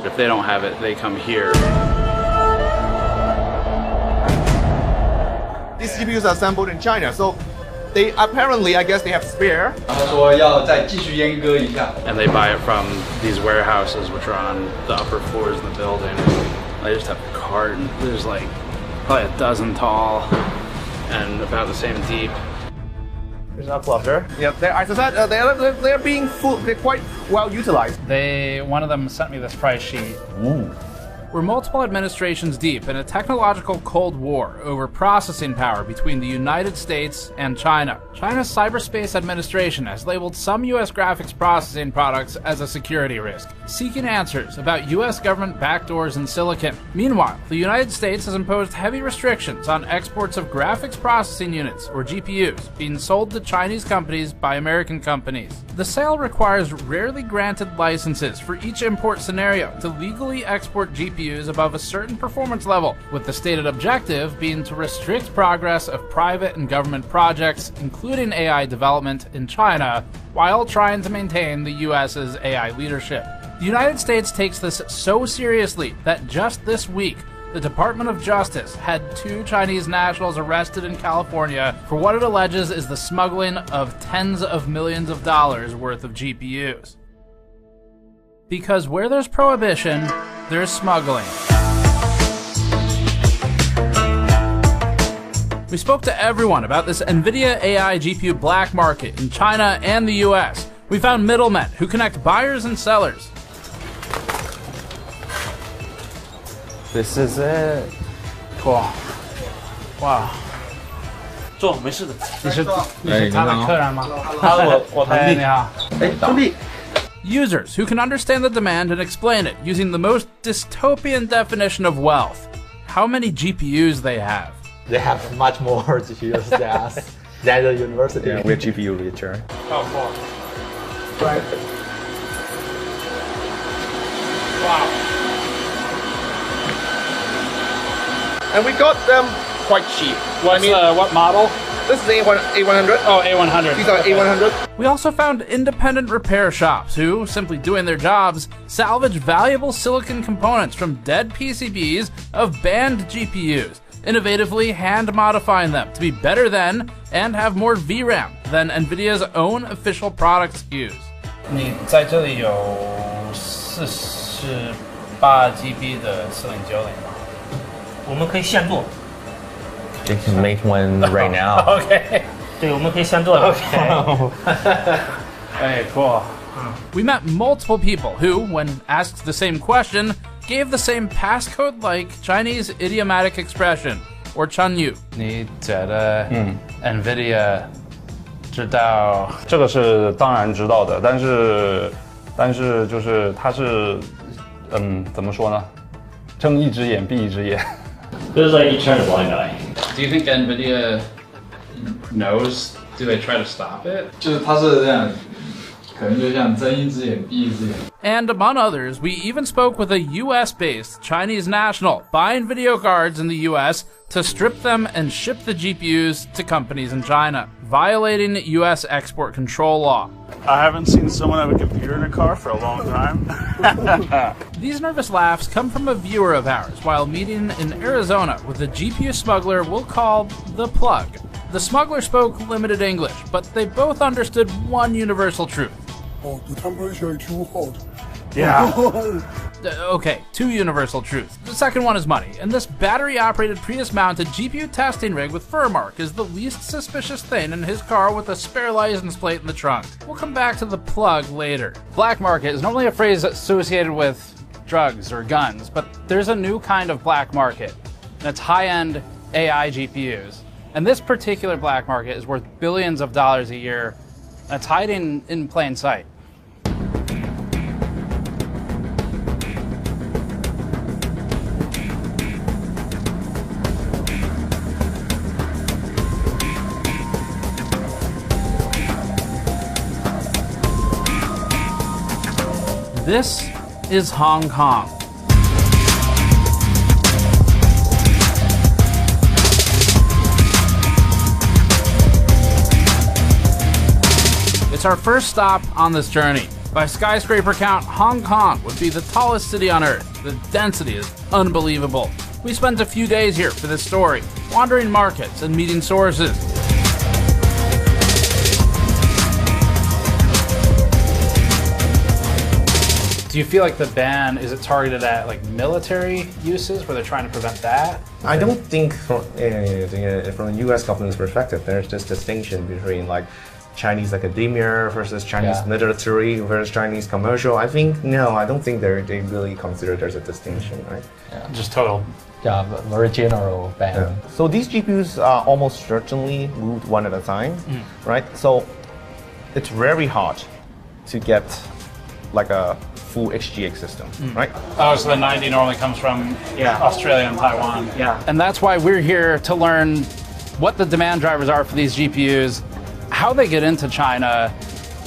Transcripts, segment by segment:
If they don't have it, they come here. These GPUs are assembled in China, so they apparently, I guess, they have spare. And they buy it from these warehouses, which are on the upper floors of the building. They just have a carton. There's like probably a dozen tall and about the same deep. There's a cluster. Yep, as I said, they're being full. They're quite well utilized. One of them sent me this price sheet. We're multiple administrations deep in a technological Cold War over processing power between the United States and China. China's Cyberspace Administration has labeled some U.S. graphics processing products as a security risk, seeking answers about U.S. government backdoors in silicon. Meanwhile, the United States has imposed heavy restrictions on exports of graphics processing units, or GPUs, being sold to Chinese companies by American companies. The sale requires rarely granted licenses for each import scenario to legally export GPUs above a certain performance level, with the stated objective being to restrict progress of private and government projects, including AI development in China, while trying to maintain the US's AI leadership. The United States takes this so seriously that just this week, the Department of Justice had 2 Chinese nationals arrested in California for what it alleges is the smuggling of tens of millions of dollars worth of GPUs. Because where there's prohibition, there's smuggling. We spoke to everyone about this NVIDIA AI GPU black market in China and the US. We found middlemen who connect buyers and sellers. This is it. Cool. Wow. 坐，没事的。你是他的客人吗？我堂弟。你好。兄弟。 Users who can understand the demand and explain it using the most dystopian definition of wealth. How many GPUs they have. They have much more GPUs than us, than the university. Yeah, we're GPU richer. Oh, cool. Right. Wow. And we got them quite cheap. What model? This is A100. Oh, A100. These are A100. We also found independent repair shops who, simply doing their jobs, salvage valuable silicon components from dead PCBs of banned GPUs, innovatively hand-modifying them to be better than and have more VRAM than NVIDIA's own official product SKUs. 你在这里有48 GB 的4090吗？我们可以现做。 You can make one right now. Okay. 对，我们可以现做的。Hey, cool. We met multiple people who, when asked the same question, gave the same passcode-like Chinese idiomatic expression, or Chanyu. 你觉得NVIDIA 知道？这个是当然知道的，但是就是它是怎么说呢？睁一只眼闭一只眼。This is like you turn a blind eye. Do you think NVIDIA knows? Do they try to stop it? 就是它是这样，可能就像睁一只眼闭一只眼。 And among others, we even spoke with a US-based Chinese national buying video cards in the US to strip them and ship the GPUs to companies in China, violating US export control law. I haven't seen someone have a computer in a car for a long time. These nervous laughs come from a viewer of ours while meeting in Arizona with a GPU smuggler we'll call The Plug. The smuggler spoke limited English, but they both understood one universal truth. Oh, the temperature is too hot. Yeah. Okay, 2 universal truths. The second one is money, and this battery-operated Prius-mounted GPU testing rig with fur mark is the least suspicious thing in his car with a spare license plate in the trunk. We'll come back to The Plug later. Black market is normally a phrase associated with drugs or guns, but there's a new kind of black market, and it's high-end AI GPUs. And this particular black market is worth billions of dollars a year, and it's hiding in plain sight. This is Hong Kong. It's It's our first stop on this journey. By skyscraper count, Hong Kong would be the tallest city on Earth. The density is unbelievable. We spent a few days here for this story, wandering markets and meeting sources. Do you feel like the ban, is it targeted at like military uses where they're trying to prevent that? I don't think from the U.S. government's perspective, there's this distinction between like Chinese academia versus Chinese military versus Chinese commercial. I think, no, I don't think they really consider there's a distinction, right? Yeah. Just total. Yeah, very general ban. Yeah. So these GPUs are almost certainly moved one at a time, right? So it's very hard to get like a full HGX system, right? Oh, so the 90 normally comes from Australia and Taiwan. Yeah. And that's why we're here to learn what the demand drivers are for these GPUs, how they get into China,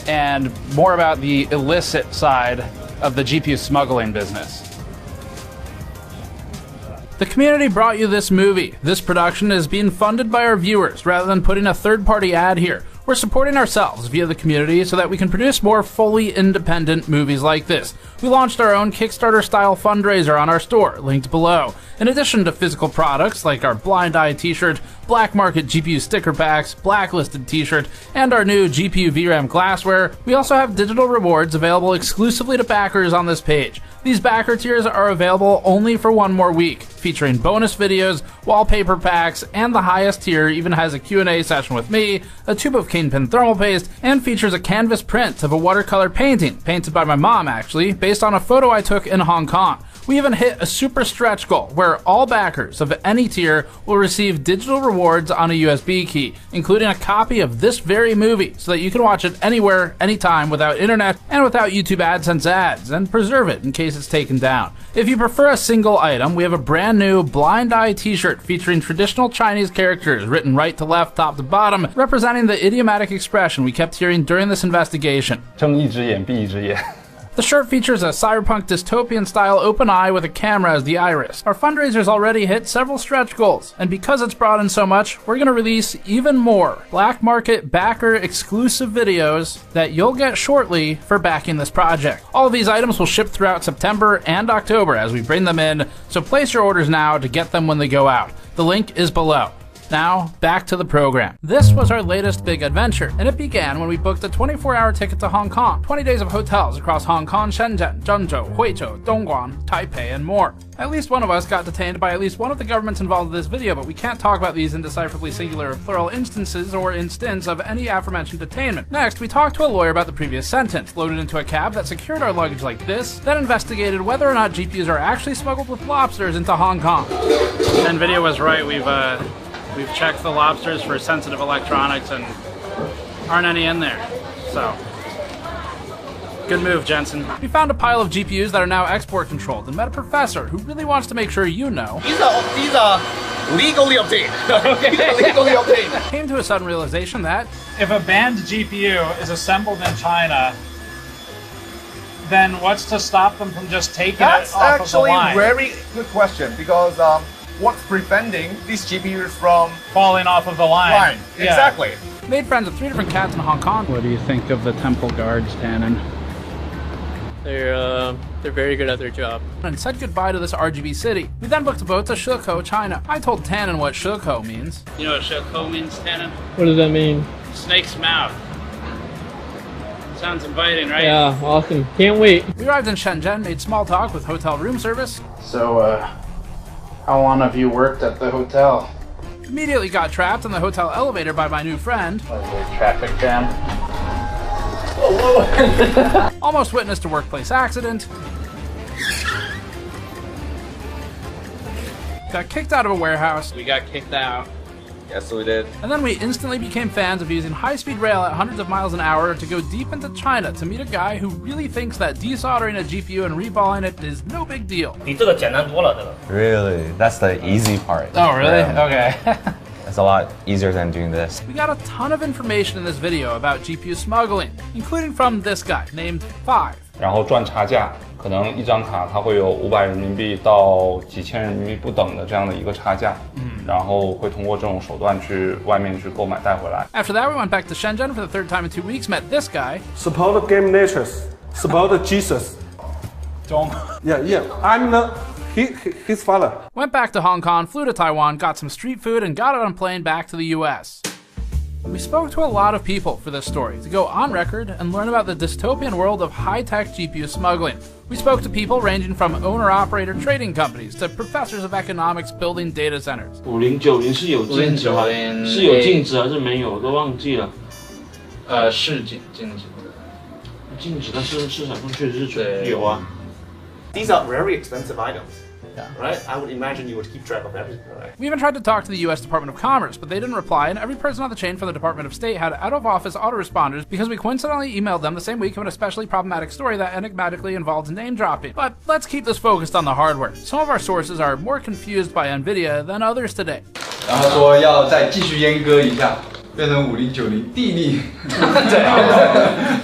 and more about the illicit side of the GPU smuggling business. The community brought you this movie. This production is being funded by our viewers rather than putting a third-party ad here. We're supporting ourselves via the community so that we can produce more fully independent movies like this. We launched our own Kickstarter-style fundraiser on our store, linked below. In addition to physical products like our Blind Eye t-shirt, Black Market GPU sticker packs, Blacklisted t-shirt, and our new GPU VRAM glassware, we also have digital rewards available exclusively to backers on this page. These backer tiers are available only for one more week, featuring bonus videos, wallpaper packs, and the highest tier even has a Q&A session with me, a tube of Kingpin thermal paste, and features a canvas print of a watercolor painting, painted by my mom actually, based on a photo I took in Hong Kong. We even hit a super stretch goal where all backers of any tier will receive digital rewards on a USB key, including a copy of this very movie so that you can watch it anywhere, anytime without internet and without YouTube AdSense ads, and preserve it in case it's taken down. If you prefer a single item, we have a brand new Blind Eye t-shirt featuring traditional Chinese characters written right to left, top to bottom, representing the idiomatic expression we kept hearing during this investigation. 睁一只眼闭一只眼。 The shirt features a cyberpunk dystopian-style open eye with a camera as the iris. Our fundraiser's already hit several stretch goals, and because it's brought in so much, we're going to release even more Black Market backer exclusive videos that you'll get shortly for backing this project. All of these items will ship throughout September and October as we bring them in, so place your orders now to get them when they go out. The link is below. Now, back to the program. This was our latest big adventure, and it began when we booked a 24-hour ticket to Hong Kong, 20 days of hotels across Hong Kong, Shenzhen, Zhengzhou, Huizhou, Dongguan, Taipei, and more. At least one of us got detained by at least one of the governments involved in this video, but we can't talk about these indecipherably singular or plural instances or instance of any aforementioned detainment. Next, we talked to a lawyer about the previous sentence, loaded into a cab that secured our luggage like this, then investigated whether or not GPUs are actually smuggled with lobsters into Hong Kong. NVIDIA was right, We've checked the lobsters for sensitive electronics and aren't any in there. So, good move, Jensen. We found a pile of GPUs that are now export controlled and met a professor who really wants to make sure you know. These are legally obtained. Legally obtained. Came to a sudden realization that If a banned GPU is assembled in China, then what's to stop them from just taking That's it off of the actually line? a very good question because what's preventing these GPUs from falling off of the line. Yeah. Exactly. made friends with 3 different cats in Hong Kong. What do you think of the temple guards, Tannen? They're very good at their job. And said goodbye to this RGB city. We then booked a boat to Shekou, China. I told Tannen what Shekou means. You know what Shekou means, Tannen? What does that mean? Snake's mouth. Sounds inviting, right? Yeah, awesome. Can't wait. We arrived in Shenzhen, made small talk with hotel room service. So, how long have you worked at the hotel? Immediately got trapped in the hotel elevator by my new friend. Traffic jam. Almost witnessed a workplace accident. Got kicked out of a warehouse. We got kicked out. Yes, we did. And then we instantly became fans of using high-speed rail at hundreds of miles an hour to go deep into China to meet a guy who really thinks that desoldering a GPU and reballing it is no big deal. Really? That's the easy part. Oh, really? Okay. It's a lot easier than doing this. We got a ton of information in this video about GPU smuggling, including from this guy named 5. 然后赚差价，可能一张卡它会有500人民币到几千人民币不等的这样的一个差价，然后会通过这种手段去外面去购买带回来。 After that, we went back to Shenzhen for the third time in 2 weeks, met this guy. Support game natures. Support Jesus. Don't. Yeah. I'm his father. Went back to Hong Kong, flew to Taiwan, got some street food, and got on a plane back to the US. We spoke to a lot of people for this story to go on record and learn about the dystopian world of high-tech GPU smuggling. We spoke to people ranging from owner-operator trading companies to professors of economics building data centers. 5090是有禁止吗？是有禁止还是没有？我都忘记了。是禁止。禁止，但是市场上确实是有啊。These are very expensive items. Right? I would imagine you would keep track of everything, right? We even tried to talk to the US Department of Commerce, but they didn't reply, and every person on the chain from the Department of State had out-of-office autoresponders because we coincidentally emailed them the same week of an especially problematic story that enigmatically involved name-dropping. But let's keep this focused on the hardware. Some of our sources are more confused by NVIDIA than others today. 然后说要再继续阉割一下，变成5090地利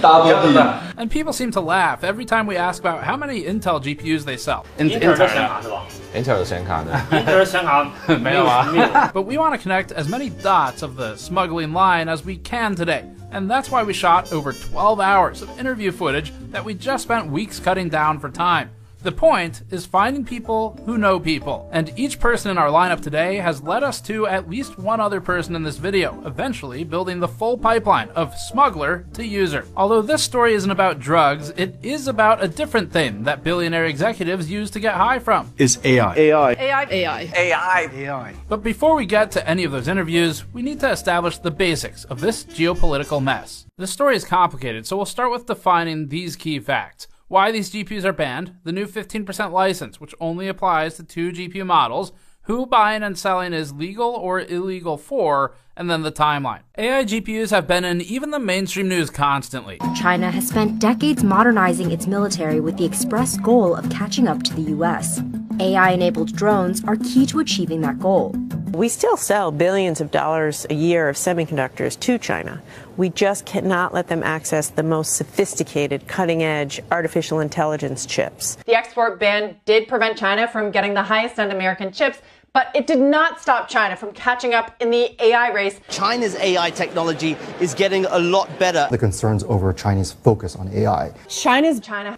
，double 地。 And people seem to laugh every time we ask about how many Intel GPUs they sell. Intel 的显卡是吧 Intel 的显卡呢？ ？Intel 的显卡没有啊。But we want to connect as many dots of the smuggling line as we can today. And that's why we shot over 12 hours of interview footage that we just spent weeks cutting down for time. The point is finding people who know people, and each person in our lineup today has led us to at least one other person in this video, eventually building the full pipeline of smuggler to user. Although this story isn't about drugs, it is about a different thing that billionaire executives use to get high from. Is AI. AI. But before we get to any of those interviews, we need to establish the basics of this geopolitical mess. The story is complicated, so we'll start with defining these key facts. Why these GPUs are banned, the new 15% license, which only applies to 2 GPU models, who buying and selling is legal or illegal for, and then the timeline. AI GPUs have been in even the mainstream news constantly. China has spent decades modernizing its military with the express goal of catching up to the US. AI-enabled drones are key to achieving that goal. We still sell billions of dollars a year of semiconductors to China. We just cannot let them access the most sophisticated, cutting-edge artificial intelligence chips. The export ban did prevent China from getting the highest-end American chips, but it did not stop China from catching up in the AI race. China's AI technology is getting a lot better. The concerns over Chinese focus on AI. China.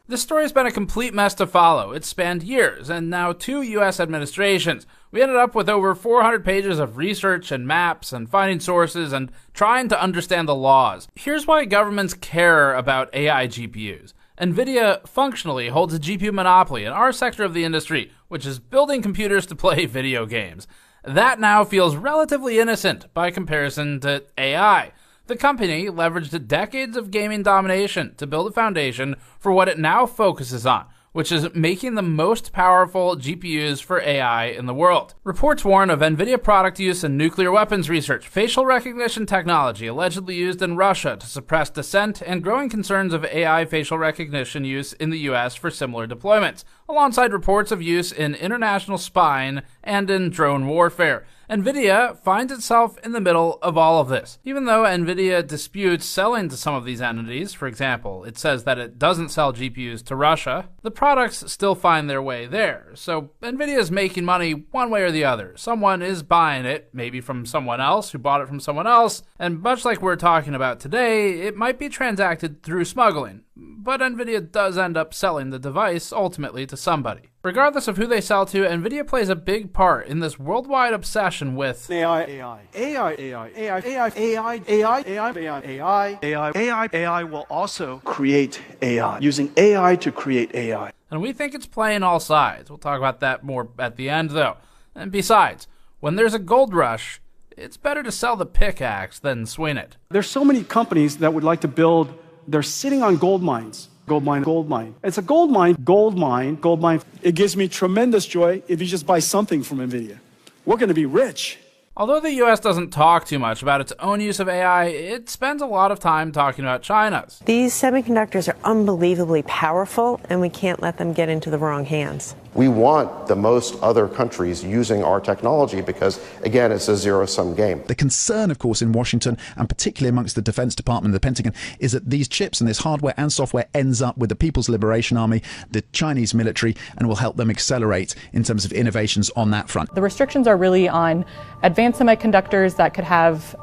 This story has been a complete mess to follow. It's spanned years, and now 2 US administrations. We ended up with over 400 pages of research and maps and finding sources and trying to understand the laws. Here's why governments care about AI GPUs. NVIDIA functionally holds a GPU monopoly in our sector of the industry, which is building computers to play video games. That now feels relatively innocent by comparison to AI. The company leveraged decades of gaming domination to build a foundation for what it now focuses on, which is making the most powerful GPUs for AI in the world. Reports warn of NVIDIA product use in nuclear weapons research, facial recognition technology allegedly used in Russia to suppress dissent, and growing concerns of AI facial recognition use in the US for similar deployments, alongside reports of use in international spying and in drone warfare. NVIDIA finds itself in the middle of all of this. Even though NVIDIA disputes selling to some of these entities, for example, it says that it doesn't sell GPUs to Russia, the products still find their way there. So NVIDIA is making money one way or the other. Someone is buying it, maybe from someone else who bought it from someone else, and much like we're talking about today, it might be transacted through smuggling. But NVIDIA does end up selling the device ultimately to somebody. Regardless of who they sell to, NVIDIA plays a big part in this worldwide obsession with AI will also create AI, using AI to create AI. And we think it's playing all sides. We'll talk about that more at the end, though. And besides, when there's a gold rush, it's better to sell the pickaxe than swing it. There's so many companies that would like to build. They're sitting on gold mines. Gold mine. It's a gold mine. It gives me tremendous joy if you just buy something from NVIDIA. We're going to be rich. Although the US doesn't talk too much about its own use of AI, it spends a lot of time talking about China's. These semiconductors are unbelievably powerful, and we can't let them get into the wrong hands. We want the most other countries using our technology because, again, it's a zero-sum game. The concern, of course, in Washington, and particularly amongst the Defense Department and the Pentagon, is that these chips and this hardware and software ends up with the People's Liberation Army, the Chinese military, and will help them accelerate in terms of innovations on that front. The restrictions are really on advanced semiconductors that could have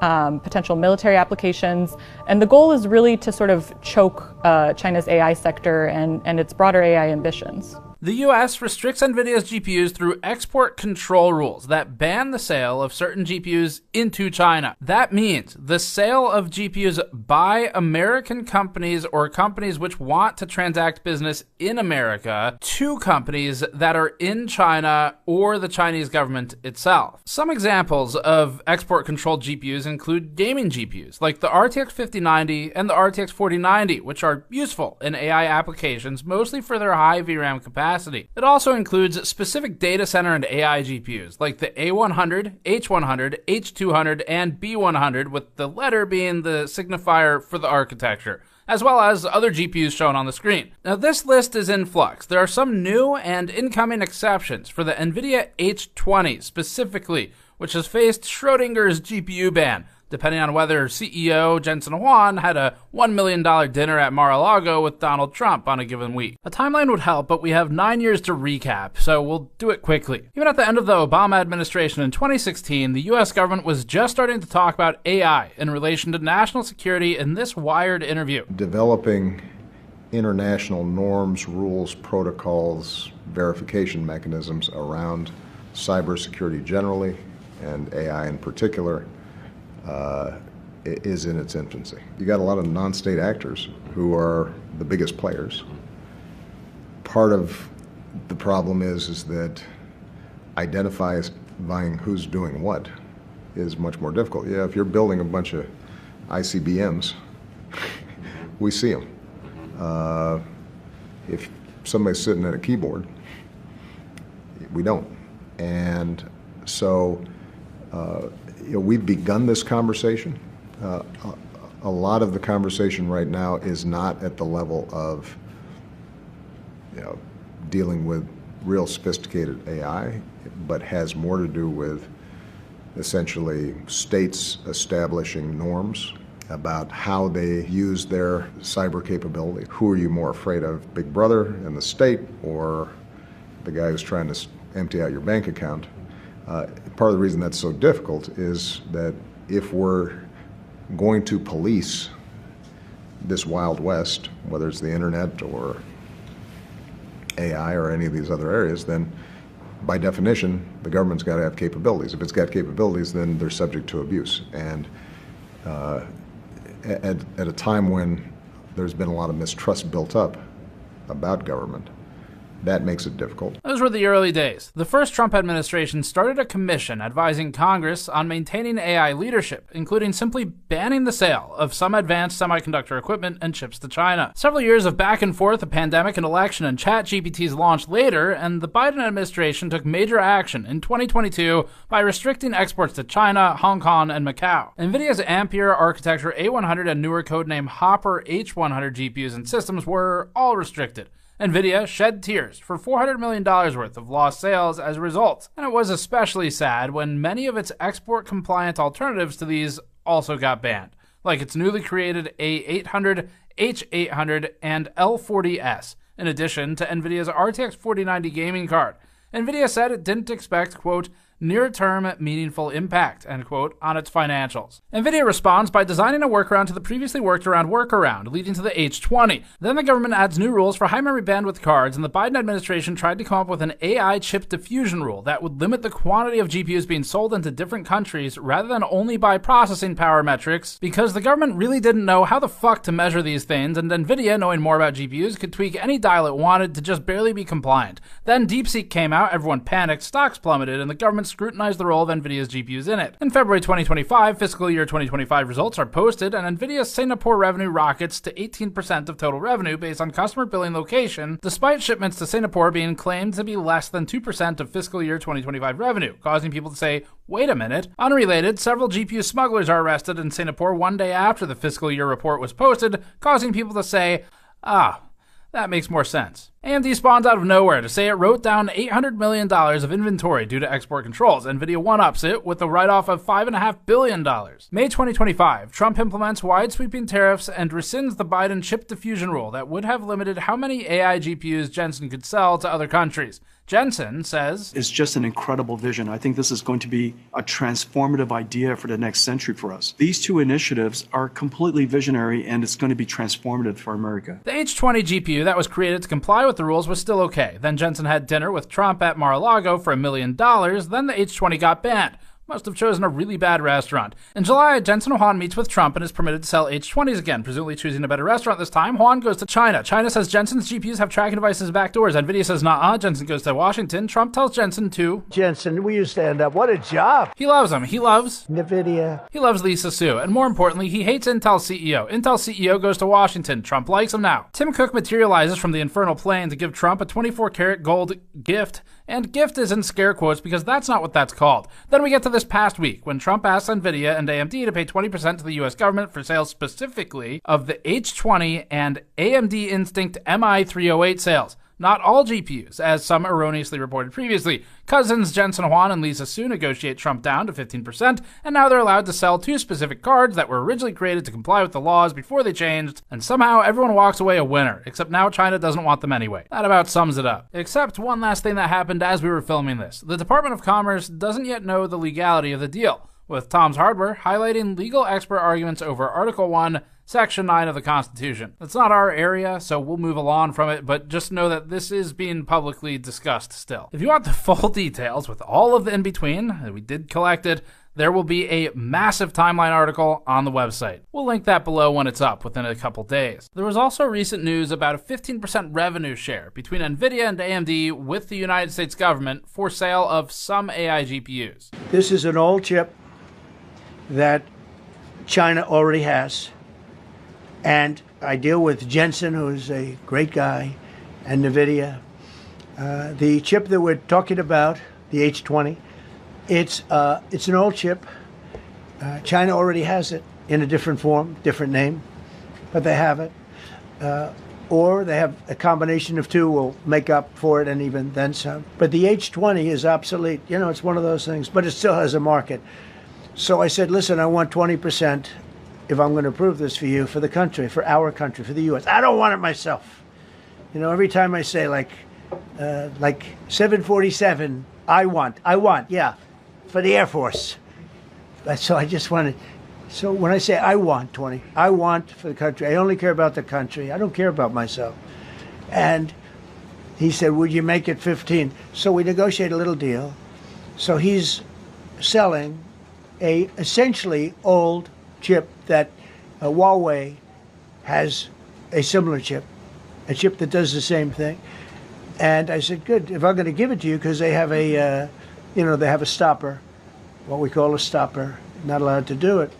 potential military applications, and the goal is really to sort of choke China's AI sector and its broader AI ambitions. The US restricts NVIDIA's GPUs through export control rules that ban the sale of certain GPUs into China. That means the sale of GPUs by American companies or companies which want to transact business in America to companies that are in China or the Chinese government itself. Some examples of export-controlled GPUs include gaming GPUs, like the RTX 5090 and the RTX 4090, which are useful in AI applications, mostly for their high VRAM capacity. It also includes specific data center and AI GPUs, like the A100, H100, H200, and B100, with the letter being the signifier for the architecture, as well as other GPUs shown on the screen. Now, this list is in flux. There are some new and incoming exceptions for the NVIDIA H20 specifically, which has faced Schrodinger's GPU ban, depending on whether CEO Jensen Huang had a $1 million dinner at Mar-a-Lago with Donald Trump on a given week. A timeline would help, but we have 9 years to recap, so we'll do it quickly. Even at the end of the Obama administration in 2016, the US government was just starting to talk about AI in relation to national security in this Wired interview. Developing international norms, rules, protocols, verification mechanisms around cybersecurity generally, and AI in particular, is in its infancy. You got a lot of non-state actors who are the biggest players. Part of the problem is that identifying who's doing what is much more difficult. Yeah, if you're building a bunch of ICBMs, we see them. If somebody's sitting at a keyboard, we don't. And so we've begun this conversation. A lot of the conversation right now is not at the level of dealing with real sophisticated AI, but has more to do with essentially states establishing norms about how they use their cyber capability. Who are you more afraid of, Big Brother and the state, or the guy who's trying to empty out your bank account? Part of the reason that's so difficult is that if we're going to police this Wild West, whether it's the internet or AI or any of these other areas, then by definition, the government's got to have capabilities. If it's got capabilities, then they're subject to abuse. And at a time when there's been a lot of mistrust built up about government, that makes it difficult. Those were the early days. The first Trump administration started a commission advising Congress on maintaining AI leadership, including simply banning the sale of some advanced semiconductor equipment and chips to China. Several years of back and forth, a pandemic, an election, and ChatGPT's launch later, and the Biden administration took major action in 2022 by restricting exports to China, Hong Kong, and Macau. NVIDIA's Ampere architecture A100 and newer codename Hopper H100 GPUs and systems were all restricted. NVIDIA shed tears for $400 million worth of lost sales as a result, and it was especially sad when many of its export-compliant alternatives to these also got banned, like its newly created A800, H800, and L40S, in addition to NVIDIA's RTX 4090 gaming card. NVIDIA said it didn't expect, quote, near-term meaningful impact, end quote, on its financials. NVIDIA responds by designing a workaround to the previously worked-around workaround, leading to the H20. Then the government adds new rules for high memory bandwidth cards, and the Biden administration tried to come up with an AI chip diffusion rule that would limit the quantity of GPUs being sold into different countries rather than only by processing power metrics, because the government really didn't know how the fuck to measure these things, and NVIDIA, knowing more about GPUs, could tweak any dial it wanted to just barely be compliant. Then DeepSeek came out, everyone panicked, stocks plummeted, and the government scrutinized the role of NVIDIA's GPUs in it. In February 2025, fiscal year 2025 results are posted, and NVIDIA's Singapore revenue rockets to 18% of total revenue based on customer billing location, despite shipments to Singapore being claimed to be less than 2% of fiscal year 2025 revenue, causing people to say, wait a minute. Unrelated, several GPU smugglers are arrested in Singapore one day after the fiscal year report was posted, causing people to say, that makes more sense. AMD spawns out of nowhere to say it wrote down $800 million of inventory due to export controls. NVIDIA one-ups it with a write-off of $5.5 billion. May 2025, Trump implements wide-sweeping tariffs and rescinds the Biden chip diffusion rule that would have limited how many AI GPUs Jensen could sell to other countries. Jensen says, It's just an incredible vision. I think this is going to be a transformative idea for the next century for us. These two initiatives are completely visionary, and it's going to be transformative for America. The H20 GPU that was created to comply with the rules was still okay. Then Jensen had dinner with Trump at Mar-a-Lago for $1 million. Then the H20 got banned. Must have chosen a really bad restaurant. In July, Jensen Huang meets with Trump and is permitted to sell H20s again, presumably choosing a better restaurant this time. Huang goes to China. China says Jensen's GPUs have tracking devices backdoors. NVIDIA says nah. Jensen goes to Washington. Trump tells Jensen to... Jensen, will you stand up? What a job. He loves him. He loves... NVIDIA. He loves Lisa Su. And more importantly, he hates Intel CEO. Intel CEO goes to Washington. Trump likes him now. Tim Cook materializes from the infernal plane to give Trump a 24-karat gold gift. And gift is in scare quotes because that's not what that's called. Then we get to this past week when Trump asks NVIDIA and AMD to pay 20% to the US government for sales specifically of the H20 and AMD Instinct MI308 sales. Not all GPUs, as some erroneously reported previously. Cousins Jensen Huang and Lisa Su negotiate Trump down to 15%, and now they're allowed to sell two specific cards that were originally created to comply with the laws before they changed, and somehow everyone walks away a winner, except now China doesn't want them anyway. That about sums it up. Except one last thing that happened as we were filming this. The Department of Commerce doesn't yet know the legality of the deal, with Tom's Hardware highlighting legal expert arguments over Article 1, Section 9 of the Constitution. It's not our area, so we'll move along from it, but just know that this is being publicly discussed still. If you want the full details with all of the in-between, we did collect it, there will be a massive timeline article on the website. We'll link that below when it's up within a couple days. There was also recent news about a 15% revenue share between NVIDIA and AMD with the United States government for sale of some AI GPUs. This is an old chip that China already has. And I deal with Jensen, who's a great guy, and NVIDIA. The chip that we're talking about, the H20, it's an old chip. China already has it in a different form, different name, but they have it. Or they have a combination of two will make up for it and even then some. But the H20 is obsolete. You know, it's one of those things, but it still has a market. So I said, listen, I want 20%. If I'm going to approve this for you, for the country, for our country, for the U.S. I don't want it myself. You know, every time I say like 747, I want, yeah, for the Air Force. So I just wanted, so when I say I want 20, I want for the country. I only care about the country. I don't care about myself. And he said, would you make it 15? So we negotiate a little deal. So he's selling a essentially old chip that Huawei has a similar chip, a chip that does the same thing. And I said, good, if I'm going to give it to you, because they have a, they have a stopper, what we call a stopper, not allowed to do it.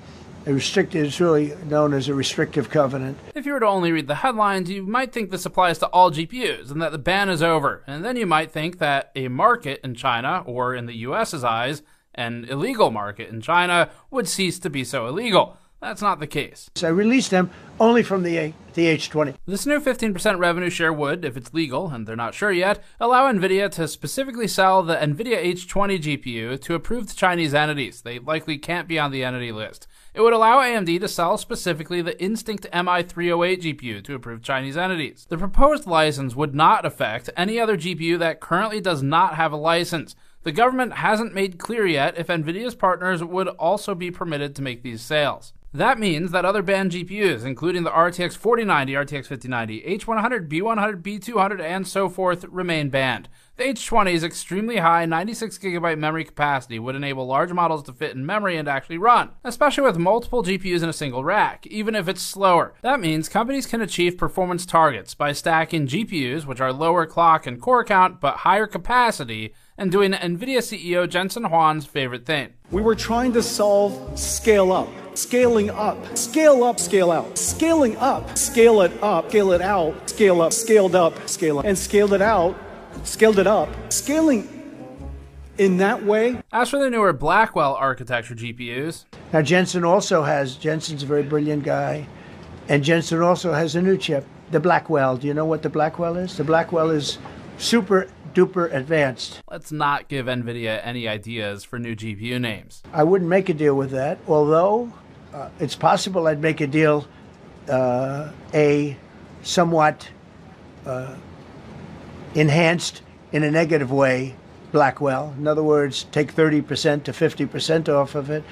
It's really known as a restrictive covenant. If you were to only read the headlines, you might think this applies to all GPUs and that the ban is over. And then you might think that a market in China, or in the US's eyes, an illegal market in China, would cease to be so illegal. That's not the case. So I released them only from the H20. This new 15% revenue share would, if it's legal, and they're not sure yet, allow NVIDIA to specifically sell the NVIDIA H20 GPU to approved Chinese entities. They likely can't be on the entity list. It would allow AMD to sell specifically the Instinct MI308 GPU to approved Chinese entities. The proposed license would not affect any other GPU that currently does not have a license. The government hasn't made clear yet if NVIDIA's partners would also be permitted to make these sales. That means that other banned GPUs, including the RTX 4090, RTX 5090, H100, B100, B200, and so forth, remain banned. The H20's extremely high 96GB memory capacity would enable large models to fit in memory and actually run, especially with multiple GPUs in a single rack, even if it's slower. That means companies can achieve performance targets by stacking GPUs, which are lower clock and core count but higher capacity, and doing NVIDIA CEO Jensen Huang's favorite thing. We were trying to solve scale up, scaling up, scale up, scale out, scaling up, scale it up, scale it out, scale up, scaled up, scale up, and scaled it out, scaled it up, scaling in that way. As for the newer Blackwell architecture GPUs, now Jensen's a very brilliant guy, and Jensen also has a new chip the Blackwell. Do you know what the Blackwell is? The Blackwell is super duper advanced. Let's not give NVIDIA any ideas for new GPU names. I wouldn't make a deal with that, although it's possible I'd make a deal, a somewhat enhanced in a negative way Blackwell. In other words, take 30% to 50% off of it.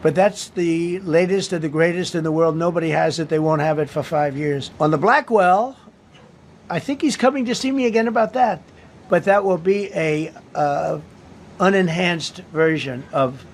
But that's the latest and the greatest in the world. Nobody has it. They won't have it for 5 years. On the Blackwell, I think he's coming to see me again about that. But that will be a unenhanced version of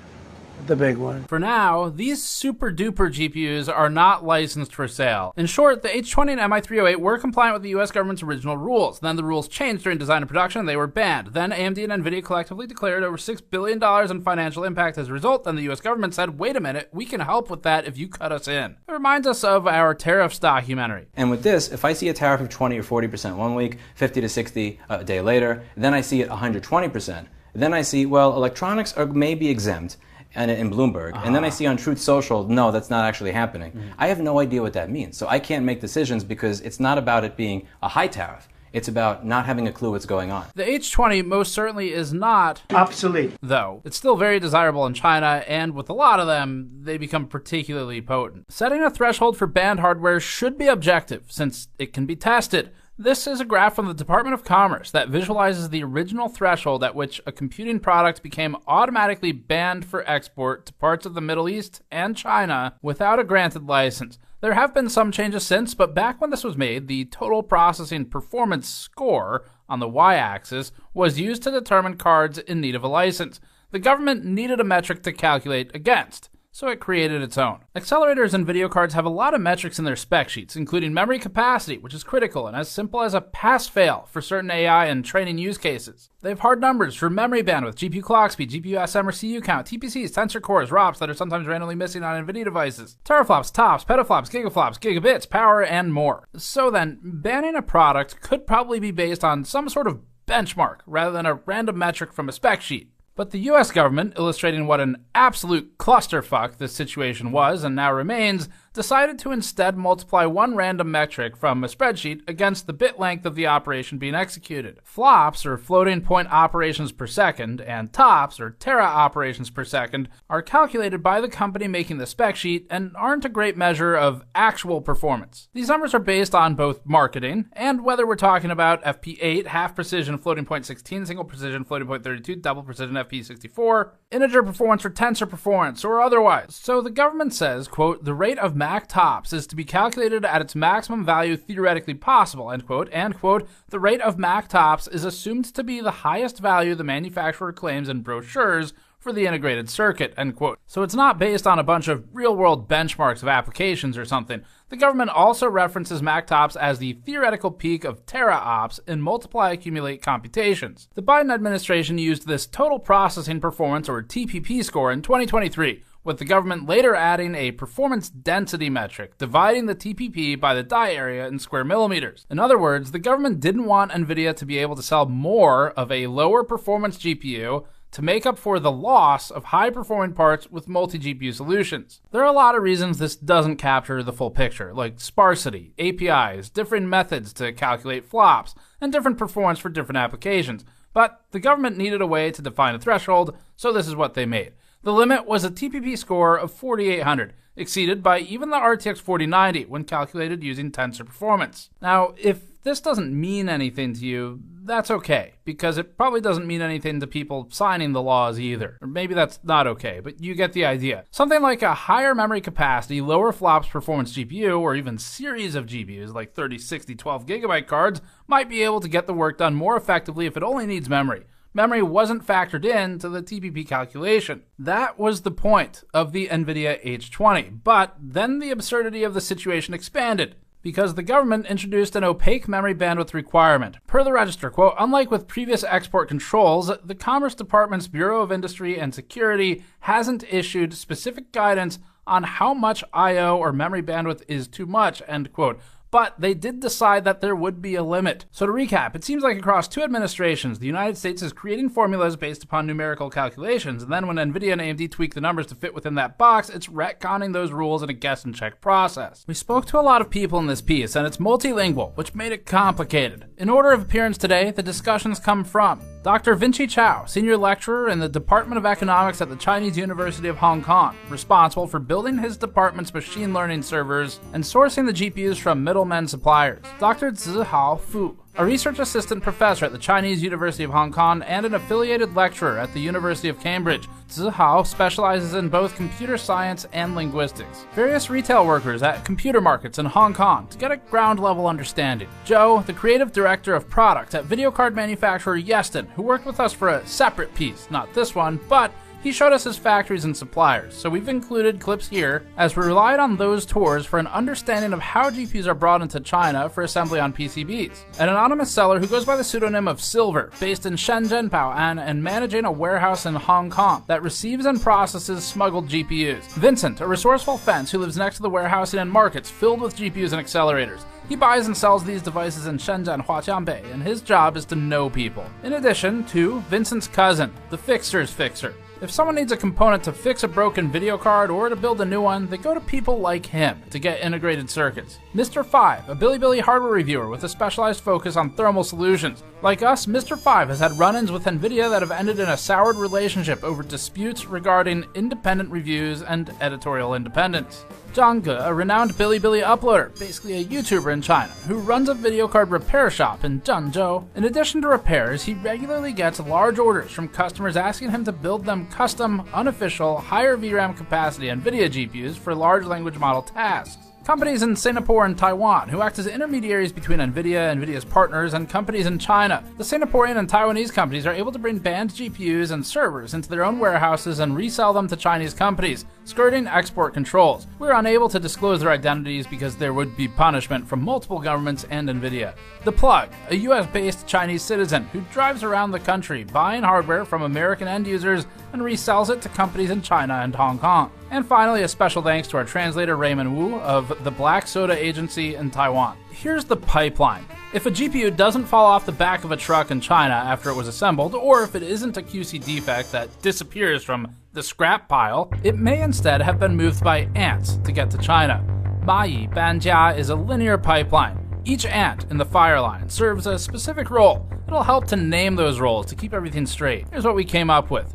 the big one. For now, these super duper GPUs are not licensed for sale. In short, the H20 and MI308 were compliant with the US government's original rules. Then the rules changed during design and production and they were banned. Then AMD and NVIDIA collectively declared over $6 billion in financial impact as a result. Then the US government said, wait a minute, we can help with that if you cut us in. It reminds us of our tariffs documentary. And with this, if I see a tariff of 20 or 40% one week, 50 to 60 a day later, then I see it 120%. Then I see, well, electronics are maybe exempt, and in Bloomberg, and then I see on Truth Social, no, that's not actually happening. I have no idea what that means. So I can't make decisions because it's not about it being a high tariff. It's about not having a clue what's going on. The H20 most certainly is not obsolete, though. It's still very desirable in China, and with a lot of them, they become particularly potent. Setting a threshold for banned hardware should be objective, since it can be tested. This is a graph from the Department of Commerce that visualizes the original threshold at which a computing product became automatically banned for export to parts of the Middle East and China without a granted license. There have been some changes since, but back when this was made, the total processing performance score on the y-axis was used to determine cards in need of a license. The government needed a metric to calculate against, so it created its own. Accelerators and video cards have a lot of metrics in their spec sheets, including memory capacity, which is critical and as simple as a pass-fail for certain AI and training use cases. They have hard numbers for memory bandwidth, GPU clock speed, GPU SM or CU count, TPCs, tensor cores, ROPs that are sometimes randomly missing on NVIDIA devices, teraflops, tops, petaflops, gigaflops, gigabits, power, and more. So then, banning a product could probably be based on some sort of benchmark rather than a random metric from a spec sheet. But the US government, illustrating what an absolute clusterfuck this situation was and now remains, decided to instead multiply one random metric from a spreadsheet against the bit length of the operation being executed. Flops, or floating point operations per second, and tops, or tera operations per second, are calculated by the company making the spec sheet and aren't a great measure of actual performance. These numbers are based on both marketing and whether we're talking about FP8, half precision floating point 16, single precision floating point 32, double precision FP64, integer performance or tensor performance, or otherwise. So the government says, quote, the rate of Mac tops is to be calculated at its maximum value theoretically possible, end quote, and quote, the rate of Mac tops is assumed to be the highest value the manufacturer claims in brochures for the integrated circuit, end quote. So it's not based on a bunch of real-world benchmarks of applications or something. The government also references Mac tops as the theoretical peak of tera ops in multiply accumulate computations. The Biden administration used this total processing performance, or TPP score, in 2023, with the government later adding a performance density metric, dividing the TPP by the die area in square millimeters. In other words, the government didn't want NVIDIA to be able to sell more of a lower performance GPU to make up for the loss of high-performing parts with multi-GPU solutions. There are a lot of reasons this doesn't capture the full picture, like sparsity, APIs, different methods to calculate flops, and different performance for different applications. But the government needed a way to define a threshold, so this is what they made. The limit was a TPP score of 4,800, exceeded by even the RTX 4090 when calculated using tensor performance. Now, if this doesn't mean anything to you, that's okay, because it probably doesn't mean anything to people signing the laws either. Or maybe that's not okay, but you get the idea. Something like a higher memory capacity, lower flops performance GPU, or even series of GPUs like 30, 60, 12 gigabyte cards might be able to get the work done more effectively if it only needs memory. Memory wasn't factored into the TPP calculation. That was the point of the NVIDIA H20, but then the absurdity of the situation expanded, because the government introduced an opaque memory bandwidth requirement. Per the register, quote, unlike with previous export controls, the Commerce Department's Bureau of Industry and Security hasn't issued specific guidance on how much I/O or memory bandwidth is too much, end quote. but they did decide that there would be a limit. So to recap, it seems like across 2 administrations, the United States is creating formulas based upon numerical calculations, and then when NVIDIA and AMD tweak the numbers to fit within that box, it's retconning those rules in a guess and check process. We spoke to a lot of people in this piece, and it's multilingual, which made it complicated. In order of appearance today, the discussions come from Dr. Vinci Chao, senior lecturer in the Department of Economics at the Chinese University of Hong Kong, responsible for building his department's machine learning servers and sourcing the GPUs from middlemen suppliers. Dr. Zihao Fu, a research assistant professor at the Chinese University of Hong Kong and an affiliated lecturer at the University of Cambridge. Zihao specializes in both computer science and linguistics. Various retail workers at computer markets in Hong Kong to get a ground-level understanding. Joe, the creative director of product at video card manufacturer Yeston, who worked with us for a separate piece, not this one, but he showed us his factories and suppliers, so we've included clips here as we relied on those tours for an understanding of how GPUs are brought into China for assembly on PCBs. An anonymous seller who goes by the pseudonym of Silver, based in Shenzhen, Bao'an, and managing a warehouse in Hong Kong that receives and processes smuggled GPUs. Vincent, a resourceful fence who lives next to the warehousing and markets filled with GPUs and accelerators. He buys and sells these devices in Shenzhen, Huaqiangbei, and his job is to know people. In addition to Vincent's cousin, the Fixer's Fixer. If someone needs a component to fix a broken video card or to build a new one, they go to people like him to get integrated circuits. Mr. 5, a Bilibili hardware reviewer with a specialized focus on thermal solutions. Like us, Mr. 5 has had run-ins with NVIDIA that have ended in a soured relationship over disputes regarding independent reviews and editorial independence. Zhang Ge, a renowned Bilibili uploader, basically a YouTuber in China, who runs a video card repair shop in Zhengzhou. In addition to repairs, he regularly gets large orders from customers asking him to build them custom, unofficial, higher VRAM capacity NVIDIA GPUs for large language model tasks. Companies in Singapore and Taiwan who act as intermediaries between NVIDIA, NVIDIA's partners, and companies in China. The Singaporean and Taiwanese companies are able to bring banned GPUs and servers into their own warehouses and resell them to Chinese companies, skirting export controls. We're unable to disclose their identities because there would be punishment from multiple governments and NVIDIA. The Plug, a US-based Chinese citizen who drives around the country buying hardware from American end users and resells it to companies in China and Hong Kong. And finally, a special thanks to our translator Raymond Wu of the Black Soda Agency in Taiwan. Here's the pipeline. If a GPU doesn't fall off the back of a truck in China after it was assembled, or if it isn't a QC defect that disappears from the scrap pile, it may instead have been moved by ants to get to China. Mayi Banjia is a linear pipeline. Each ant in the fire line serves a specific role. It'll help to name those roles to keep everything straight. Here's what we came up with.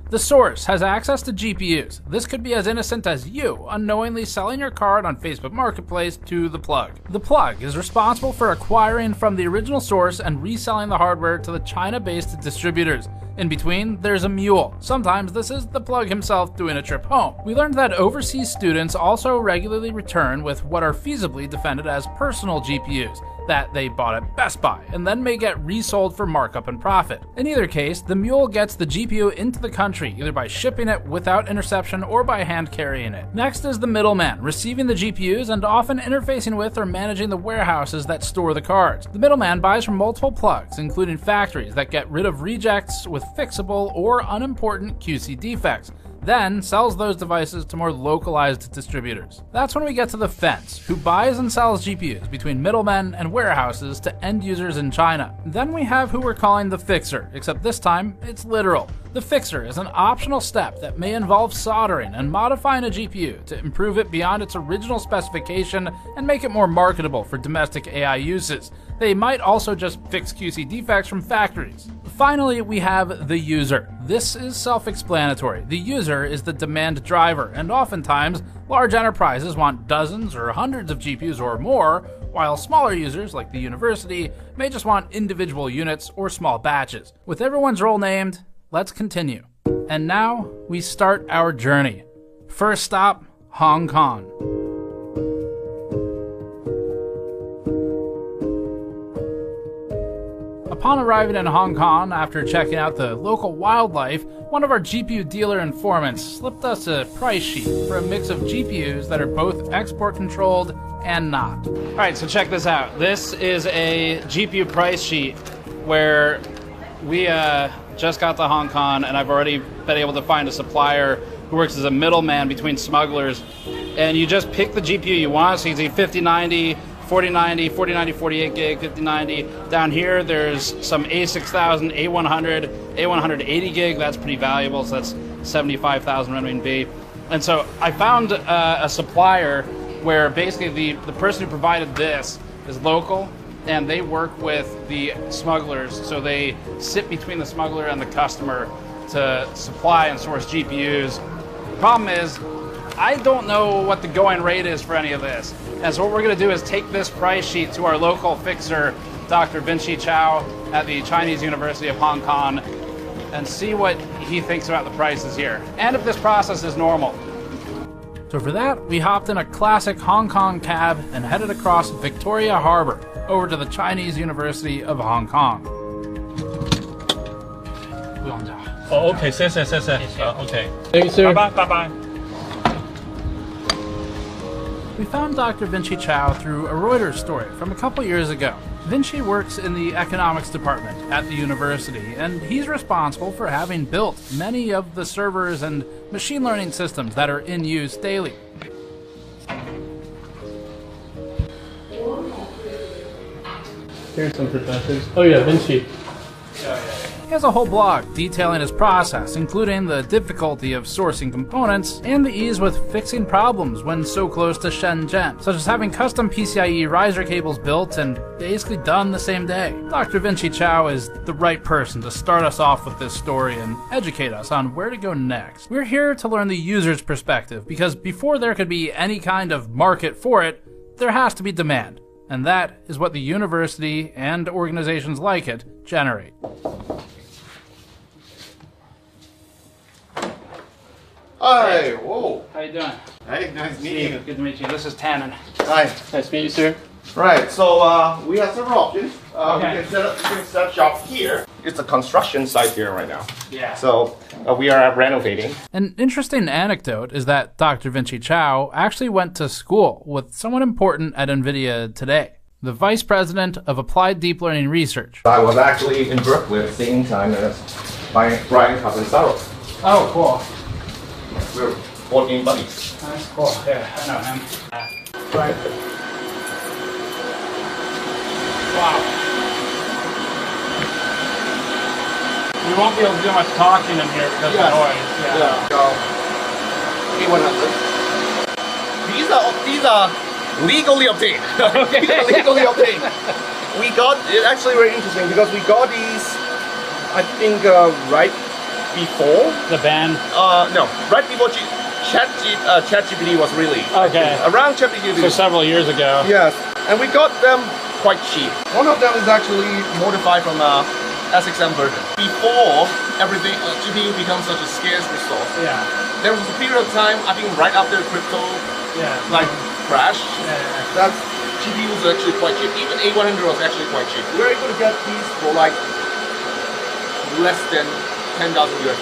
The source has access to GPUs. This could be as innocent as you unknowingly selling your card on Facebook Marketplace to the Plug. The Plug is responsible for acquiring from the original source and reselling the hardware to the China-based distributors. In between, there's a mule. Sometimes this is the Plug himself doing a trip home. We learned that overseas students also regularly return with what are feasibly defended as personal GPUs that they bought at Best Buy and then may get resold for markup and profit. In either case, the mule gets the GPU into the country either by shipping it without interception or by hand carrying it. Next is the middleman, receiving the GPUs and often interfacing with or managing the warehouses that store the cards. The middleman buys from multiple plugs, including factories that get rid of rejects with fixable or unimportant QC defects, then sells those devices to more localized distributors. That's when we get to the fence, who buys and sells GPUs between middlemen and warehouses to end users in China. Then we have who we're calling the fixer, except this time it's literal. The fixer is an optional step that may involve soldering and modifying a GPU to improve it beyond its original specification and make it more marketable for domestic AI uses. They might also just fix QC defects from factories. Finally, we have the user. This is self-explanatory. The user is the demand driver, and oftentimes, large enterprises want dozens or hundreds of GPUs or more, while smaller users, like the university, may just want individual units or small batches. With everyone's role named, let's continue. And now, we start our journey. First stop, Hong Kong. Upon arriving in Hong Kong, after checking out the local wildlife, one of our GPU dealer informants slipped us a price sheet for a mix of GPUs that are both export controlled and not. Alright, so check this out. This is a GPU price sheet where we just got to Hong Kong and I've already been able to find a supplier who works as a middleman between smugglers. And you just pick the GPU you want, so you can see 5090, 4090, 4090, 48 gig, 5090. Down here, there's some A6000, A100, A180 gig. That's pretty valuable, so that's 75,000 renminbi. And so I found a supplier where basically the person who provided this is local, and they work with the smugglers. So they sit between the smuggler and the customer to supply and source GPUs. The problem is, I don't know what the going rate is for any of this. And so what we're going to do is take this price sheet to our local fixer, Dr. Vinci Chow at the Chinese University of Hong Kong, and see what he thinks about the prices here, and if this process is normal. So for that, we hopped in a classic Hong Kong cab and headed across Victoria Harbor over to the Chinese University of Hong Kong. Oh, okay, 谢谢 okay. Thank you, sir. Bye bye. We found Dr. Vinci Chow through a Reuters story from a couple years ago. Vinci works in the economics department at the university, and he's responsible for having built many of the servers and machine learning systems that are in use daily. Here's some professors. Oh yeah, Vinci. He has a whole blog detailing his process, including the difficulty of sourcing components and the ease with fixing problems when so close to Shenzhen, such as having custom PCIe riser cables built and basically done the same day. Dr. Vinci Chow is the right person to start us off with this story and educate us on where to go next. We're here to learn the user's perspective, because before there could be any kind of market for it, there has to be demand. And that is what the university and organizations like it generate. Hi, whoa. How you doing? Hey, nice meeting you. Good to meet you. This is Tannen. Hi. Nice to meet you, sir. Right, so we have several options. Okay. You can set up shop here. It's a construction site here right now. Yeah. So we are renovating. An interesting anecdote is that Dr. Vinci Chow actually went to school with someone important at NVIDIA today, the Vice President of Applied Deep Learning Research. I was actually in Berkeley at the same time as Brian Catanzaro. Oh, cool. We're working buddies. That's cool. Yeah, I know him. Right. Wow. We won't be able to do much talking in here because of noise. Yeah. So, A100. These are legally obtained. Okay. These are legally obtained. We got, it's actually very interesting because we got these, I think, right before the ban. No, right before ChatGPT was released. Okay. Around ChatGPT. So several years ago. Yes, and we got them quite cheap. One of them is actually modified from a SXM version. Before everything, GPU becomes such a scarce resource. Yeah. There was a period of time, I think right after crypto, crash. That GPUs were actually quite cheap. Even A100 was actually quite cheap. We were able to get these for like less than $10,000 US.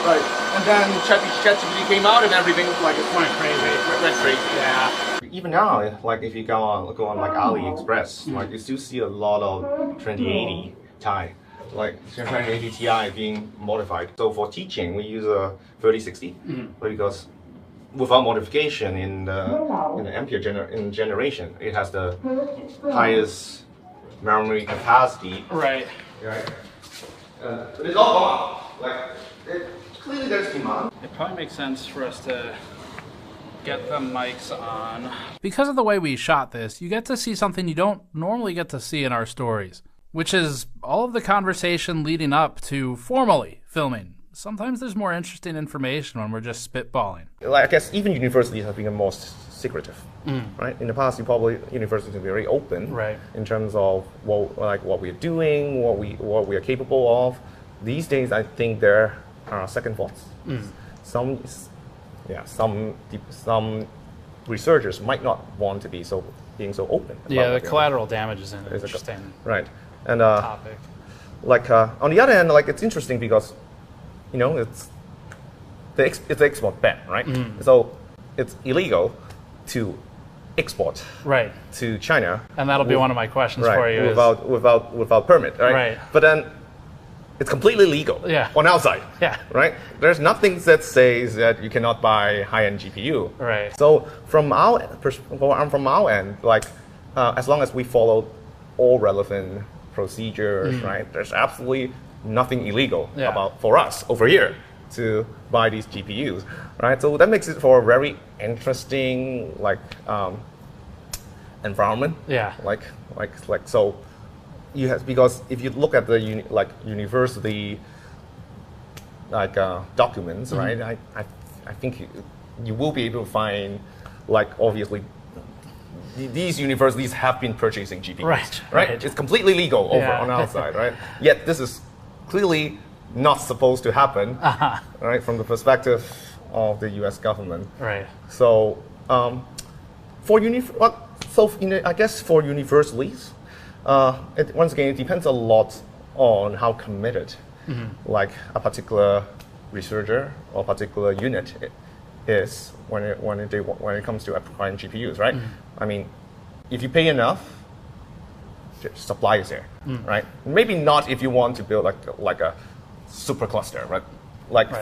Right. And then ChatGPT came out and everything like it went crazy. Yeah. Even now, like if you go on like AliExpress, like you still see a lot of 2080 Ti, like 2080 Ti being modified. So for teaching, we use a 3060, because without modification in the Ampere generation, it has the highest memory capacity. Right. Right. But it's all gone. Like clearly there's demand. It probably makes sense for us to get the mics on. Because of the way we shot this, you get to see something you don't normally get to see in our stories, which is all of the conversation leading up to formally filming. Sometimes there's more interesting information when we're just spitballing. Like, I guess even universities have become more secretive, right? In the past, universities are very open, right, in terms of what we're doing, what we are capable of. These days, I think there are second thoughts. Some researchers might not want to be being so open. Yeah, the collateral damage is an interesting right. And topic. On the other hand, it's interesting because it's the export ban, right? So it's illegal to export to China, and that'll be one of my questions for you. Without permit, right? But then it's completely legal on our side, right? There's nothing that says that you cannot buy high-end GPU, right? So from our end, as long as we follow all relevant procedures, right? There's absolutely nothing illegal about for us over here to buy these GPUs, right? So that makes it for a very interesting environment. Yeah. Like so, you have, because if you look at the university documents, right? I think you will be able to find obviously these universities have been purchasing GPUs, right? It's completely legal over on our side, right? Yet this is clearly not supposed to happen, right? From the perspective of the U.S. government, right? So, I guess for universities, once again, it depends a lot on how committed, a particular researcher or particular unit is when it comes to acquiring GPUs, right? I mean, if you pay enough, supply is there, right? Maybe not if you want to build like a super cluster, right?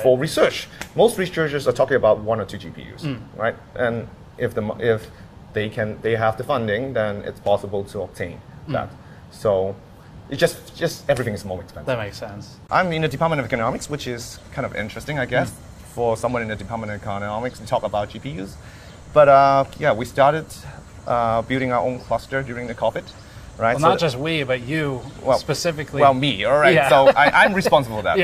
For research, most researchers are talking about 1 or 2 GPUs, right? And if they have the funding, then it's possible to obtain that. So it's just everything is more expensive. That makes sense. I'm in the Department of Economics, which is kind of interesting, I guess, for someone in the Department of Economics to talk about GPUs. But we started building our own cluster during the COVID, right? Well, not just we, but you specifically. Well, me, all right. Yeah. So I'm responsible for that.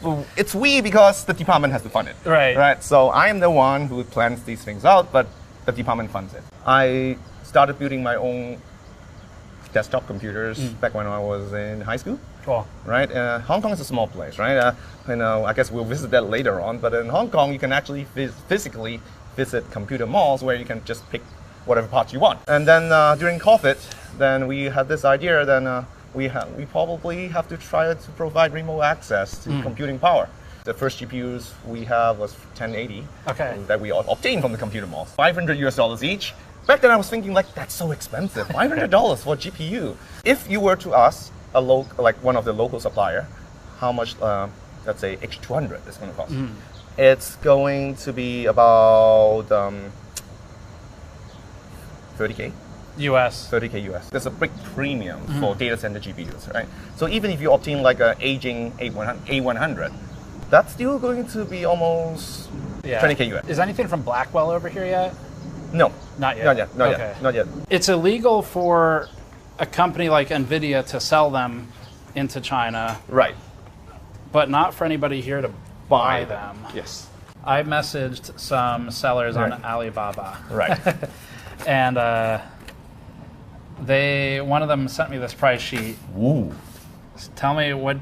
So it's we because the department has to fund it. Right. Right. So I am the one who plans these things out, but the department funds it. I started building my own desktop computers back when I was in high school. Cool. Right. Hong Kong is a small place, right? I guess we'll visit that later on. But in Hong Kong, you can actually physically visit computer malls where you can just pick whatever parts you want. And then during COVID, then we had this idea. Then we probably have to try to provide remote access to computing power. The first GPUs we have was 1080 that we obtained from the computer malls, $500 each. Back then I was thinking that's so expensive, $500 for a GPU. If you were to ask one of the local supplier, how much, let's say H200 is going to cost, it's going to be about 30K. US. 30K US. There's a big premium for data center GPUs, right? So even if you obtain an aging A100, that's still going to be almost 20K US. Is anything from Blackwell over here yet? No. Not yet? Not yet. It's illegal for a company like NVIDIA to sell them into China. Right. But not for anybody here to buy them. Yes. I messaged some sellers on Alibaba. Right. And one of them sent me this price sheet. Ooh. Tell me, what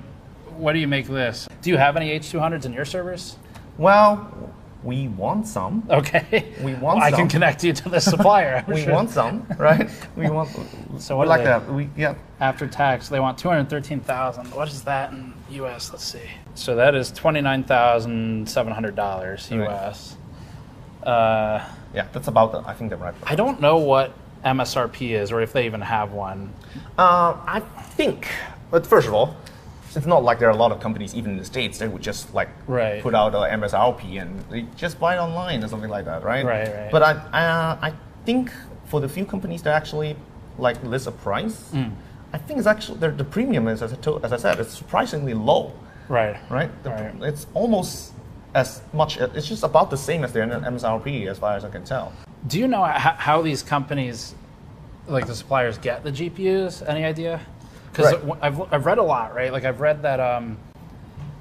do you make this? Do you have any H200s in your servers? Well, we want some. Okay. We want some. I can connect you to the supplier. We want some, right? We want. So what like that? After tax, they want $213,000. What is that in US? Let's see. So that is $29,700 US. That's about I think the right. I don't know what MSRP is, or if they even have one. I think, but first of all, it's not like there are a lot of companies, even in the States, that would just put out a MSRP and they just buy it online or something like that, right? Right. But I think for the few companies that actually list a price, I think it's actually the premium is, as I said, it's surprisingly low. Right. It's almost as much. It's just about the same as the MSRP, as far as I can tell. Do you know how these companies, the suppliers, get the GPUs? Any idea? Because I've read a lot, right? I've read that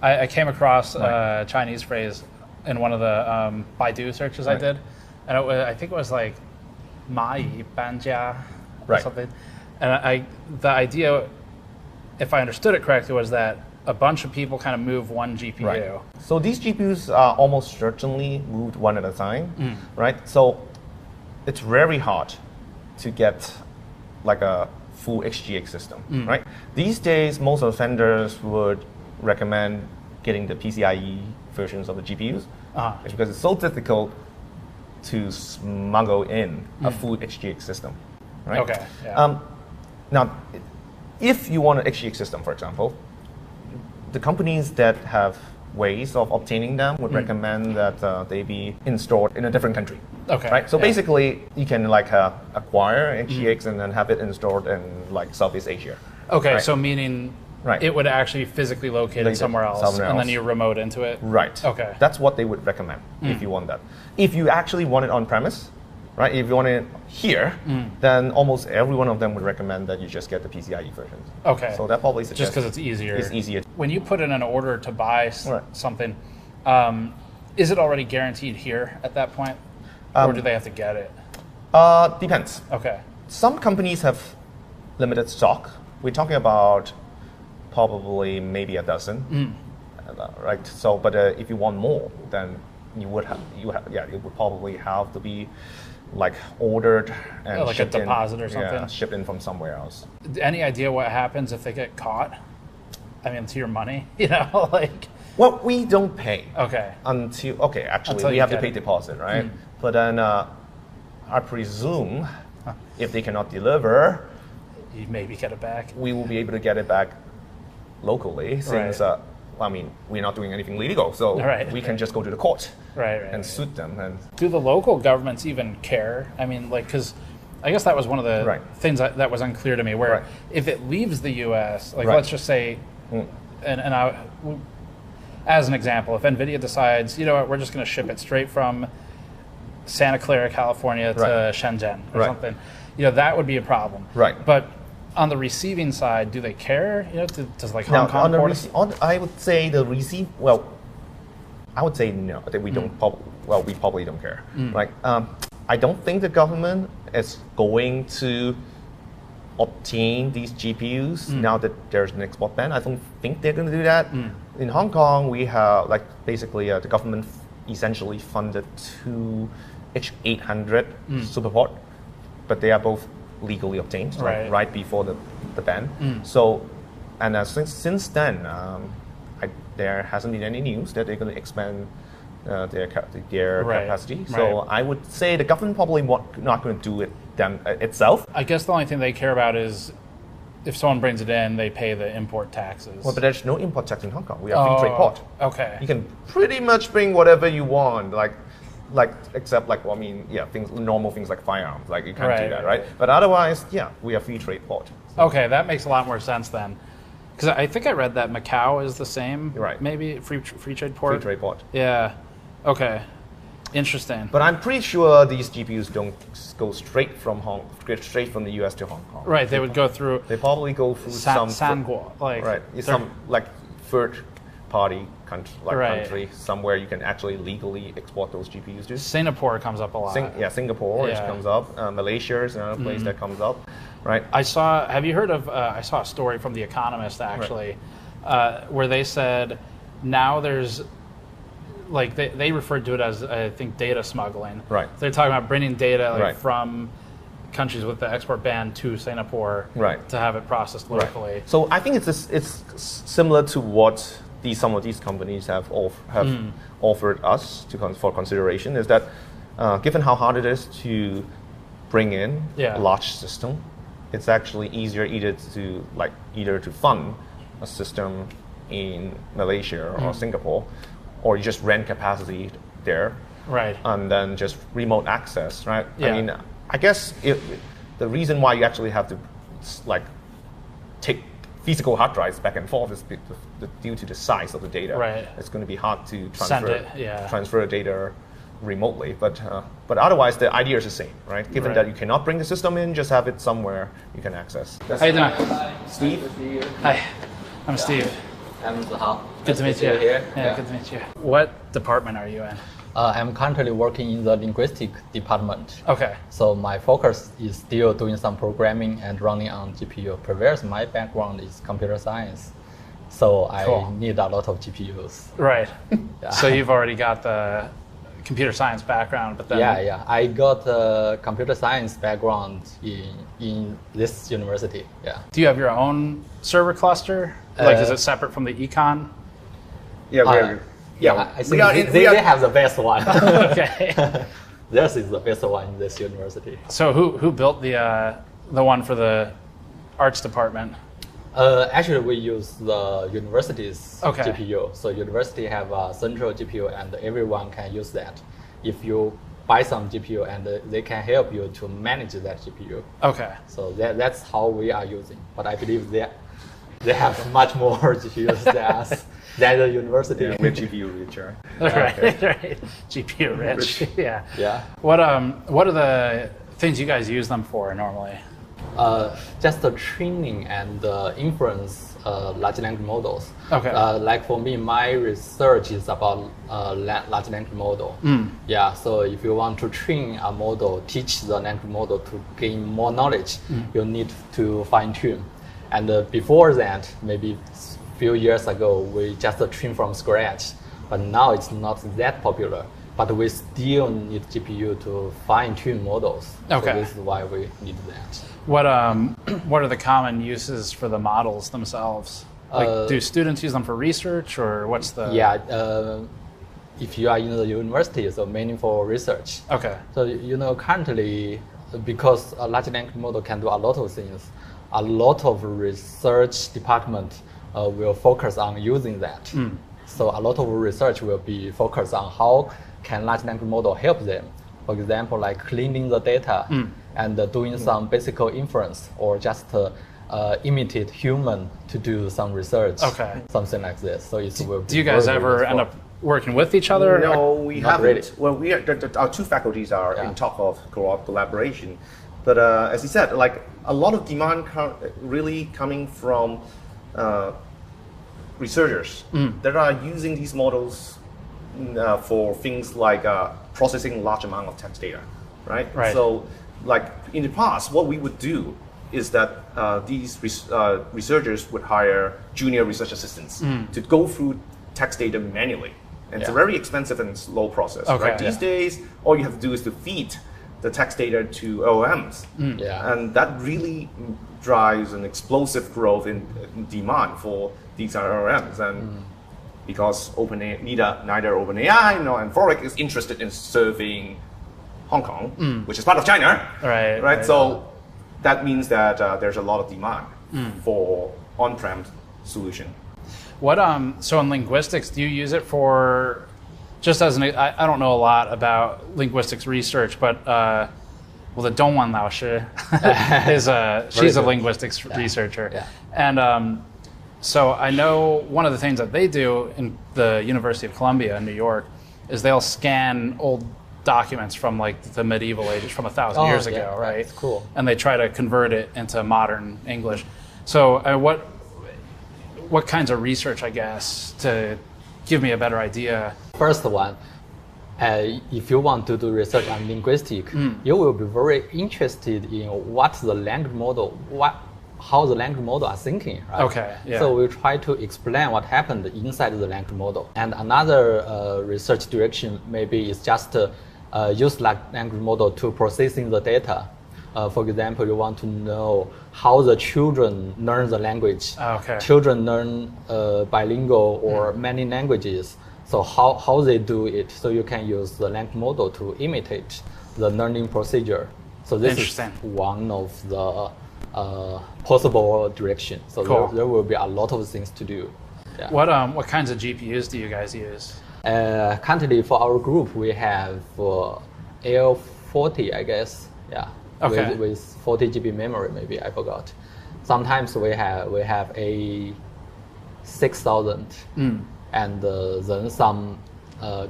I came across a Chinese phrase in one of the Baidu searches I did, and I think it was "mai banjia" or something. And the idea, if I understood it correctly, was that a bunch of people kind of move one GPU. Right. So these GPUs are almost certainly moved one at a time, right? So it's very hard to get a full HGX system, right? These days, most of the vendors would recommend getting the PCIe versions of the GPUs, because it's so difficult to smuggle in a full HGX system, right? Okay. Yeah. Now, if you want an HGX system, for example, the companies that have ways of obtaining them would recommend that they be installed in a different country. Okay. Right. So yeah. basically, you can like acquire HGX and then have it installed in like Southeast Asia. Okay. Right? So meaning. Right. It would actually physically locate it somewhere else, and then you remote into it? Right. Okay. That's what they would recommend if you want that. If you actually want it on premise, right, if you want it here, then almost every one of them would recommend that you just get the PCIe version. Okay. So that probably suggests... Just because it's easier. It's easier. When you put in an order to buy something, is it already guaranteed here at that point? Or do they have to get it? Depends. Okay. Some companies have limited stock. We're talking about probably maybe a dozen, right? So, but if you want more, then you would it would probably have to be like ordered and like a deposit or something. Yeah, shipped in from somewhere else. Any idea what happens if they get caught? I mean, to your money, you know, like. Well, we don't pay. Okay. Until we have to pay deposit, right? But then I presume if they cannot deliver, you maybe get it back. We will be able to get it back locally, since I mean, we're not doing anything illegal, so we can just go to the court and suit them. And do the local governments even care? I mean, like, because I guess that was one of the things that was unclear to me, where if it leaves the U.S., like let's just say, as an example, if NVIDIA decides, you know what, we're just going to ship it straight from Santa Clara, California to Shenzhen or something, you know, that would be a problem. Right. But on the receiving side, do they care? You know, does like Hong Kong I would say the receive. Well, I would say no. That we don't. We probably don't care. Right. I don't think the government is going to obtain these GPUs now that there's an export ban. I don't think they're going to do that. In Hong Kong, we have like basically the government essentially funded 2 H800 Superport, but they are both legally obtained right before the ban. So, and since then, there hasn't been any news that they're going to expand their capacity. So I would say the government probably not going to do it itself. I guess the only thing they care about is if someone brings it in, they pay the import taxes. Well, but there's no import tax in Hong Kong. We are free trade port. Okay. You can pretty much bring whatever you want, except normal things like firearms. Like you can't do that, right? But otherwise, we are free trade port. So. Okay, that makes a lot more sense then. Because I think I read that Macau is the same. Right. Maybe free trade port. Free trade port. Yeah. Okay. Interesting. But I'm pretty sure these GPUs don't go straight from the US to Hong Kong. Right. They would go through. They probably go through some Sanguo, some third party country somewhere you can actually legally export those GPUs to. Singapore comes up a lot. Singapore comes up. Malaysia is another place that comes up. Right. Have you heard of? I saw a story from The Economist actually, where they said now there's. Like they referred to it as, I think, data smuggling. Right. They're talking about bringing data from countries with the export ban to Singapore to have it processed locally. Right. So I think it's similar to what some of these companies have offered us for consideration. Is that given how hard it is to bring in a large system, it's actually easier either to fund a system in Malaysia or Singapore, or you just rent capacity there, and then just remote access, right? Yeah. I mean, I guess the reason why you actually have to take physical hard drives back and forth is due to the size of the data. Right. It's going to be hard to transfer data remotely, but otherwise the idea is the same, right? Given that you cannot bring the system in, just have it somewhere you can access. How you doing? Steve. Hi, I'm Steve. I'm Zihao. Good to meet you. Here. Yeah, good to meet you. What department are you in? I'm currently working in the linguistic department. Okay. So my focus is still doing some programming and running on GPU. Previous, my background is computer science. So I need a lot of GPUs. Right. So you've already got the computer science background, but then... Yeah. I got a computer science background in this university, Do you have your own server cluster? Is it separate from the econ? I think they have the best one. Okay. This is the best one in this university. So who built the one for the arts department? Actually, we use the university's GPU. So university have a central GPU, and everyone can use that. If you buy some GPU and they can help you to manage that GPU. Okay. So that's how we are using. But I believe they have much more GPUs than us, than the university. Yeah, we're GPU rich, right? Right. GPU rich. Yeah. Yeah. What are the things you guys use them for normally? Just the training and inference large language models. Okay. Like for me, my research is about large language model. Yeah. So if you want to train a model, teach the language model to gain more knowledge, you need to fine tune. And before that, maybe a few years ago, we just train from scratch. But now it's not that popular. But we still need GPU to fine-tune models. Okay. So this is why we need that. What are the common uses for the models themselves? Like, do students use them for research, or what's the? Yeah, if you are in the university, so mainly for research. Okay. So currently, because a large language model can do a lot of things, a lot of research department will focus on using that. So a lot of research will be focused on how can large language model help them. For example, like cleaning the data and doing some basic inference, or just imitate human to do some research. Okay. Something like this. So it will be. Do you guys ever end up working with each other? No, we Not haven't. really. Well, we are, our two faculties are in talk of collaboration. But as you said, like a lot of demand really coming from researchers that are using these models for things like processing large amount of text data, right? So, like in the past, what we would do is that these researchers would hire junior research assistants to go through text data manually. And it's a very expensive and slow process, right? These days, all you have to do is to feed the text data to OMs. And that really drives an explosive growth in demand for these LLMs. And because neither OpenAI nor Anthropic is interested in serving Hong Kong, which is part of China, right? So that means that there's a lot of demand for on-prem solution. What so in linguistics, do you use it for? Just as I don't know a lot about linguistics research, but the Dongwan Lao Shi is she's a linguistics researcher, and so I know one of the things that they do in the University of Columbia in New York is they'll scan old documents from like the medieval ages, from 1,000 years ago, right? That's cool. And they try to convert it into modern English. So what kinds of research, I guess, to give me a better idea? First one, if you want to do research on linguistics, you will be very interested in what the language model, how the language model are thinking, right? Okay, yeah. So we try to explain what happened inside the language model. And another research direction maybe is just use language model to processing the data. For example, you want to know how the children learn the language. Children learn bilingual or many languages. So how they do it. So you can use the language model to imitate the learning procedure. So this is one of the possible directions. So there will be a lot of things to do. Yeah. What kinds of GPUs do you guys use? Currently for our group, we have L40, I guess. Yeah. With 40 GB memory, maybe I forgot. Sometimes we have a 6000 and then some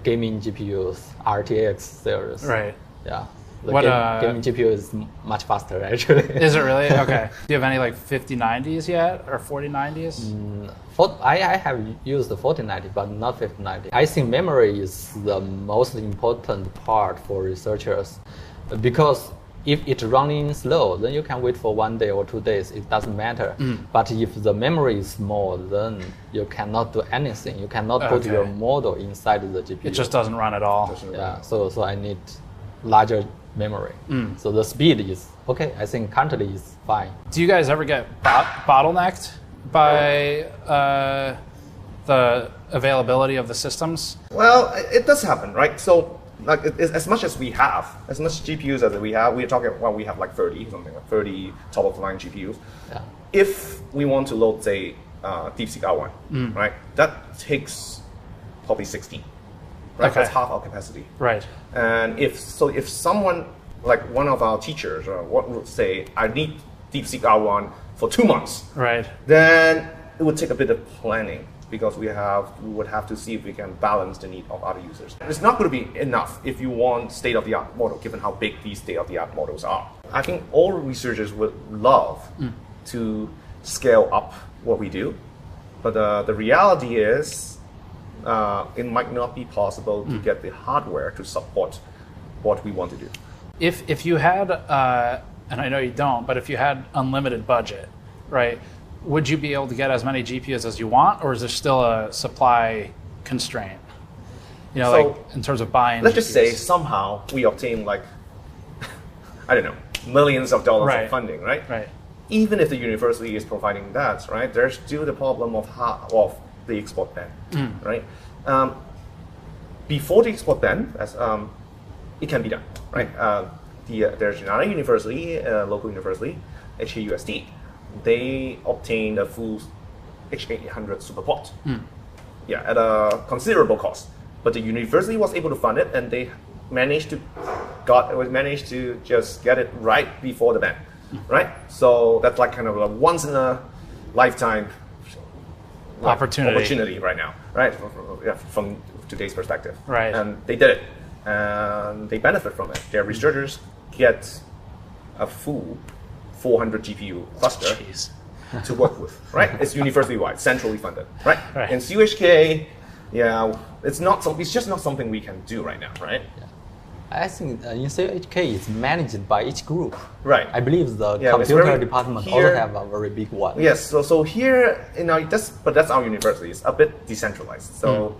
gaming GPUs, RTX series. Right. Yeah. The gaming GPU is much faster, actually. Is it really? Okay. Do you have any like 5090s yet, or 4090s? I have used the 4090, but not 5090. I think memory is the most important part for researchers, because if it's running slow, then you can wait for 1 day or 2 days. It doesn't matter. But if the memory is small, then you cannot do anything. You cannot put your model inside the GPU. It just doesn't run at all. Yeah. So I need larger memory. So the speed is okay. I think currently is fine. Do you guys ever get bottlenecked by the availability of the systems? Well, it does happen, right? So, like, as much GPUs as we have, we're talking, we have like 30, something like 30 top-of-the-line GPUs. Yeah. If we want to load, say, DeepSeek R1, right, that takes probably 16. right? Okay. That's half our capacity. Right. And if someone, like one of our teachers, or what would say, I need DeepSeek R1 for 2 months, right? Then it would take a bit of planning, because we would have to see if we can balance the need of other users. It's not going to be enough if you want state-of-the-art model, given how big these state-of-the-art models are. I think all researchers would love to scale up what we do, but the reality is it might not be possible to get the hardware to support what we want to do. If you had, and I know you don't, but if you had unlimited budget, right? Would you be able to get as many GPUs as you want, or is there still a supply constraint? You know, So, like in terms of buying. Let's just say GPUs. somehow we obtain like, I don't know, millions of dollars Right. of funding, right? Right. Even if the university is providing that, right? There's still the problem of the export ban, right? Before the export ban, it can be done, right? There's another university, local university, HKUST. They obtained a full H800 superport, at a considerable cost. But the university was able to fund it, and they managed to just get it right before the ban, right? So that's like kind of a once in a lifetime opportunity right now, right? From today's perspective, Right. And they did it, and they benefit from it. Their researchers get a full 400 GPU cluster to work with, right? It's university-wide, centrally funded, right? Right. In CUHK, it's just not something we can do right now, right? I think in CUHK it's managed by each group. Right. I believe the Yeah, it's computer very- department here- also have a very big one. Yes, so here, that's our university. It's a bit decentralized. So,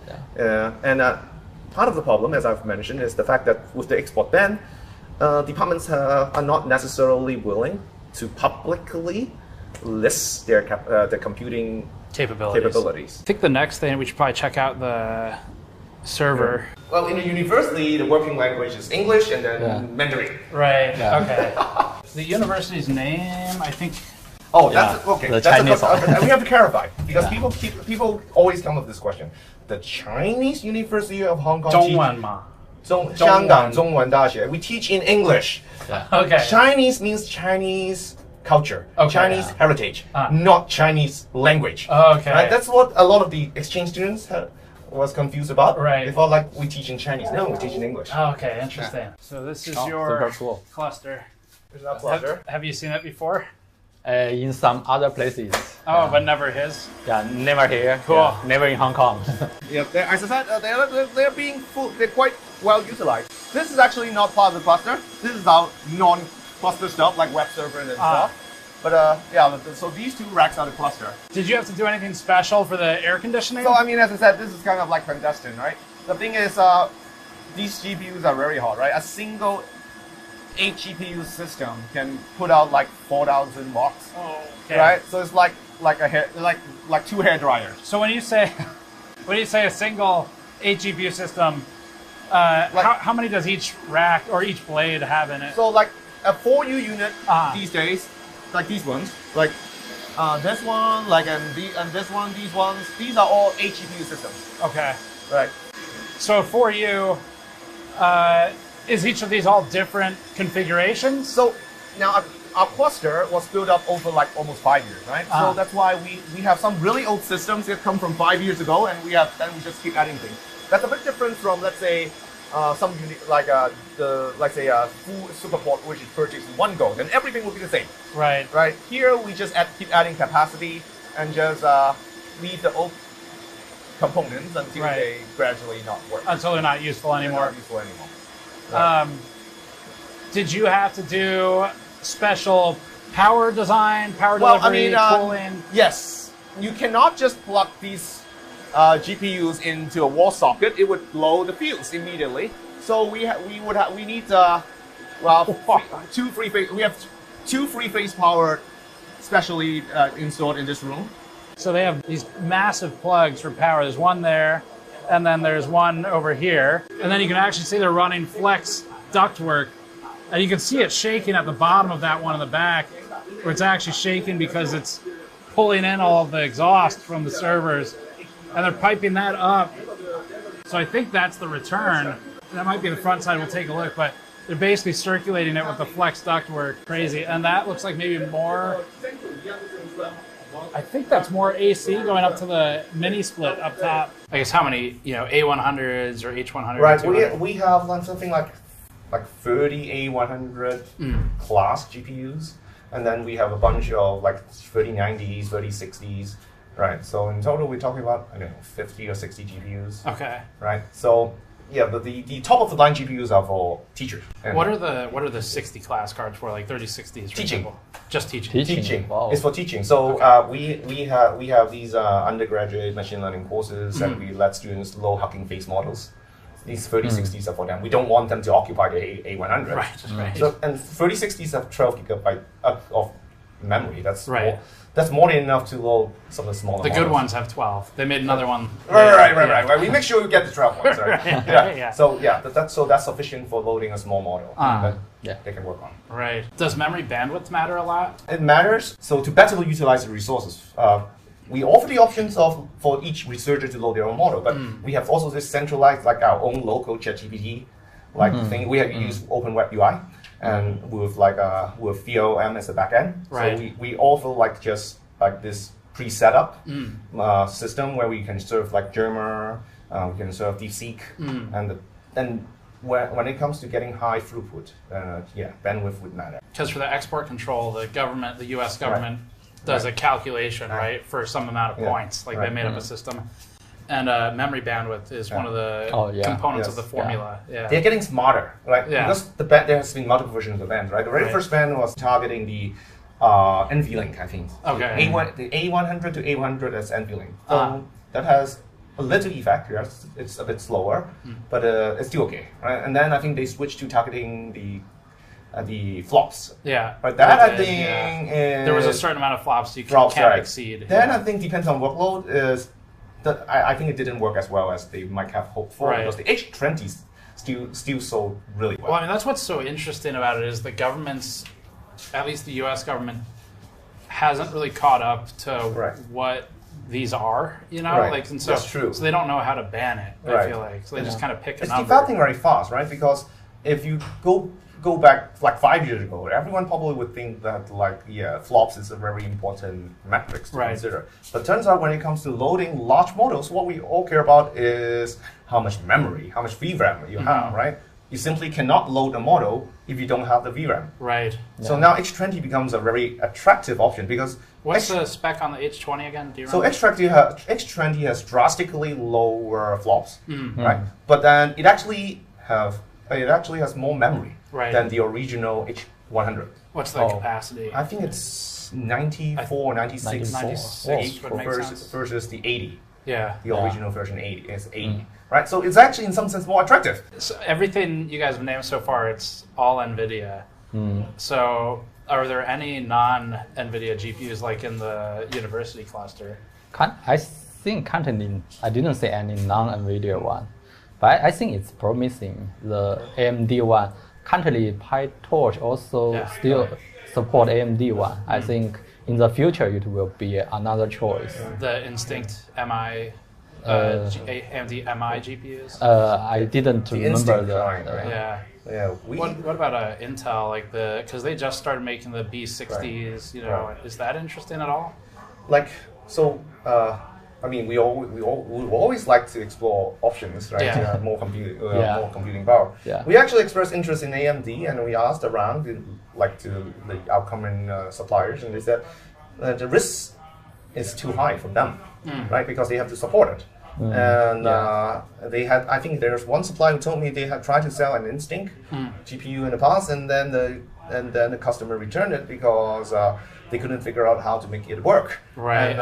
part of the problem, as I've mentioned, is the fact that with the export ban, departments are not necessarily willing to publicly list their computing capabilities. I think the next thing we should probably check out the server. Well, in a university, the working language is English and then Mandarin. Right. Okay. The university's name, I think. Oh, that's okay. The That's Chinese one. we have to clarify, because people always come with this question. The Chinese University of Hong Kong. 中文嘛。香港中文大学. We teach in English. Okay. Chinese means Chinese culture, Okay. Chinese heritage, not Chinese language. Okay. Right? That's what a lot of the exchange students was confused about. Right. They thought like we teach in Chinese. No, we teach in English. Okay, interesting. So this is your super cool. cluster. Is that cluster? Have you seen it before? In some other places. Oh, but never his. Yeah, never here. Cool. Yeah, never in Hong Kong. Yeah, as I said, they're being they're quite well utilized. This is actually not part of the cluster. This is our non-cluster stuff like web server and stuff. But so these two racks are the cluster. Did you have to do anything special for the air conditioning? So I mean, as I said, this is kind of like clandestine, right? The thing is, these GPUs are very hot, right? A single 8 GPU system can put out like 4,000 watts. Oh, okay. Right? So it's like two hair dryers. So when you say a single 8 GPU system, how many does each rack or each blade have in it? So like a 4U unit these days, like these ones, like this one, like and this one, these ones, these are all 8 GPU systems. Okay. Right. So for you, is each of these all different configurations? So now our cluster was built up over like almost 5 years, right? So that's why we have some really old systems that come from 5 years ago, and we just keep adding things. That's a bit different from, let's say, full superport, which is purchased in one go, then everything will be the same. Right. Right. Here we just keep adding capacity and just leave the old components until they gradually not work. Until they're not useful anymore. They're not useful anymore. Right. Did you have to do special power design, power delivery, cooling? Yes. You cannot just plug these GPUs into a wall socket. It would blow the fuse immediately. So we need two three-phase. We have two three-phase power specially installed in this room. So they have these massive plugs for power. There's one there, and then there's one over here. And then you can actually see they're running flex ductwork. And you can see it shaking at the bottom of that one in the back, where it's actually shaking because it's pulling in all of the exhaust from the servers. And they're piping that up So I think that's the return. That might be the front side. We'll take a look, but they're basically circulating it with the flex ductwork. Crazy. And that looks like maybe more, I think that's more AC going up to the mini split up top. I guess how many, A100s or H100s? Right, we have something like 30 A100 class GPUs, and then we have a bunch of like 3090s, 3060s, right? So in total, we're talking about, 50 or 60 GPUs. Okay. Right, so yeah, but the top of the line GPUs are for teachers. What are the 60 class cards for, like 3060s? Teaching. Just teaching. Teaching. Wow. It's for teaching. So okay. we have these undergraduate machine learning courses, and we let students load hugging face models. These 3060s are for them. We don't want them to occupy the A100. Right. So, and 3060s have 12 gigabyte of memory. That's right. That's more than enough to load some of the smaller The models. good ones have 12. They made another one. Right. We make sure we get the 12 ones. Right? Yeah. So yeah, that's sufficient for loading a small model that they can work on. Right. Does memory bandwidth matter a lot? It matters. So to better utilize the resources, we offer the options for each researcher to load their own model, but we have also this centralized, like our own local ChatGPT thing. We have used Open Web UI and with with VLM as a backend. Right. So we offer just this pre-set up system where we can serve like Germer, we can serve DeepSeek, and when it comes to getting high throughput, bandwidth would matter. Because for the export control, the U.S. government does a calculation, right, for some amount of points. Like they made up a system. And memory bandwidth is one of the components of the formula. Yeah. They're getting smarter, right? Yeah. Because there has been multiple versions of bands, right? The very first band was targeting the NVLink, I think. Okay. The A100 to A100 as NVLink. So that has a little effect. Yes, it's a bit slower, but it's still okay, right? And then I think they switched to targeting the flops. Yeah. But that I think there was a certain amount of flops you can't exceed. Then I think depends on workload. I think it didn't work as well as they might have hoped for because the H20s still sold really well. Well, I mean, that's what's so interesting about it is the government's, at least the U.S. government, hasn't really caught up to what these are, and so, that's true. So they don't know how to ban it, I feel like. So they just kind of pick a number. It's developing very fast, right? Because if you go back like 5 years ago, everyone probably would think that flops is a very important metric to consider. But it turns out when it comes to loading large models, what we all care about is how much memory, how much VRAM you have, right? You simply cannot load a model if you don't have the VRAM. Right. So now H20 becomes a very attractive option because what's the spec on the H20 again? Do you remember? So H20 has drastically lower flops, right? But then it actually has more memory than the original H100. What's the capacity? I think it's 94, 96 versus the 80. Yeah. The original version 80 is 80. Right? So it's actually in some sense more attractive. So everything you guys have named so far, it's all NVIDIA. So are there any non-NVIDIA GPUs like in the university cluster? I think currently I didn't say any non-NVIDIA one. But I think it's promising. The AMD one, currently PyTorch also still support AMD one. I think in the future it will be another choice. The Instinct MI, AMD MI GPUs? I didn't remember What about Intel? Because they just started making the B60s. Is that interesting at all? I mean, we always like to explore options, right? To have more computing power. Yeah. We actually expressed interest in AMD, and we asked around, to the outcoming suppliers, and they said the risk is too high for them, right? Because they have to support it. And they had, I think there's one supplier who told me they had tried to sell an Instinct GPU in the past, and then the customer returned it because they couldn't figure out how to make it work. Right.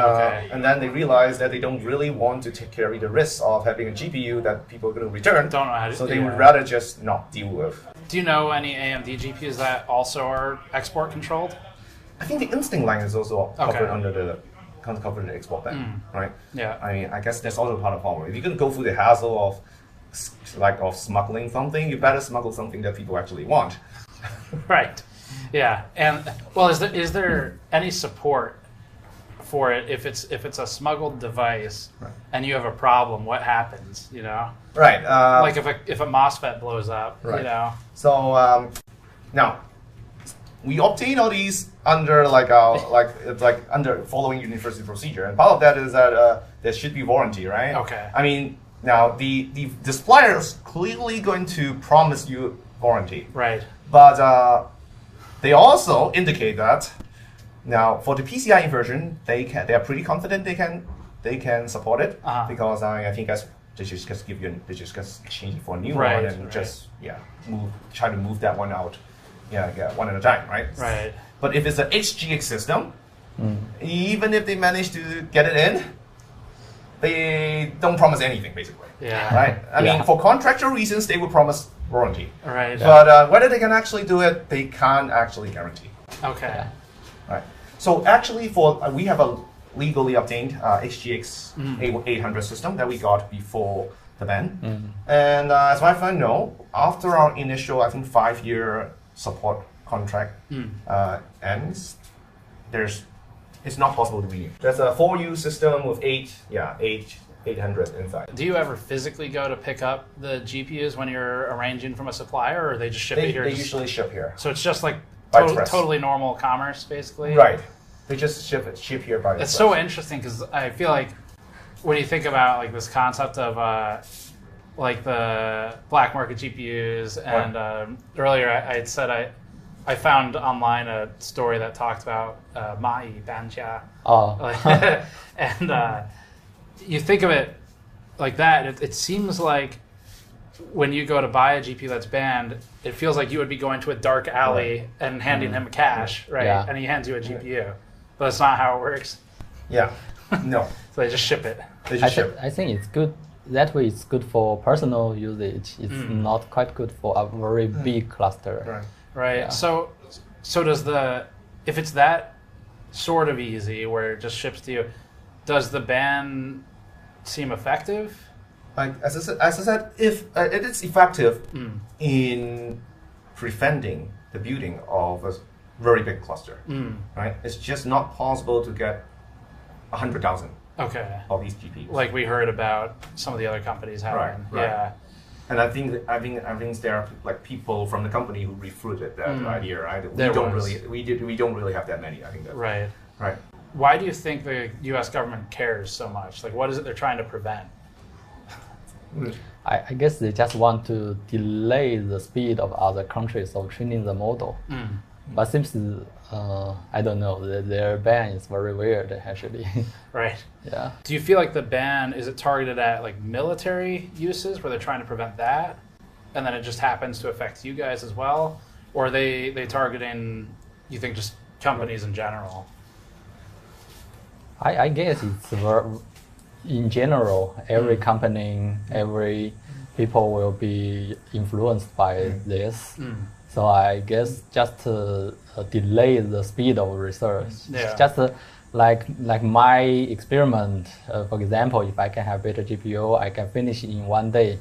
And then they realized that they don't really want to carry the risk of having a GPU that people are going to return. Don't know how to. So they would rather just not deal with. Do you know any AMD GPUs that also are export controlled? I think the Instinct line is also covered under the export ban, right? Yeah. I mean, I guess that's also part of the problem. If you're going to go through the hassle of smuggling something, you better smuggle something that people actually want. Right. Yeah. And is there any support for it if it's a smuggled device and you have a problem, what happens? You know, right? Like if a MOSFET blows up, right. You know. So now we obtain all these under like under following university procedure, and part of that is that there should be warranty, right? Okay. I mean, now the supplier is clearly going to promise you warranty, right? But they also indicate that now for the PCI inversion, they are pretty confident they can support it because I think they just exchange it for a new one and just try to move that one out, one at a time, right? Right. But if it's an HGX system, even if they manage to get it in, they don't promise anything basically. Yeah. Right. I mean, for contractual reasons, they would promise warranty. Right. But whether they can actually do it, they can't actually guarantee. Okay. Right. So actually, we have a legally obtained HGX 800 system that we got before the ban. And as far as I know, after our initial, I think 5-year support contract ends, it's not possible to renew. There's a 4U system with 800 inside. Do you ever physically go to pick up the GPUs when you're arranging from a supplier, or they just ship it here? They usually ship here. So it's just like Express. Totally normal commerce, basically? Right. They just ship here by It's so interesting because I feel like when you think about like this concept of like the black market GPUs, and earlier I had said I found online a story that talked about Mai Banjia. And you think of it like that, it seems like when you go to buy a GPU that's banned, it feels like you would be going to a dark alley and handing him cash, right? Yeah. And he hands you a GPU. But that's not how it works. Yeah. No. So they just ship it. I think it's good. That way it's good for personal usage. It's not quite good for a very big cluster. Right. Yeah. So if it's that sort of easy where it just ships to you, does the ban seem effective? Like as I said, if it is effective in preventing the building of a very big cluster, right? It's just not possible to get 100,000 of these GPUs. Like we heard about some of the other companies having. Right. Yeah. And I think there are like people from the company who refuted that idea, right? We don't really have that many. I think that's right. Right. Why do you think the U.S. government cares so much? Like, what is it they're trying to prevent? I guess they just want to delay the speed of other countries of training the model. But seems I don't know, their ban is very weird actually. Right. Yeah. Do you feel like the ban, is it targeted at like military uses where they're trying to prevent that, and then it just happens to affect you guys as well? Or are they targeting, you think, just companies in general? I guess it's in general, every company, every people will be influenced by this. So I guess just to delay the speed of research. Yeah. Just like my experiment, for example, if I can have better GPU, I can finish in 1 day.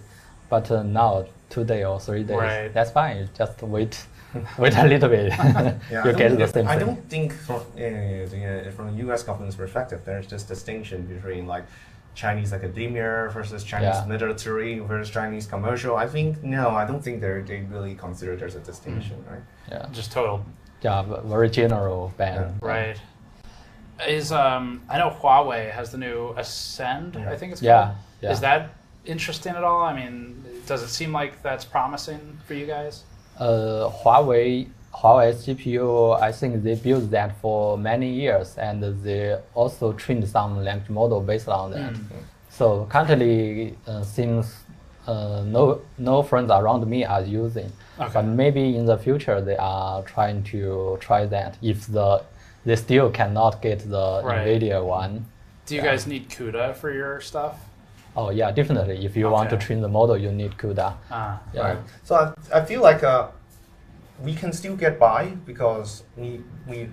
But now 2 days or 3 days, that's fine. You just wait a little bit. You get the same thing. I don't think from the U.S. government's perspective, there's this distinction between like Chinese academia versus Chinese military versus Chinese commercial. I don't think they really consider there's a distinction, right? Yeah, just total. Yeah, very general ban. Right. I know Huawei has the new Ascend, I think it's called. Yeah. Is that interesting at all? I mean, does it seem like that's promising for you guys? Huawei's GPU, I think they built that for many years, and they also trained some language model based on that. So currently, seems no friends around me are using, but maybe in the future they are trying to try that if they still cannot get the NVIDIA one. Do you guys need CUDA for your stuff? Oh yeah, definitely. If you want to train the model, you need CUDA. Right. So I feel like we can still get by because we,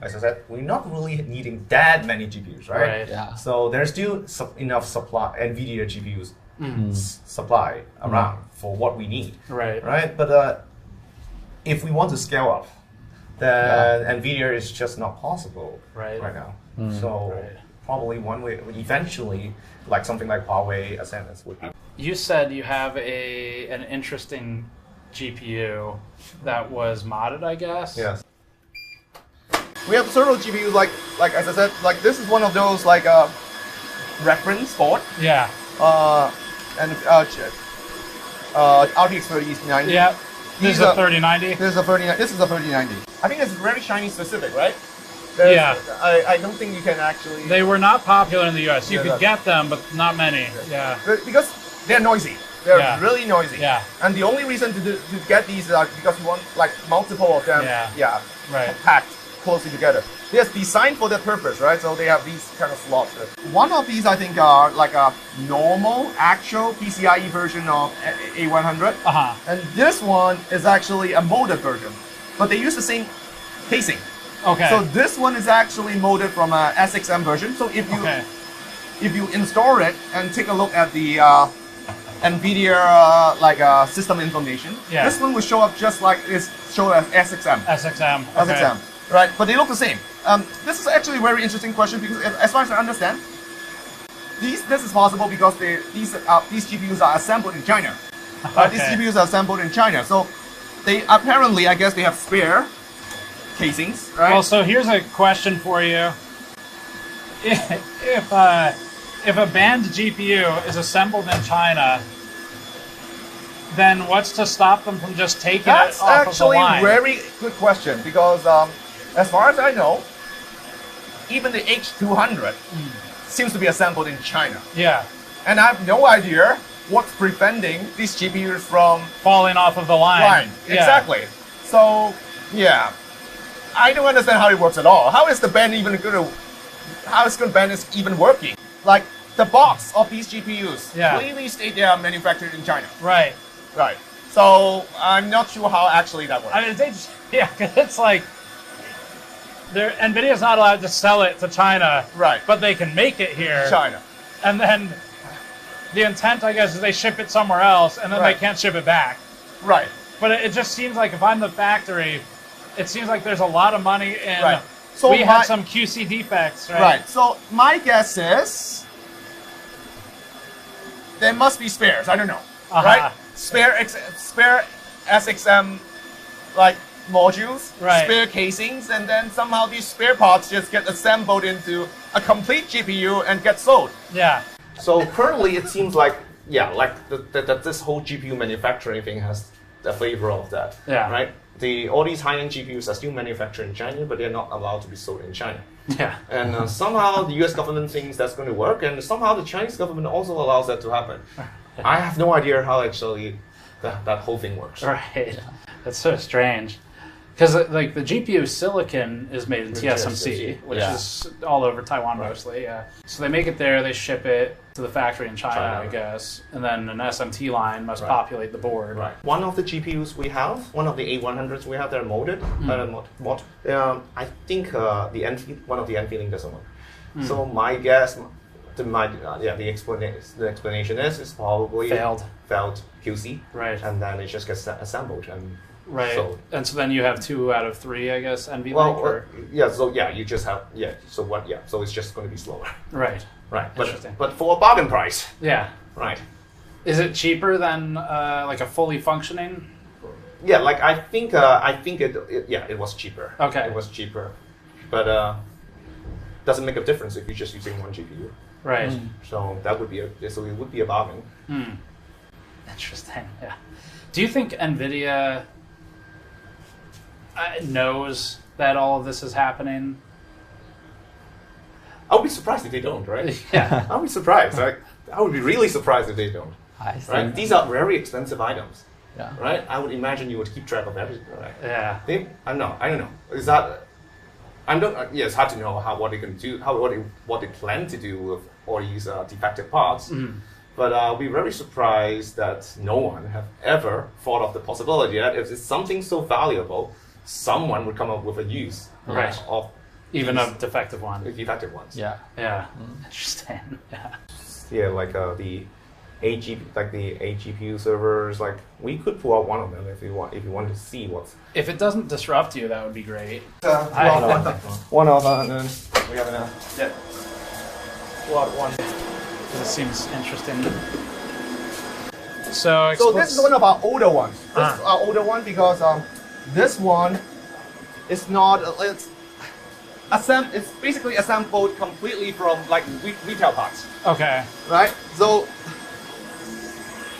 as I said, we're not really needing that many GPUs, right? Yeah. So there's still enough supply, NVIDIA GPUs supply around for what we need. Right. But if we want to scale up, then NVIDIA is just not possible right now. So probably one way, eventually, like something like Huawei Ascendance would be. You said you have an interesting GPU that was modded, I guess? Yes. We have several GPUs, like as I said, like this is one of those like reference board. Yeah. And RTX 3090. Yeah. This is a 3090. This is a 3090. I think it's very Chinese specific, right? Yeah. I don't think you can actually. They were not popular in the US. You Yeah, could get them, but not many. Yeah. Because they're noisy. They're really noisy. Yeah. And the only reason to get these is because you want like multiple of them. Yeah. Right. Packed closely together. They're designed for that purpose, right? So they have these kind of slots. One of these, I think, are like a normal, actual PCIe version of A100. And this one is actually a modded version, but they use the same casing. Okay. So this one is actually modded from a SXM version. So if you install it and take a look at the NVIDIA system information, this one will show up just like it's shown as SXM. SXM. Okay. SXM. Right, but they look the same. This is actually a very interesting question because, as far as I understand, this is possible because these GPUs are assembled in China. These GPUs are assembled in China, so they apparently, I guess, they have spare casings. Right? Well, so here's a question for you: if a banned GPU is assembled in China, then what's to stop them from just taking it off of the line? That's actually a very good question because. As far as I know, even the H200 seems to be assembled in China. Yeah. And I have no idea what's preventing these GPUs from falling off of the line. Yeah. Exactly. So, yeah. I don't understand how it works at all. How is the ban even even working? Like, the box of these GPUs clearly state they are manufactured in China. Right. Right. So, I'm not sure how actually that works. I mean, because it's like, NVIDIA's not allowed to sell it to China, right? But they can make it here, China, and then the intent, I guess, is they ship it somewhere else, and then they can't ship it back, right? But it just seems like if I'm the factory, it seems like there's a lot of money in. Right. So we had some QC defects, right? Right. So my guess is there must be spares. I don't know, right? Spare SXM, like. Modules, spare casings, and then somehow these spare parts just get assembled into a complete GPU and get sold. Yeah. So currently it seems like, that this whole GPU manufacturing thing has a flavor of that. Yeah. Right? All these high-end GPUs are still manufactured in China, but they're not allowed to be sold in China. Yeah. And somehow the US government thinks that's going to work, and somehow the Chinese government also allows that to happen. I have no idea how actually that whole thing works. Right. That's so strange. Because like the GPU silicon is made in TSMC, which is all over Taiwan mostly. Yeah. So they make it there, they ship it to the factory in China, I guess, and then an SMT line must populate the board. Right. One of the GPUs we have, one of the A100s we have, they're modded. I think one of the NVLink doesn't work. So my guess, the explanation is probably failed QC, right? And then it just gets assembled and. Right, and so then you have 2 out of 3, I guess, NVLink? So it's just going to be slower. Right. But for a bargain price. Yeah. Right. Is it cheaper than like a fully functioning? Yeah, like I think it was cheaper. Okay. It was cheaper. But doesn't make a difference if you're just using one GPU. Right. So it would be a bargain. Interesting, yeah. Do you think NVIDIA knows that all of this is happening? I would be surprised if they don't, right? Yeah. I would be surprised. Right? I would be really surprised if they don't. I see. Right? These are very expensive items. Yeah. Right? I would imagine you would keep track of everything, right? Yeah. I don't know. Is that... it's hard to know what they can do, what they plan to do with all these defective parts. But I'll be very surprised that no one have ever thought of the possibility that if it's something so valuable, someone would come up with a use of even a defective one. Defective ones. Yeah. Yeah. Interesting. Yeah. Yeah, like the AGPU servers, like we could pull out one of them if you want to see what's. If it doesn't disrupt you, that would be great. One of them, and then we have pull out one because it seems interesting. So this is one of our older ones. This is our older one because this one is not. It's basically assembled completely from like retail parts. Okay. Right. So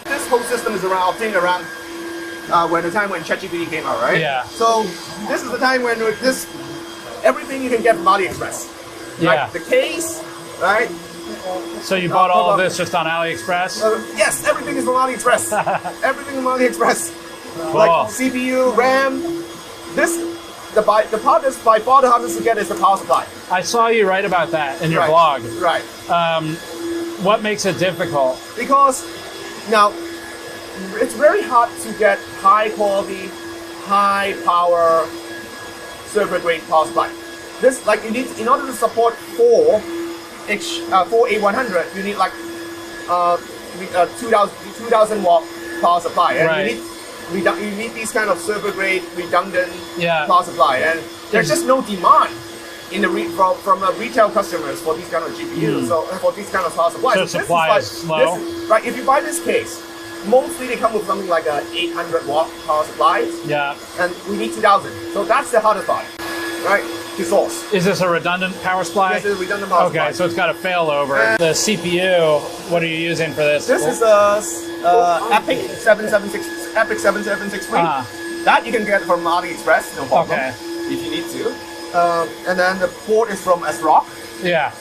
this whole system is around when the time when ChatGPT came out, right? Yeah. So this is the time when everything you can get from AliExpress. Yeah. Like the case, right? So you bought all of this just on AliExpress? Yes, everything is from AliExpress. Everything from AliExpress. Cool. Like CPU, RAM. The part that's by far the hardest to get is the power supply. I saw you write about that in your blog. Right. What makes it difficult? Because now it's very hard to get high quality, high power server grade power supply. This you need in order to support 4 A100, you need like 2000 watt power supply, and you need these kind of server grade redundant power supply, and there's just no demand in from retail customers for these kind of GPUs, so for these kind of power supplies. So supply is slow. Right, if you buy this case, mostly they come with something like a 800 watt power supply. Yeah. And we need 2000. So that's the hardest part, right? To source. Is this a redundant power supply? Yes, it's a redundant power supply. Okay, so it's got a failover. The CPU, what are you using for this? This is a Epic 7763. That you can get from AliExpress, no problem. Okay. If you need to. And then the port is from ASRock. Yeah.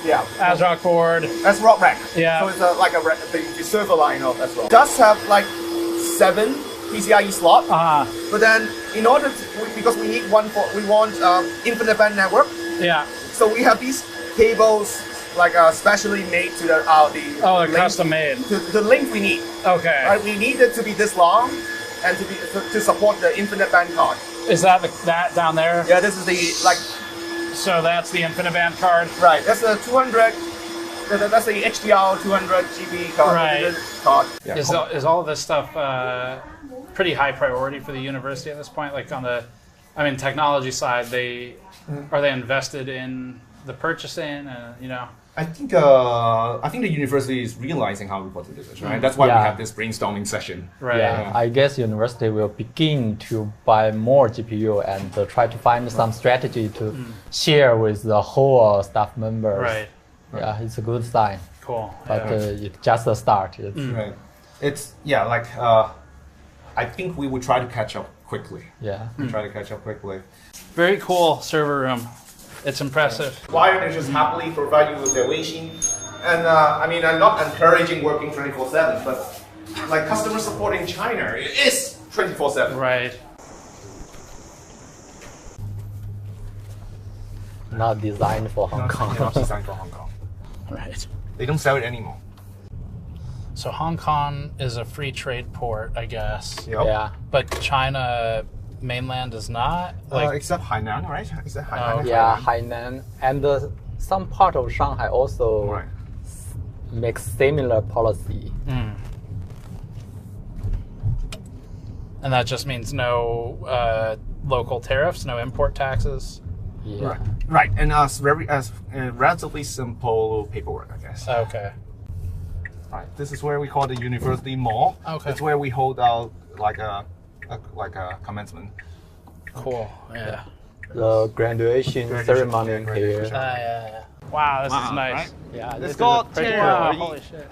Yeah. ASRock board. ASRock rack. Yeah. So it's the server line of ASRock. It does have like 7 PCIe slot. But then in order to, because we need we want infinite band network. Yeah. So we have these cables specially made to the they're custom made. The length we need. Okay. Right, we need it to be this long and to support the infinite band card. Is that that down there? Yeah, this is the So that's the infinite band card. Right. That's the 200. That's the HDR 200 GB card. Right. Yeah. Is all of this stuff pretty high priority for the university at this point? Like on the, technology side, are they invested in the purchasing? I think the university is realizing how important it is, right? That's why we have this brainstorming session. Right. Yeah, I guess university will begin to buy more GPU and try to find some strategy to share with the whole staff members. Right. Yeah, it's a good sign. Cool. But it's just a start. Right. I think we would try to catch up quickly. Yeah. We try to catch up quickly. Very cool server room. It's impressive. Why they just happily provide you with their Weixin. And I'm not encouraging working 24/7, but like customer support in China, it is 24/7. Right. Not designed for Hong Kong. Not designed for Hong Kong. Right. They don't sell it anymore. So Hong Kong is a free trade port, I guess. Yep. Yeah. But China mainland is not? Except Hainan, right? Except Hainan. Yeah, Hainan. And some part of Shanghai also makes similar policy. And that just means no local tariffs, no import taxes? Yeah. Right. And relatively simple paperwork, I guess. Okay. Right. This is where we call the university mall. Okay. It's where we hold out like a commencement. Cool. Yeah. The graduation ceremony here. Yeah. Wow, this is nice. Right? Yeah, Let's go. Wow, holy shit.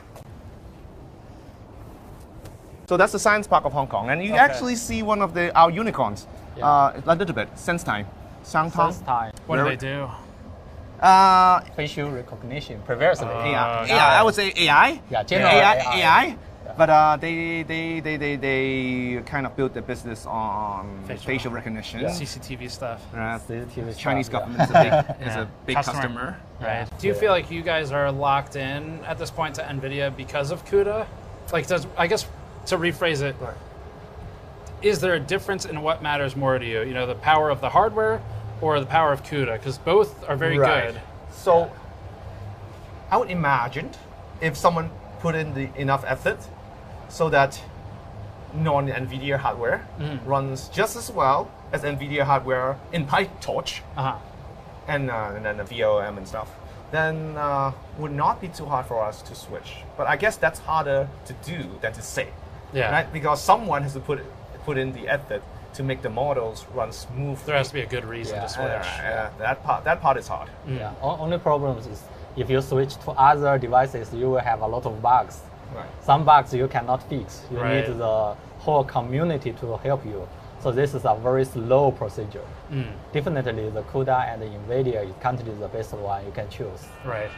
So that's the science park of Hong Kong, and you actually see one of our unicorns. A little bit. Sense time. Time. What do they do? Facial recognition. Previously. AI. I would say AI. Yeah, general AI. Yeah. But they kind of built their business on facial recognition. CCTV stuff. The Chinese government is a big customer. Right. Do you feel like you guys are locked in at this point to NVIDIA because of CUDA? I guess to rephrase it, is there a difference in what matters more to you? The power of the hardware or the power of CUDA? Because both are very good. So I would imagine if someone put in enough effort so that non-NVIDIA hardware runs just as well as NVIDIA hardware in PyTorch, and then the VOM and stuff, then would not be too hard for us to switch. But I guess that's harder to do than to say, right? Because someone has to put in the effort to make the models run smooth. There has to be a good reason to switch. That part is hard. Yeah. Only problem is if you switch to other devices, you will have a lot of bugs. Right. Some bugs you cannot fix. You Right. need the whole community to help you. So this is a very slow procedure. Definitely the CUDA and the NVIDIA is currently the best one you can choose. Right.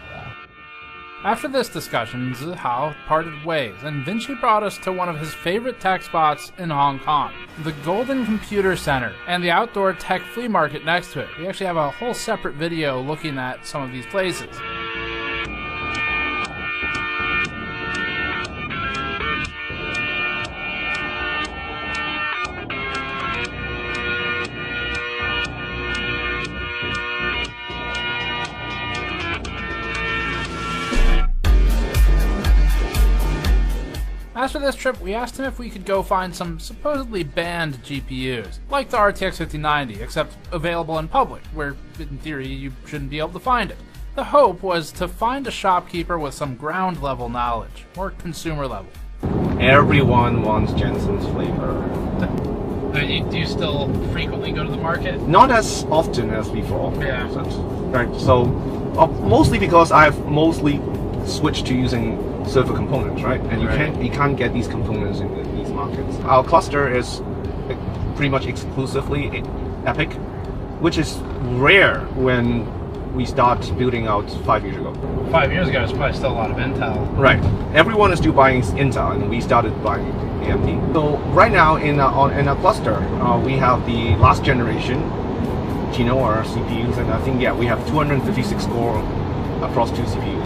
After this discussion, Zihao parted ways, and Vinci brought us to one of his favorite tech spots in Hong Kong, the Golden Computer Center, and the outdoor tech flea market next to it. We actually have a whole separate video looking at some of these places. After this trip, we asked him if we could go find some supposedly banned GPUs, like the RTX 5090, except available in public, where, in theory, you shouldn't be able to find it. The hope was to find a shopkeeper with some ground-level knowledge, or consumer-level. Everyone wants Jensen's flavor. Do you still frequently go to the market? Not as often as before. Yeah. Right. So, mostly because I've mostly switched to using server components, right? And you can't get these components in these markets. Our cluster is pretty much exclusively Epic, which is rare when we start building out 5 years ago. 5 years ago, there's probably still a lot of Intel. Right. Everyone is still buying Intel, and we started buying AMD. So right now in our cluster, we have the last generation Genoa CPUs, and I think we have 256 core across 2 CPUs.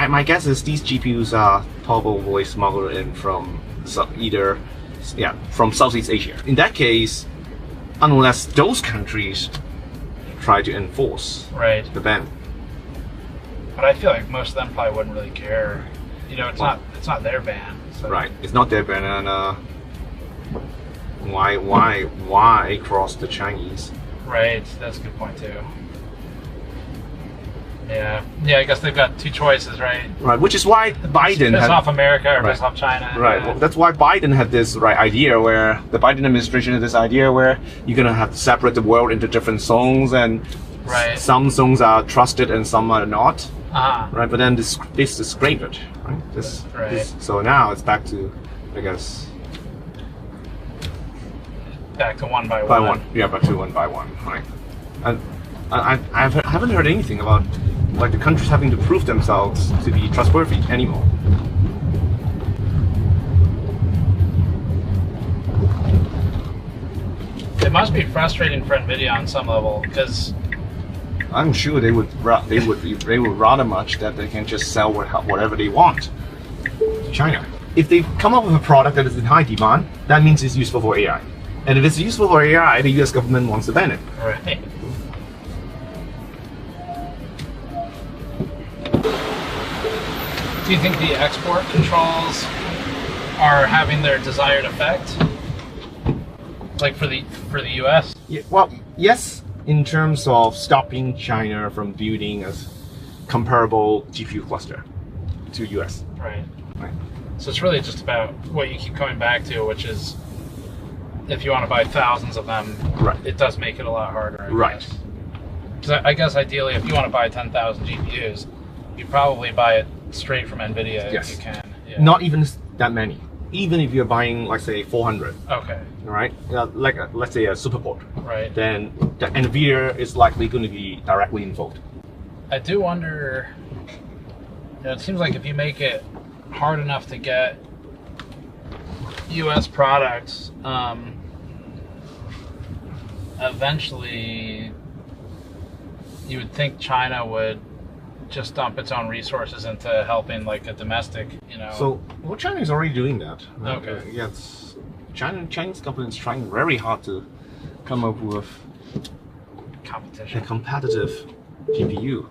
My guess is these GPUs are probably smuggled in from from Southeast Asia. In that case, unless those countries try to enforce the ban. But I feel like most of them probably wouldn't really care. You know, it's not their ban. So. Right, it's not their ban, and why cross the Chinese? Right, that's a good point too. Yeah, I guess they've got 2 choices, right? Right, which is why Biden piss off America or piss off China. Right, well, that's why Biden had this idea where the Biden administration had this idea where you're gonna have to separate the world into different zones, and some zones are trusted and some are not. Right, but then this scraped it, right? So now it's back to, I guess. Back to one by one. Yeah, back to one by one, right? And I haven't heard anything about the countries having to prove themselves to be trustworthy anymore. It must be frustrating for NVIDIA on some level, because I'm sure they would rather much that they can just sell whatever they want to China. If they come up with a product that is in high demand, that means it's useful for AI. And if it's useful for AI, the US government wants to ban it. Right. Do you think the export controls are having their desired effect? Like for the US? Yeah, well, yes, in terms of stopping China from building a comparable GPU cluster to US. Right. So it's really just about what you keep coming back to, which is if you want to buy thousands of them, it does make it a lot harder. Because I guess ideally, if you want to buy 10,000 GPUs, you probably buy it straight from NVIDIA if you can. Yeah. Not even that many. Even if you're buying, like, say, 400. Okay. Right? Let's say a Superport. Right. Then the NVIDIA is likely going to be directly involved. I do wonder, it seems like if you make it hard enough to get US products, eventually you would think China would just dump its own resources into helping like a domestic, So, well, China is already doing that. Okay. Yes, Chinese companies trying very hard to come up with a competitive GPU.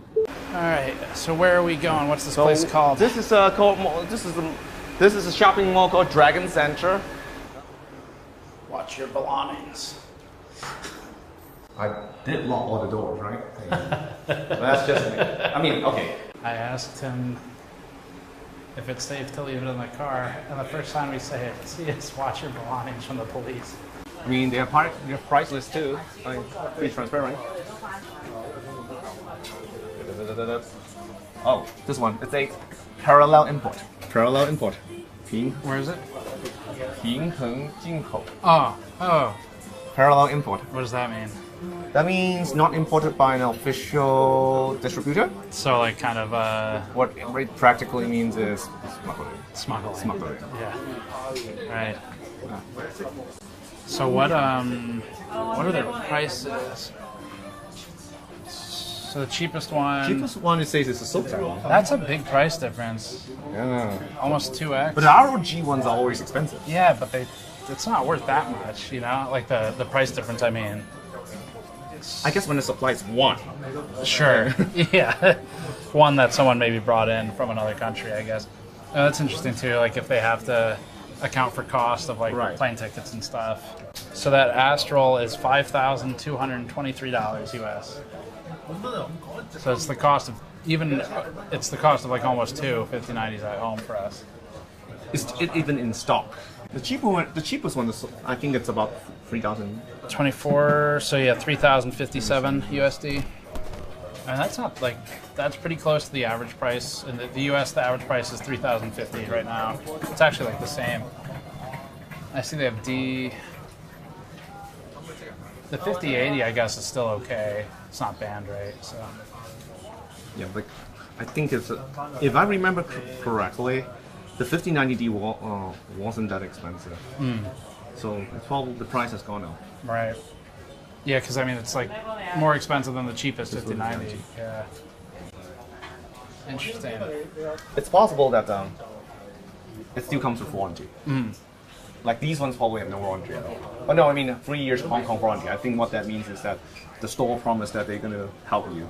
All right. So where are we going? What's this place called? This is a shopping mall called Dragon Center. Watch your belongings. I did lock all the doors, right? But that's just me. I mean, okay. I asked him if it's safe to leave it in the car, and the first time we say it, he is watch your belongings from the police. I mean, they're priceless too. I mean, be transparent. Oh, this one. It's a parallel import. Parallel import. Where is it? 平衡进口. Oh. Parallel import. What does that mean? That means not imported by an official distributor. So like kind of what it practically means is smuggling. Smuggling. Yeah. Right. So what are their prices? So the cheapest one. Cheapest one it says is a silk one. That's a big price difference. Yeah. Almost 2x. But the ROG ones are always expensive. Yeah, but it's not worth that much, you know? Like the price difference, I mean. I guess when the supply is one. Sure. Yeah. One that someone maybe brought in from another country, I guess. That's interesting too, like if they have to account for cost of like plane tickets and stuff. So that Astral is $5,223 US. So it's the cost of like almost two 5090s at home for us. Is it even in stock? The cheapest one is, I think it's about 3,000. 24, so yeah, 3,057 USD. And that's not like, that's pretty close to the average price. In the US, the average price is 3,050 right now. It's actually like the same. I see they have the 5080, I guess, is still okay. It's not banned, right? So. Yeah, but I think it's, if I remember correctly, the 5090D wasn't that expensive. So it's probably the price has gone up. Right. Yeah, because I mean it's like more expensive than the cheapest 5090. Yeah. Interesting. It's possible that it still comes with warranty. Like these ones probably have no warranty at all. But no, I mean 3 years Hong Kong warranty. I think what that means is that the store promised that they're going to help you.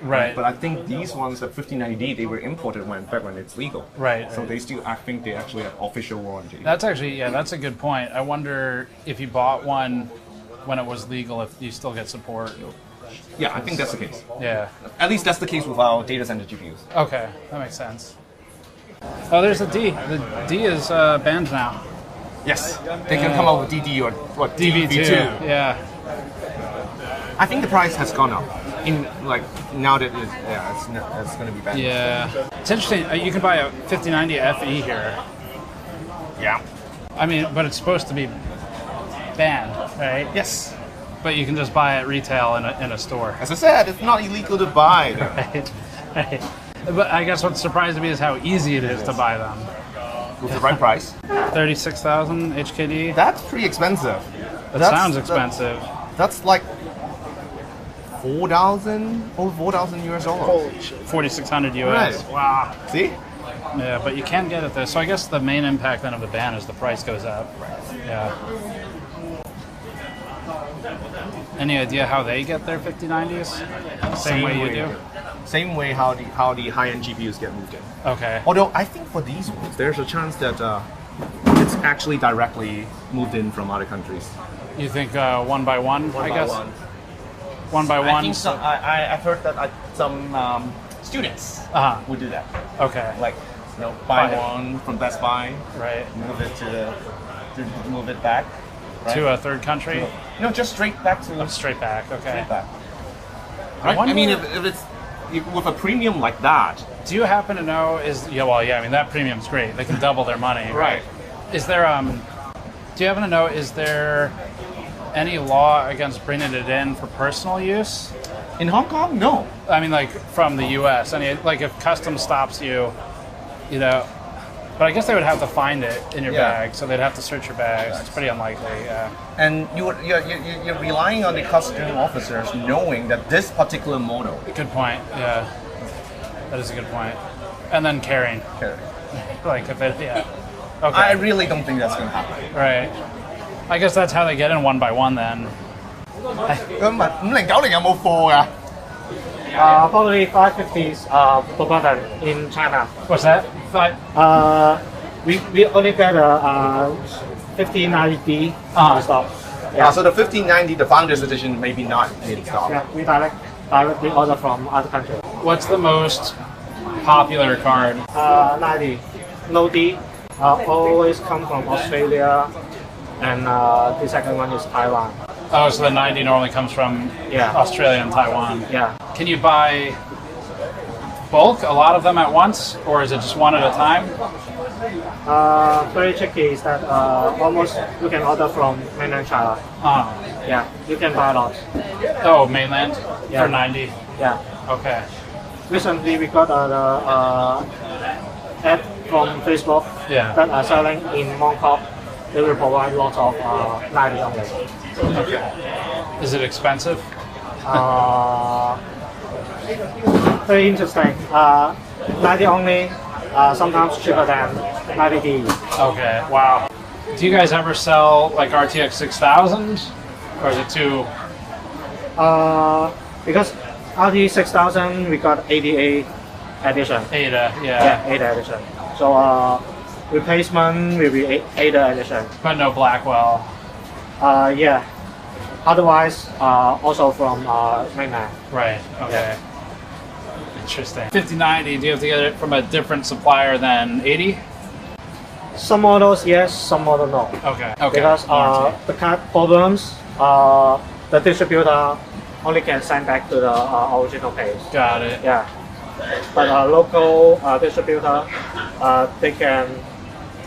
Right. But I think these ones, the 5090D, they were imported back when it's legal. Right. So they still, I think they actually have official warranty. That's actually, yeah, that's a good point. I wonder if you bought one when it was legal, if you still get support. Yeah, I think that's the case. Yeah. At least that's the case with our data center GPUs. Okay, that makes sense. Oh, there's the D. The D is banned now. Yes. They can come up with DD or what? DV2. Yeah. I think the price has gone up. In like now that it's going to be banned. Yeah, it's interesting. You can buy a 5090 FE here. Yeah. I mean, but it's supposed to be banned, right? Yes. But you can just buy it retail in a store. As I said, it's not illegal to buy them. Right. But I guess what's surprising me is how easy it is to buy them. With the right price. 36,000 HKD. That's pretty expensive. That sounds expensive. That's like 4,000, over 4,000 US dollars. 4,600 US. Right. Wow. See? Yeah, but you can get it there. So I guess the main impact then of the ban is the price goes up. Right. Yeah. Any idea how they get their 5090s? Same way you do? Same way how the high-end GPUs get moved in. Okay. Although I think for these ones, there's a chance that it's actually directly moved in from other countries. You think one by one, I guess? One by one? I think so. I've heard that some students would do that. Okay. Like, buy one from Best Buy. Right. Move it back. Right? To a third country? No, just straight back to... straight back, okay. Straight back. Right? I mean, if it's with a premium like that... Do you happen to know, I mean, that premium's great. They can double their money. Right. Is there, do you happen to know, is there any law against bringing it in for personal use? In Hong Kong, no. I mean, like, from the U.S. Like, if customs stops you, but I guess they would have to find it in your bag, so they'd have to search your bags. It's pretty unlikely, yeah. And you're relying on the customs officers knowing that this particular model. Good point, yeah. That is a good point. And then carrying. Like, if it, yeah. Okay. I really don't think that's going to happen. Right. I guess that's how they get in one by one then. Probably 550s per button in China. What's that? We only get a 5090D stock. So the 1590, the Founders Edition, maybe not in stock. Yeah, we directly order from other countries. What's the most popular card? 90. No D. Always come from Australia. And the second one is Taiwan. Oh, so the 90 normally comes from Australia and Taiwan. Yeah. Can you buy bulk, a lot of them at once, or is it just one at a time? Very tricky is that almost you can order from mainland China. Yeah, you can buy a lot. Oh, mainland? For 90? Yeah. Okay. Recently we got the ad from Facebook that are selling in Mongkok. They will provide lots of 90 only. Okay. Is it expensive? Very interesting. 90 only, sometimes cheaper than 90D. Okay, wow. Do you guys ever sell like RTX 6000? Or is it too... Because RTX 6000 we got ADA edition. ADA, Yeah, ADA edition. So replacement will be ADA edition. But no Blackwell? Yeah. Otherwise, also from mainland. Right, okay. Yeah. Interesting. 5090, do you have to get it from a different supplier than 80? Some models yes, some models no. Okay. Because the card problems, the distributor only can send back to the original page. Got it. Yeah. But local distributor, they can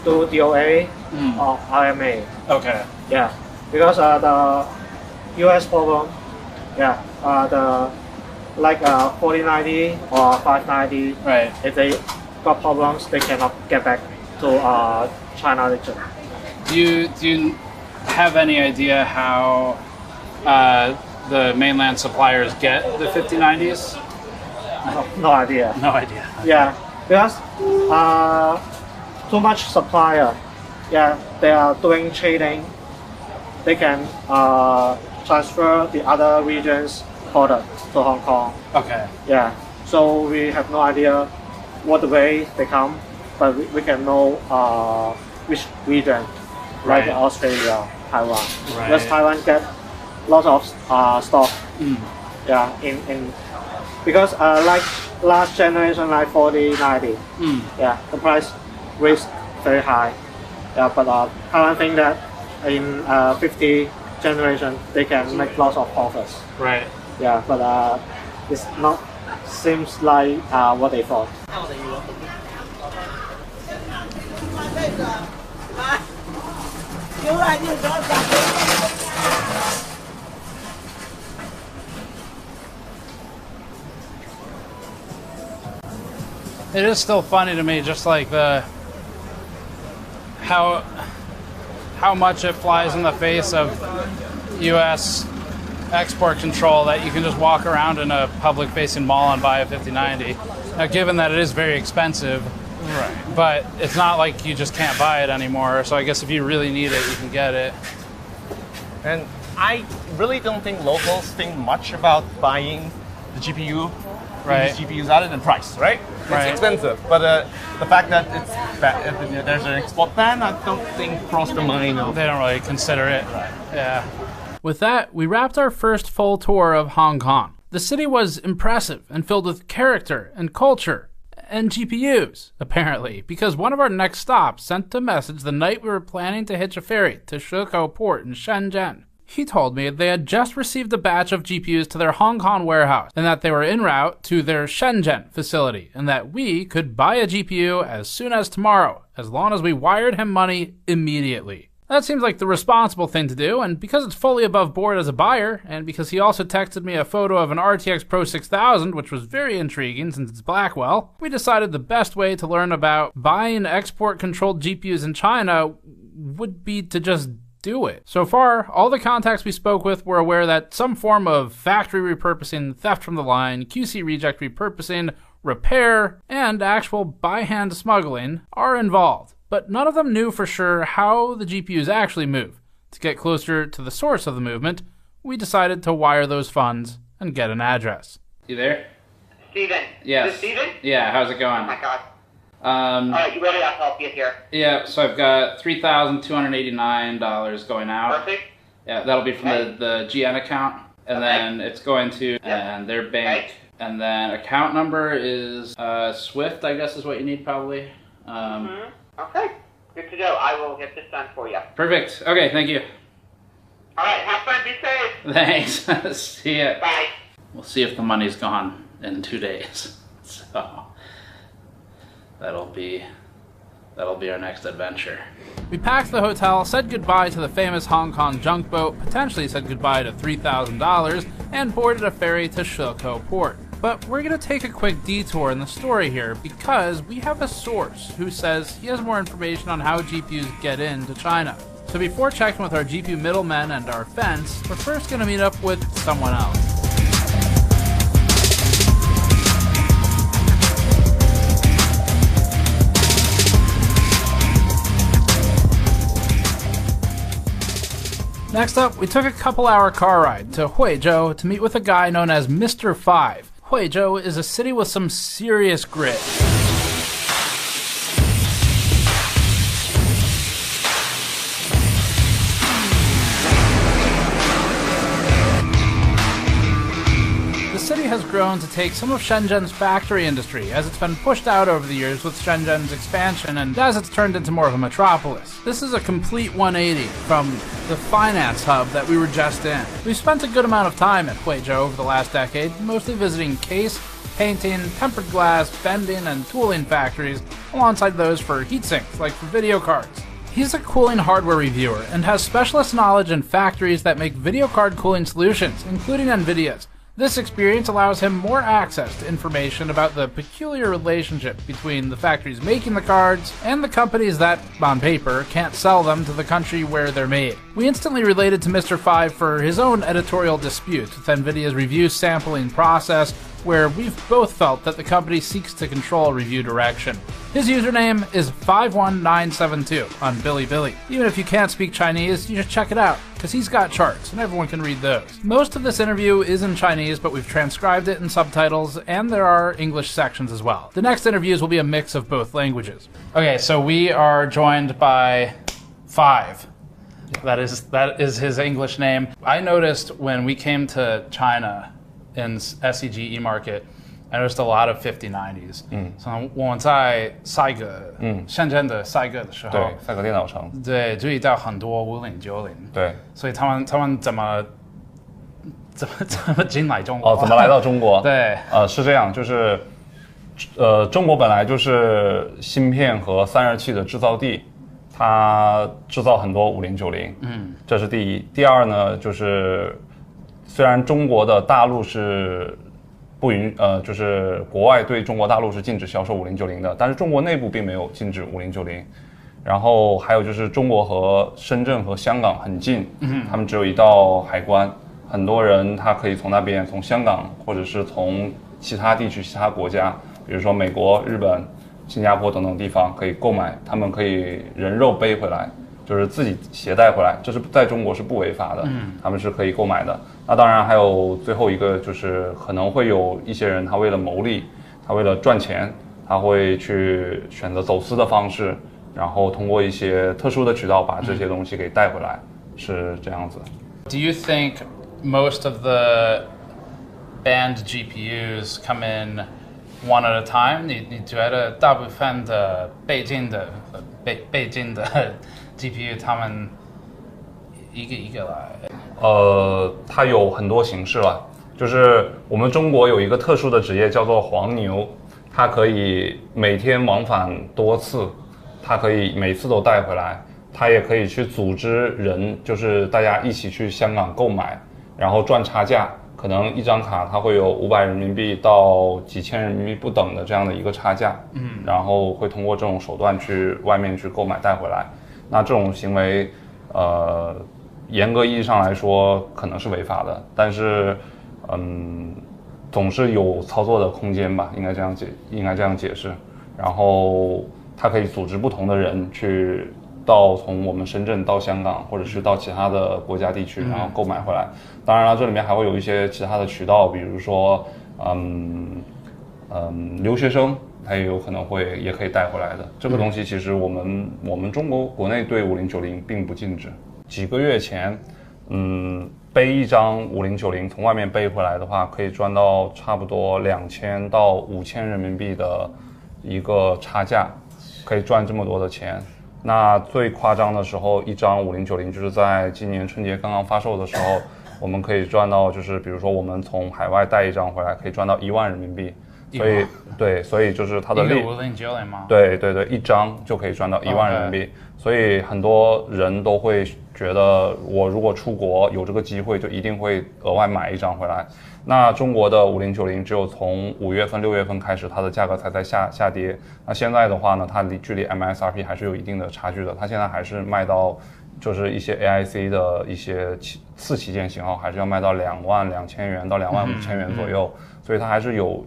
do DOA or RMA. Okay. Yeah. Because the US problem, the like 4090 or 590, right. If they got problems, they cannot get back to China region. Do you have any idea how the mainland suppliers get the 5090s? No idea. No idea. Yeah, because too much supplier. Yeah, they are doing trading. They can transfer the other regions product to Hong Kong. Okay. Yeah. So we have no idea what way they come, but we can know which region, like Australia, Taiwan. Right. Because Taiwan get lots of stock. Yeah. In because like last generation, like 4090. Yeah, the price raised very high. Yeah, but Taiwan think that in 50 generation they can make lots of profits. Right. Yeah, but it's not seems like what they thought. It is still funny to me, just like the how much it flies in the face of U.S. export control that you can just walk around in a public-facing mall and buy a 5090. Now, given that it is very expensive, but it's not like you just can't buy it anymore. So I guess if you really need it, you can get it. And I really don't think locals think much about buying the GPU, these GPUs other than price, right? It's expensive, but the fact that there's an export ban, I don't think crossed the mind. They don't really consider it. Yeah. With that, we wrapped our first full tour of Hong Kong. The city was impressive and filled with character and culture and GPUs, apparently, because one of our next stops sent a message the night we were planning to hitch a ferry to Shekou Port in Shenzhen. He told me they had just received a batch of GPUs to their Hong Kong warehouse and that they were en route to their Shenzhen facility and that we could buy a GPU as soon as tomorrow, as long as we wired him money immediately. That seems like the responsible thing to do, and because it's fully above board as a buyer, and because he also texted me a photo of an RTX Pro 6000, which was very intriguing since it's Blackwell, we decided the best way to learn about buying export-controlled GPUs in China would be to just do it. So far, all the contacts we spoke with were aware that some form of factory repurposing, theft from the line, QC reject repurposing, repair, and actual by-hand smuggling are involved. But none of them knew for sure how the GPUs actually move. To get closer to the source of the movement, we decided to wire those funds and get an address. You there? Steven. Yes. Is this Steven? Yeah, how's it going? Oh my god. Alright, you ready? I'll help you here. Yeah, so I've got $3,289 going out. Perfect. Yeah, that'll be from the GN account, and then it's going to and their bank, and then account number is Swift, I guess is what you need probably. Okay, good to know. I will get this done for you. Perfect. Okay, thank you. All right, have fun. Be safe. Thanks. See ya. Bye. We'll see if the money's gone in 2 days. So that'll be our next adventure. We packed the hotel, said goodbye to the famous Hong Kong junk boat, potentially said goodbye to $3,000, and boarded a ferry to Shilko Port. But we're going to take a quick detour in the story here because we have a source who says he has more information on how GPUs get into China. So before checking with our GPU middlemen and our fence, we're first going to meet up with someone else. Next up, we took a couple-hour car ride to Huizhou to meet with a guy known as Mr. 5. Huizhou is a city with some serious grit. The city has grown to take some of Shenzhen's factory industry as it's been pushed out over the years with Shenzhen's expansion and as it's turned into more of a metropolis. This is a complete 180 from the finance hub that we were just in. We've spent a good amount of time at Huizhou over the last decade, mostly visiting case, painting, tempered glass, bending, and tooling factories, alongside those for heat sinks, like for video cards. He's a cooling hardware reviewer and has specialist knowledge in factories that make video card cooling solutions, including NVIDIA's. This experience allows him more access to information about the peculiar relationship between the factories making the cards and the companies that, on paper, can't sell them to the country where they're made. We instantly related to Mr. 5 for his own editorial dispute with NVIDIA's review sampling process, where we've both felt that the company seeks to control review direction. His username is 51972 on Bilibili. Even if you can't speak Chinese, you should check it out, because he's got charts, and everyone can read those. Most of this interview is in Chinese, but we've transcribed it in subtitles, and there are English sections as well. The next interviews will be a mix of both languages. Okay, so we are joined by 5. That is his English name. I noticed when we came to China in SEG E-Market, I noticed a lot of 5090s。从我们在赛格，深圳的赛格的时候，对，赛格电脑城，对，注意到很多5090，对，所以他们怎么进来中国？哦，怎么来到中国？对，是这样，就是中国本来就是芯片和散热器的制造地，它制造很多5090，这是第一。第二呢，就是虽然中国的大陆是就是国外对中国大陆是禁止销售5090的，但是中国内部并没有禁止5090。然后还有就是中国和深圳和香港很近，他们只有一道海关，很多人他可以从那边，从香港或者是从其他地区、其他国家，比如说美国、日本、新加坡等等地方可以购买，他们可以人肉背回来，就是自己携带回来，这是在中国是不违法的，他们是可以购买的。那当然还有最后一个就是可能会有一些人他为了牟利，他为了赚钱，他会去选择走私的方式，然后通过一些特殊的渠道把这些东西给带回来，是这样子。Do you think most of the banned GPUs come in one at a time? 你觉得大部分的北京的 GPU 他们一个一个来？它有很多形式了，就是我们中国有一个特殊的职业叫做黄牛，它可以每天往返多次，它可以每次都带回来，它也可以去组织人，就是大家一起去香港购买，然后赚差价，可能一张卡它会有500人民币到几千人民币不等的这样的一个差价，然后会通过这种手段去外面去购买带回来。那这种行为，严格意义上来说可能是违法的，但是，总是有操作的空间吧，应该这样解释。然后，它可以组织不同的人去从我们深圳到香港，或者是到其他的国家地区，然后购买回来。当然了，这里面还会有一些其他的渠道，比如说，留学生。它也有可能也可以带回来的。这个东西其实我们中国国内对5090并不禁止。几个月前，背一张5090从外面背回来的话，可以赚到差不多2000到5000人民币的一个差价，可以赚这么多的钱。那最夸张的时候，一张5090就是在今年春节刚刚发售的时候，我们可以赚到，就是比如说我们从海外带一张回来，可以赚到1万人民币。所以对，所以就是它的利5090吗？对，一张就可以赚到1万人民币。所以很多人都会觉得，我如果出国有这个机会，就一定会额外买一张回来。那中国的5090只有从5月份、6月份开始，它的价格才在下跌。那现在的话呢，它距离 MSRP 还是有一定的差距的。它现在还是卖到，就是一些 AIC 的一些次旗舰型号，还是要卖到22000元到25000元左右。所以它还是有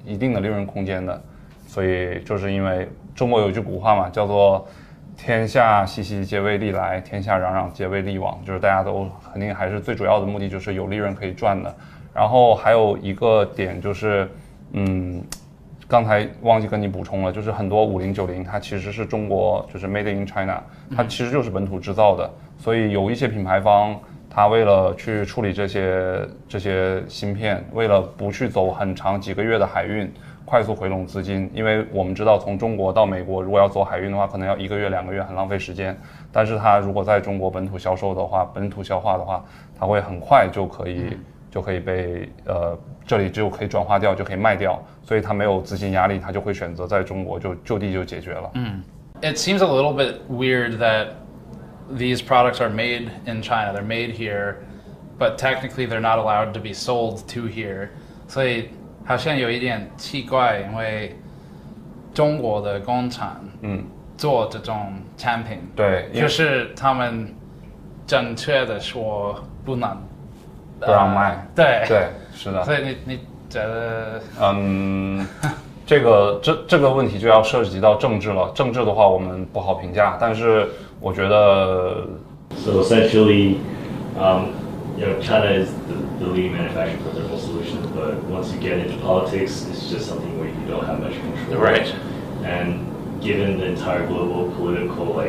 一定的利润空间的。所以就是因为中国有一句古话嘛，叫做天下熙熙皆为利来，天下攘攘皆为利往，就是大家都肯定还是最主要的目的就是有利润可以赚的。然后还有一个点就是，刚才忘记跟你补充了，就是很多5090它其实是中国就是 Made in China， 它其实就是本土制造的，所以有一些品牌方它为了去处理这些芯片，为了不去走很长几个月的海运，快速回笼资金，因为我们知道从中国到美国如果要走海运的话，可能要1个月2个月，很浪费时间。但是它如果在中国本土销售的话，本土消化的话，它会很快就可以被这里就可以转化掉，就可以卖掉，所以它没有资金压力，它就会选择在中国就地就解决了。It seems a little bit weird that these products are made in China. They're made here, but technically they're not allowed to be sold to here. 所以好像有一点奇怪，因为中国的工厂做这种产品，对，就是他们正确的说不让卖，对，是的。所以你觉得，这个问题就要涉及到政治了。政治的话，我们不好评价，但是我觉得 So essentially, China is the leading manufacturer for thermal solutions, but once you get into politics, it's just something where you don't have much control. Right. And given the entire global political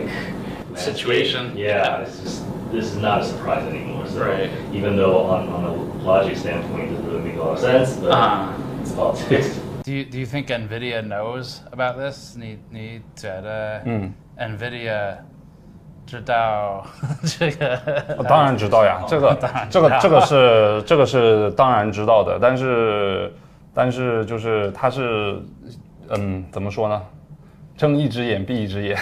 situation, this is not a surprise anymore. So right. Even though on a logic standpoint, it doesn't really make a lot of sense, but it's politics. Do you think NVIDIA knows about this? 你觉得NVIDIA 知道这个？当然知道呀，这个是当然知道的，但是就是它是怎么说呢？睁一只眼闭一只眼。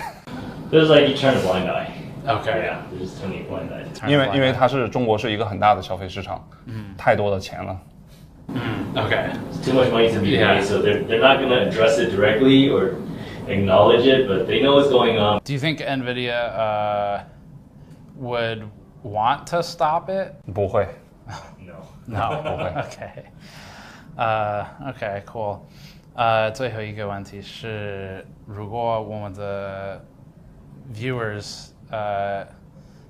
There's like you turn a blind eye. Okay. Yeah, they're just turning a blind eye. 因为它是中国是一个很大的消费市场，太多的钱了。Okay. It's too much money to be made, so they're not going to address it directly or acknowledge it, but they know what's going on. Do you think NVIDIA would want to stop it? 不会。No, 不会。Okay, cool. 最后一个问题是，如果我们的 viewers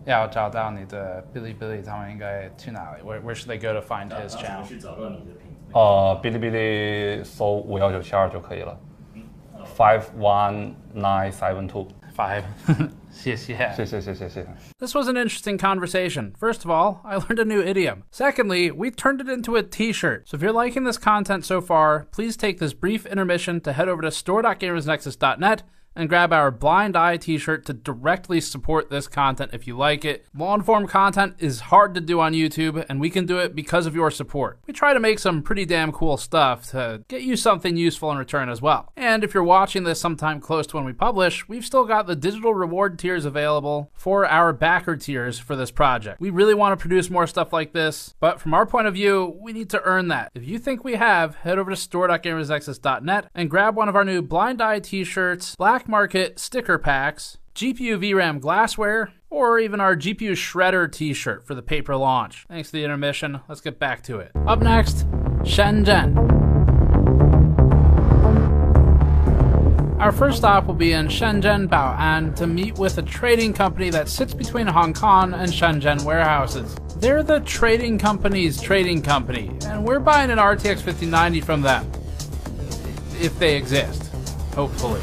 要找到你的哔哩哔哩，他们应该去哪里 ？Where should they go to find his channel？ 去找到你的品牌。哔哩哔哩搜51972就可以了。51972。5，谢谢。This was an interesting conversation. First of all, I learned a new idiom. Secondly, we turned it into a t-shirt. So if you're liking this content so far, please take this brief intermission to head over to store.gamersnexus.net and grab our Blind Eye t-shirt to directly support this content if you like it. Long-form content is hard to do on YouTube, and we can do it because of your support. We try to make some pretty damn cool stuff to get you something useful in return as well. And if you're watching this sometime close to when we publish, we've still got the digital reward tiers available for our backer tiers for this project. We really want to produce more stuff like this, but from our point of view, we need to earn that. If you think we have, head over to store.gamersnexus.net and grab one of our new Blind Eye t-shirts, Black Market sticker packs, GPU VRAM glassware, or even our GPU Shredder t-shirt for the paper launch. Thanks to the intermission, let's get back to it. Up next, Shenzhen. Our first stop will be in Shenzhen Bao'an to meet with a trading company that sits between Hong Kong and Shenzhen warehouses. They're the trading company's trading company, and we're buying an RTX 5090 from them. If they exist, hopefully.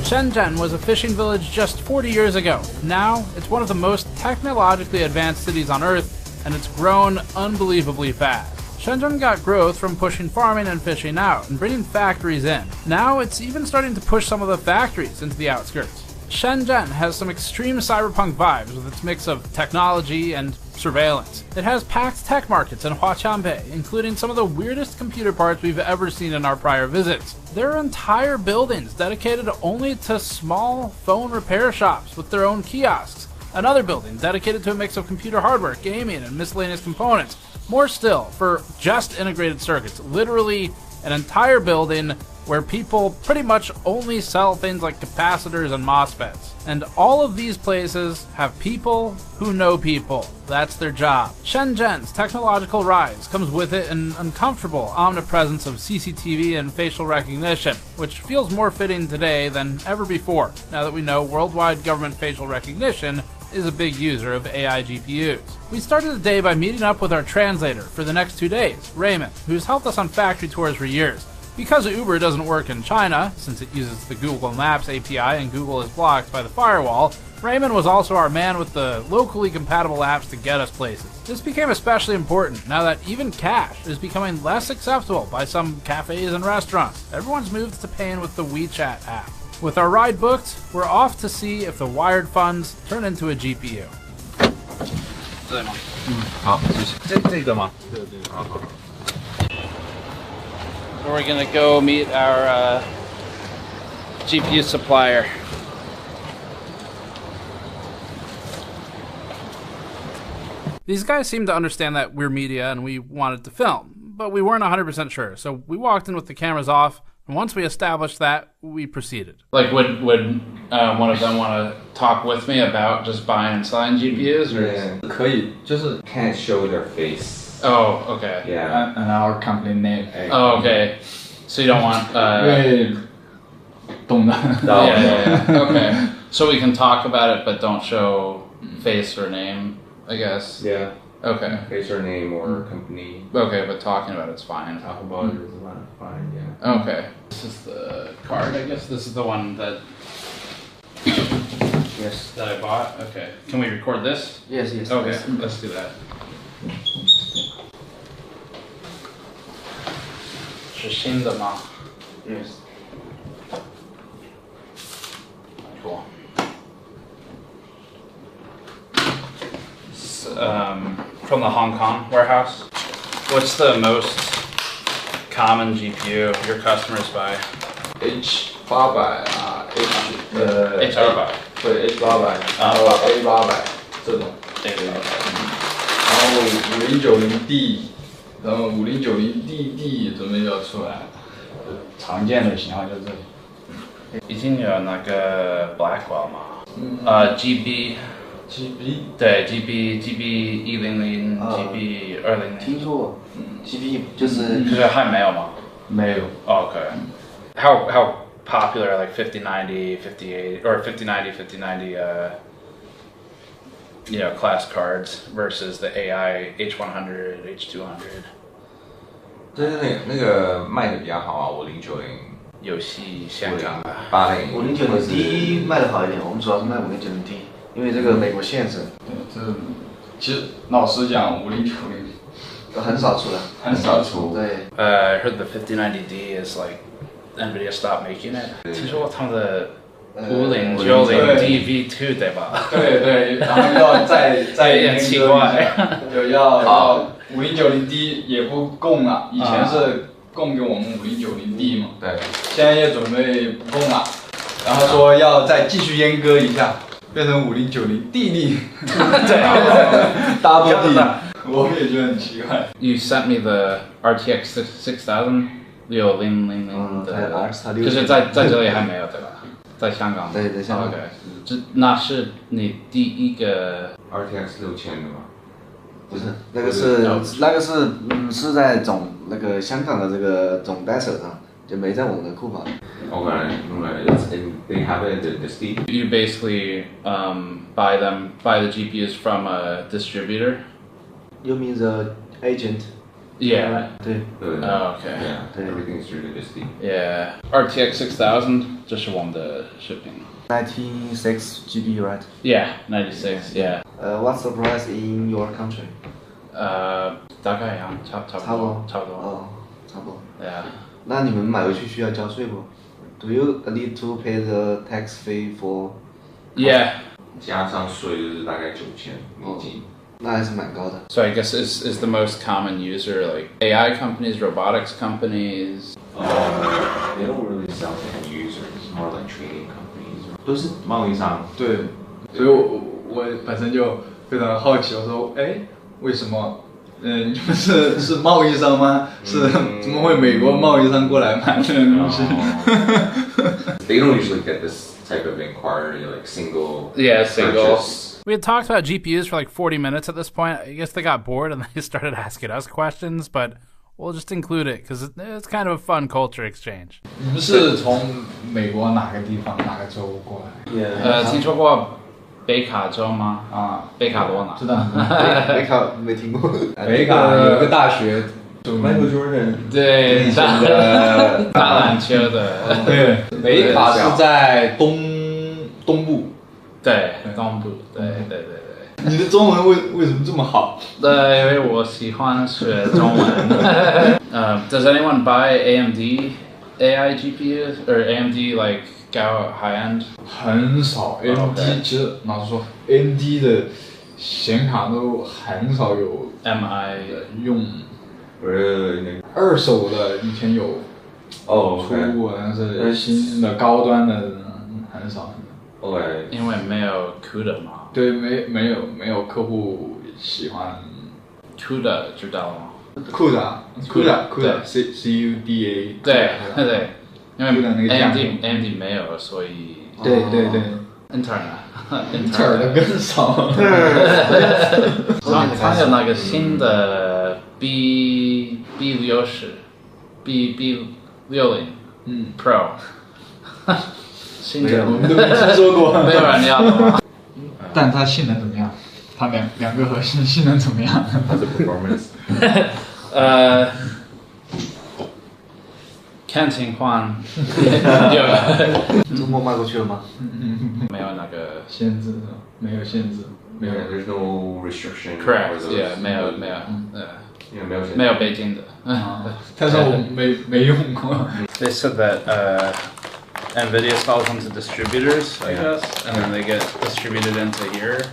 Shenzhen was a fishing village just 40 years ago. Now, it's one of the most technologically advanced cities on Earth, and it's grown unbelievably fast. Shenzhen got growth from pushing farming and fishing out and bringing factories in. Now, it's even starting to push some of the factories into the outskirts. Shenzhen has some extreme cyberpunk vibes with its mix of technology and surveillance. It has packed tech markets in Huaqiangbei, including some of the weirdest computer parts we've ever seen in our prior visits. There are entire buildings dedicated only to small phone repair shops with their own kiosks. Another building dedicated to a mix of computer hardware, gaming, and miscellaneous components. More still, for just integrated circuits, literally an entire building where people pretty much only sell things like capacitors and MOSFETs. And all of these places have people who know people. That's their job. Shenzhen's technological rise comes with it an uncomfortable omnipresence of CCTV and facial recognition, which feels more fitting today than ever before, now that we know worldwide government facial recognition is a big user of AI GPUs. We started the day by meeting up with our translator for the next 2 days, Raymond, who's helped us on factory tours for years. Because Uber doesn't work in China, since it uses the Google Maps API and Google is blocked by the firewall, Raymond was also our man with the locally compatible apps to get us places. This became especially important now that even cash is becoming less acceptable by some cafes and restaurants. Everyone's moved to paying with the WeChat app. With our ride booked, we're off to see if the wired funds turn into a GPU. 对吗？好，谢谢。这个吗？对。好。 We're gonna go meet our GPU supplier. These guys seemed to understand that we're media and we wanted to film, but we weren't 100% sure. So we walked in with the cameras off, and once we established that, we proceeded. Like, would one of them want to talk with me about just buying and selling GPUs? Or Yeah, 可以，就是 can't show their face. Oh, okay. Yeah. And our company name. Oh, okay. So you don't want... Yeah. Okay. So we can talk about it, but don't show face or name, I guess. Yeah. Okay. Face or name or company. Okay, but talking about it's fine. Talk about it is fine, yeah. Okay. This is the card, I guess. This is the one that... Yes. That I bought? Okay. Can we record this? Yes, yes. Okay, yes. let's do that. 是新的吗? Yes. Cool. From the Hong Kong warehouse. What's the most common GPU your customers buy? H800H200对 H800 然后 A800这种 然后5090D 然后5090DD 准备要出来，常见的型号就是这里。已经有那个 Blackwell 吗？GB 对 GB 100 GB 200。听说过，GB 就是还没有吗？没有。Okay. How popular are like 5090, 5080 or 5090, 5090 class cards versus the AI H100, H200? 就是那个卖的比较好啊，5090。游戏香港80。5090D 卖的好一点，我们主要是卖5090D，因为这个美国限制。这其实老实讲，5090很少出的，很少出。对。I heard the 5090D is like NVIDIA stopped making it. 听说他们的5090 DV2 对吧？对，然后要再有点奇怪，要5090D 也不供了，以前是供给我们5090D 嘛，对，现在也准备不供了，然后说要再继续阉割一下，变成5090DD， 对，Double D， 我们也觉得很奇怪。You sent me the RTX 6000 6000的，可是在这里还没有对吧？在香港。对，在香港。OK， 那是你第一个 RTX 6000的吗？不是，那个是在香港的这个总代手上，就没在我们的库房。Okay, they have it in the Steam. You basically buy the GPUs from a distributor. You mean the agent? Yeah. Oh, okay. Yeah, everything is really SD. Yeah. RTX 6000, 这是我们的视频。96 GB, right? Yeah, 96. Yeah. What's the price in your country? 大概一样，差不多。哦，差不多。Yeah. 那你们买回去需要交税不 ？Do you need to pay the tax fee for? Yeah. 加上税就是大概$9000。那还是蛮高的。 So I guess is the most common user like AI companies, robotics companies? They don't really sell to end users. It's more like training companies. 都是贸易商。对，所以我本身就非常好奇，我说，哎，为什么？你们是贸易商吗？是怎么会美国贸易商过来买这个东西 They don't usually get this type of inquiry, like single. Yeah, single. Purchase. We had talked about GPUs for like 40 minutes at this point. I guess they got bored and they started asking us questions, but we'll just include it because it's kind of a fun culture exchange. 你们是从美国哪个地方哪个州过来？听说过北卡州吗？啊，北卡罗纳。知道。北卡没听过。北卡有个大学。Michael Jordan 对，打篮球的。对，北卡是在东部。对，东部。对。你的中文为什么这么好？因为我喜欢学中文。Does anyone buy AMD AI GPUs or AMD like go high end? 很少 ，AMD 其实老实说 ，AMD 的显卡都很少有 MI 用。二手的以前有出过，但是新的高端的很少。因为没有 CUDA 嘛。对，没有客户喜欢 CUDA 知道吗 ？CUDA C-U-D-A 对，因为 AMD 没有，所以对 Intel 的更少。它有那个新的 B60 Pro 新的我们都没听说过，没有人要的吗？但它性能怎么样？它两个核心性能怎么样？它的 performance 看情况。周末卖过去了吗？没有那个限制，没有限制，没有。There's no restriction. Correct. Yeah. 没有北京的。但是我没用过。They said that NVIDIA sells them to distributors, I guess, and then they get distributed into here.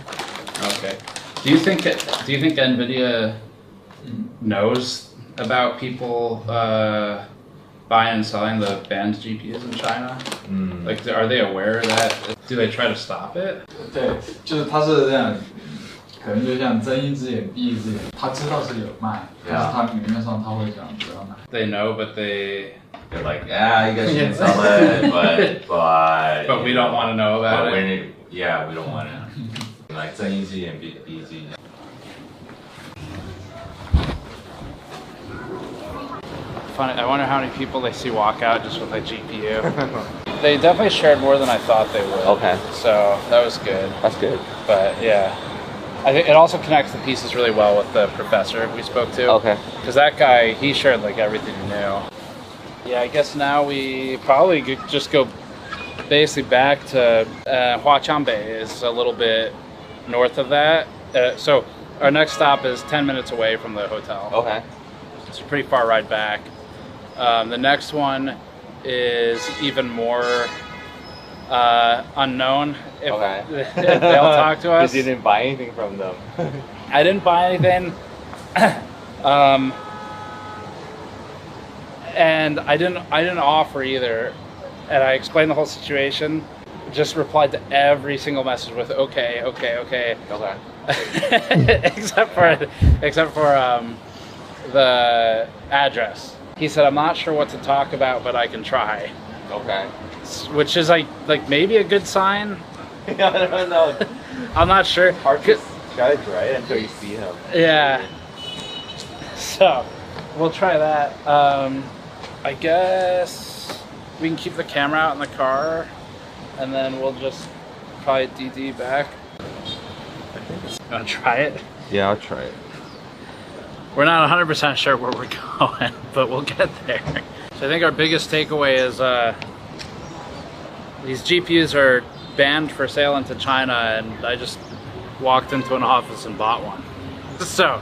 Okay. Do you think NVIDIA knows about people buying and selling the banned GPUs in China? Like, are they aware of that? Do they try to stop it? 对，就是他是这样，可能就像睁一只眼闭一只眼，他知道是有卖，但是他明面上他会讲不要买。They know, but they're like, yeah, you guys can sell it, but we don't want to know about it. Yeah, we don't want to. Like 睁一只眼闭一只眼。Funny, I wonder how many people they see walk out just with a GPU. They definitely shared more than I thought they would. Okay. So that was good. That's good. But yeah, I think it also connects the pieces really well with the professor we spoke to. Okay. Because that guy, he shared like everything he knew. Yeah, I guess now we probably could just go basically back to Huaqiangbei is a little bit north of that. So our next stop is 10 minutes away from the hotel. Okay. It's a pretty far ride back. The next one is even more unknown. If they'll talk to us. Because you didn't buy anything from them. I didn't buy anything. And I didn't offer either. And I explained the whole situation. Just replied to every single message with okay. except for the address. He said, I'm not sure what to talk about, but I can try. Okay. Which is like maybe a good sign. I don't know. I'm not sure. Hard to judge, right? Until you see him. Yeah. So, we'll try that. I guess we can keep the camera out in the car, and then we'll just probably DD back. You wanna try it? Yeah, I'll try it. We're not 100% sure where we're going, but we'll get there. So I think our biggest takeaway is these GPUs are banned for sale into China, and I just walked into an office and bought one. So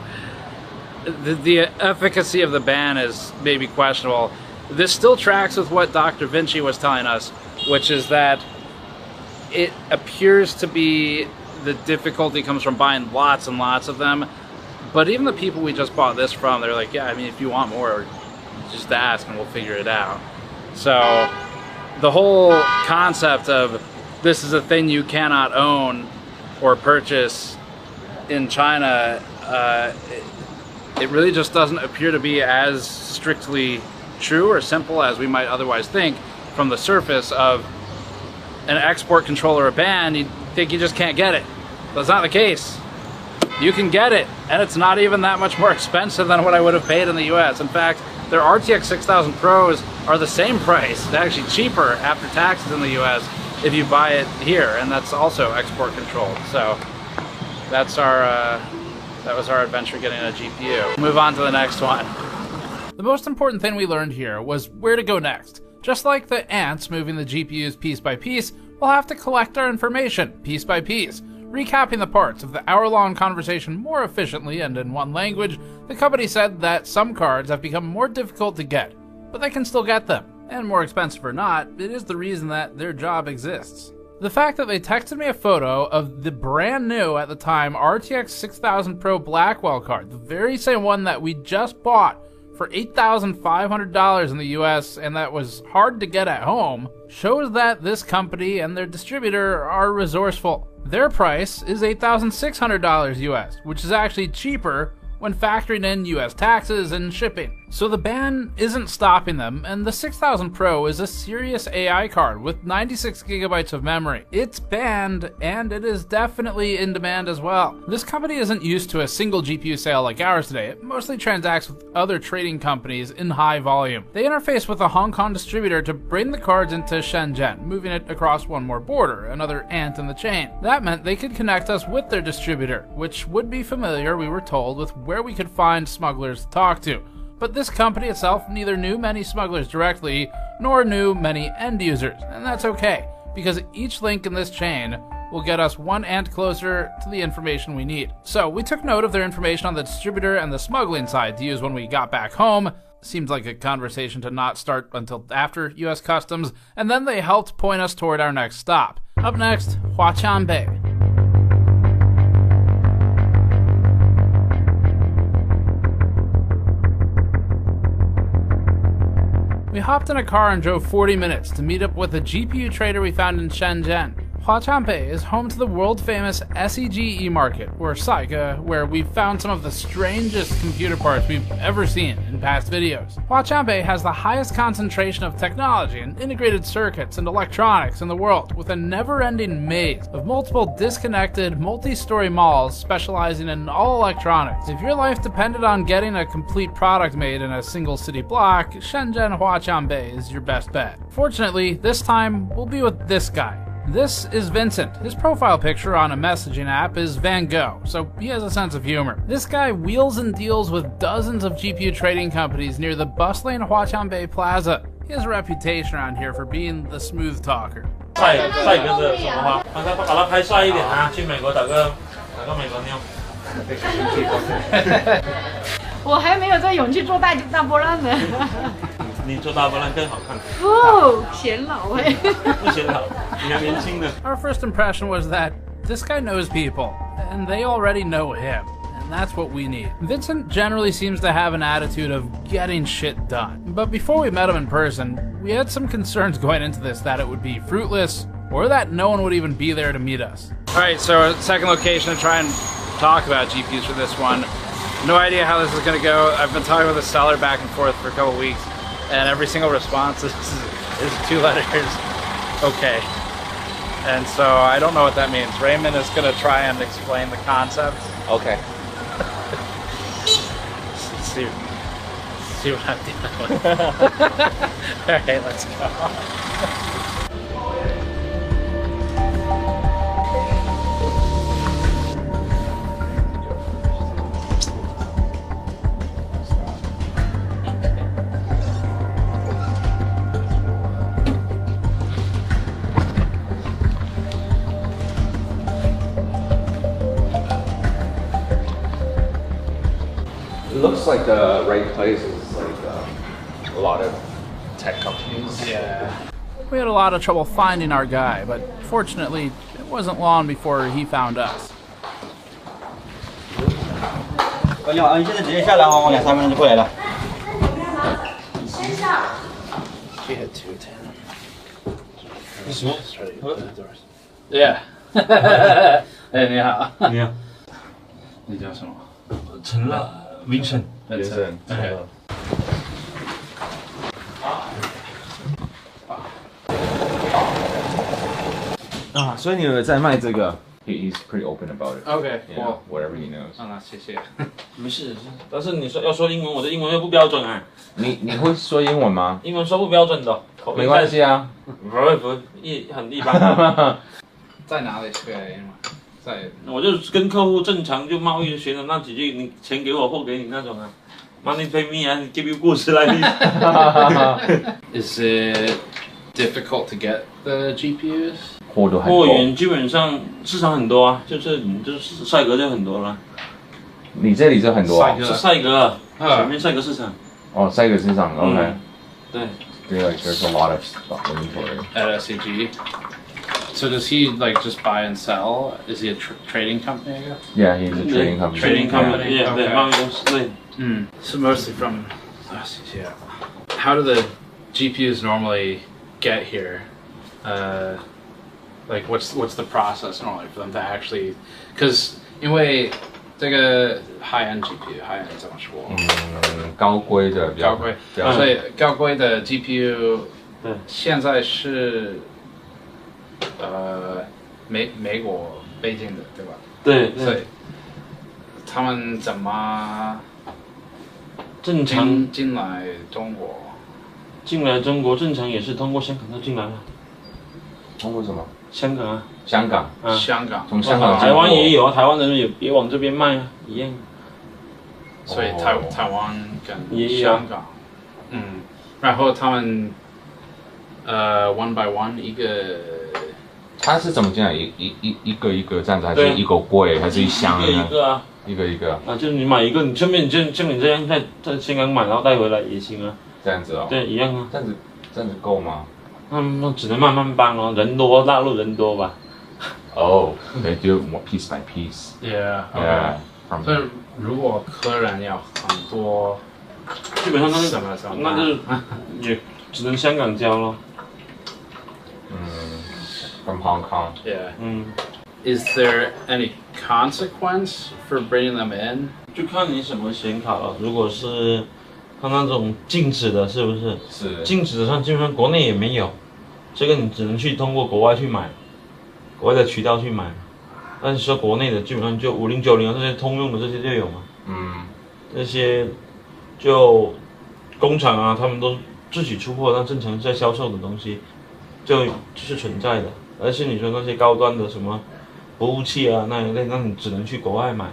the efficacy of the ban is maybe questionable. This still tracks with what Dr. Vinci was telling us, which is that it appears to be the difficulty comes from buying lots and lots of them. But even the people we just bought this from, they're like, yeah, I mean, if you want more, just ask and we'll figure it out. So the whole concept of this is a thing you cannot own or purchase in China, it really just doesn't appear to be as strictly true or simple as we might otherwise think from the surface of an export control or a ban. You'd think you just can't get it. That's not the case. You can get it, and it's not even that much more expensive than what I would have paid in the US. In fact, their RTX 6000 Pros are the same price, actually cheaper after taxes in the US if you buy it here, and that's also export controlled. So that's our that was our adventure getting a GPU. Move on to the next one. The most important thing we learned here was where to go next. Just like the ants moving the GPUs piece by piece, we'll have to collect our information piece by piece. Recapping the parts of the hour-long conversation more efficiently and in one language, the company said that some cards have become more difficult to get, but they can still get them. And more expensive or not, it is the reason that their job exists. The fact that they texted me a photo of the brand new, at the time, RTX 6000 Pro Blackwell card, the very same one that we just bought for $8,500 in the US and that was hard to get at home, shows that this company and their distributor are resourceful. Their price is $8,600 US, which is actually cheaper when factoring in US taxes and shipping. So the ban isn't stopping them, and the 6000 Pro is a serious AI card with 96 gigabytes of memory. It's banned, and it is definitely in demand as well. This company isn't used to a single GPU sale like ours today. It mostly transacts with other trading companies in high volume. They interface with a Hong Kong distributor to bring the cards into Shenzhen, moving it across one more border, another ant in the chain. That meant they could connect us with their distributor, which would be familiar, we were told, with where we could find smugglers to talk to. But this company itself neither knew many smugglers directly, nor knew many end users, and that's okay, because each link in this chain will get us one ant closer to the information we need. So we took note of their information on the distributor and the smuggling side to use when we got back home. Seemed like a conversation to not start until after US Customs, and then they helped point us toward our next stop. Up next, Huaqiangbei. We hopped in a car and drove 40 minutes to meet up with a GPU trader we found in Shenzhen. Huaqiangbei is home to the world-famous SEGE market, or SAIGA, where we've found some of the strangest computer parts we've ever seen in past videos. Huaqiangbei has the highest concentration of technology and integrated circuits and electronics in the world, with a never-ending maze of multiple disconnected, multi-story malls specializing in all electronics. If your life depended on getting a complete product made in a single city block, Shenzhen Huaqiangbei is your best bet. Fortunately, this time we'll be with this guy. This is Vincent. His profile picture on a messaging app is Van Gogh, so he has a sense of humor. This guy wheels and deals with dozens of GPU trading companies near the bustling Huaqiangbei Plaza. He has a reputation around here for being the smooth talker. 帅哥的什么话？把它拍帅一点啊！去美国打个美国妞。我还没有这勇气做大波浪呢。你做大波浪更好看。哦，显老哎。不显老，你还年轻呢。 Our first impression was that this guy knows people, and they already know him. And that's what we need. Vincent generally seems to have an attitude of getting shit done. But before we met him in person, we had some concerns going into this that it would be fruitless, or that no one would even be there to meet us. Alright, so our second location to try and talk about GPUs for this one. No idea how this is going to go. I've been talking with the seller back and forth for a couple weeks, and every single response is 2 letters, okay. And so I don't know what that means. Raymond is going to try and explain the concept. Okay. See what I'm dealing with. Alright, let's go. It looks like the right place is like a lot of tech companies. Yeah. We had a lot of trouble finding our guy, but fortunately, it wasn't long before he found us. 你好，你现在直接下来，往2-3分钟就过来了。先上。She had 210. Yeah. 哎，你好。你好。你叫什么？陈乐 ，Vincent。Vincent。OK。啊，所以你有在卖这个 ？He's pretty open about it. Okay, yeah, whatever he knows. 那谢谢。没事，但是你说要说英文，我的英文又不标准啊。你会说英文吗？英文说不标准的，没关系啊。不，很一般。在哪里学英文？在，我就跟客户正常就贸易学的那几句，你钱给我，货给你那种啊。Money pay me and give you goods like this. Is it difficult to get the GPUs? 货源基本上市场很多啊，就是赛格就很多了。你这里就很多啊？是赛格，前面赛格市场。哦，赛格市场 ，OK。对。Like there's a lot of stuff inventory at SCG. So does he like just buy and sell? Is he a trading company? I guess. Yeah, he's a trading company. Trading company. Yeah, 对，贸易公司对。So mostly from SCG. How do the GPUs normally get here? Like what's the process normally for them to actually? Because 因为这个 high-end GPU，high end 怎么说？高规的比较高规，所以高规的 GPU， 现在是美国北京的，对吧？对，所以他们怎么正常进来中国？进来中国正常也是通过香港就进来了。通过什么？香港啊。香港。香港。从香港。台湾也有啊，台湾人也往这边卖啊，一样。所以台湾跟香港，然后他们one by one 一个。他是怎么进来？一个一个这样子，还是一个柜，还是一箱呢？一个啊，一个一个。啊，就是你买一个，你顺便像你这样在香港买，然后带回来也行啊。这样子哦。对，一样啊。这样子够吗？那只能慢慢搬哦，人多，大陆人多吧。Oh, they do it piece by piece. Yeah. Yeah. 所以如果客人要很多，基本上那是什么？那就是也只能香港交咯。From Hong Kong. Yeah. Is there any consequence for bringing them in? 就看你什么显卡了。如果是它那种静止的，是不是？是。静止的上基本上国内也没有，这个你只能去通过国外去买，国外的渠道去买。但是说国内的基本上就5090啊这些通用的这些就有嘛。这些就工厂啊，他们都自己出货，那正常在销售的东西就是存在的。而且你说那些高端的什么服务器啊那一类，那你只能去国外买。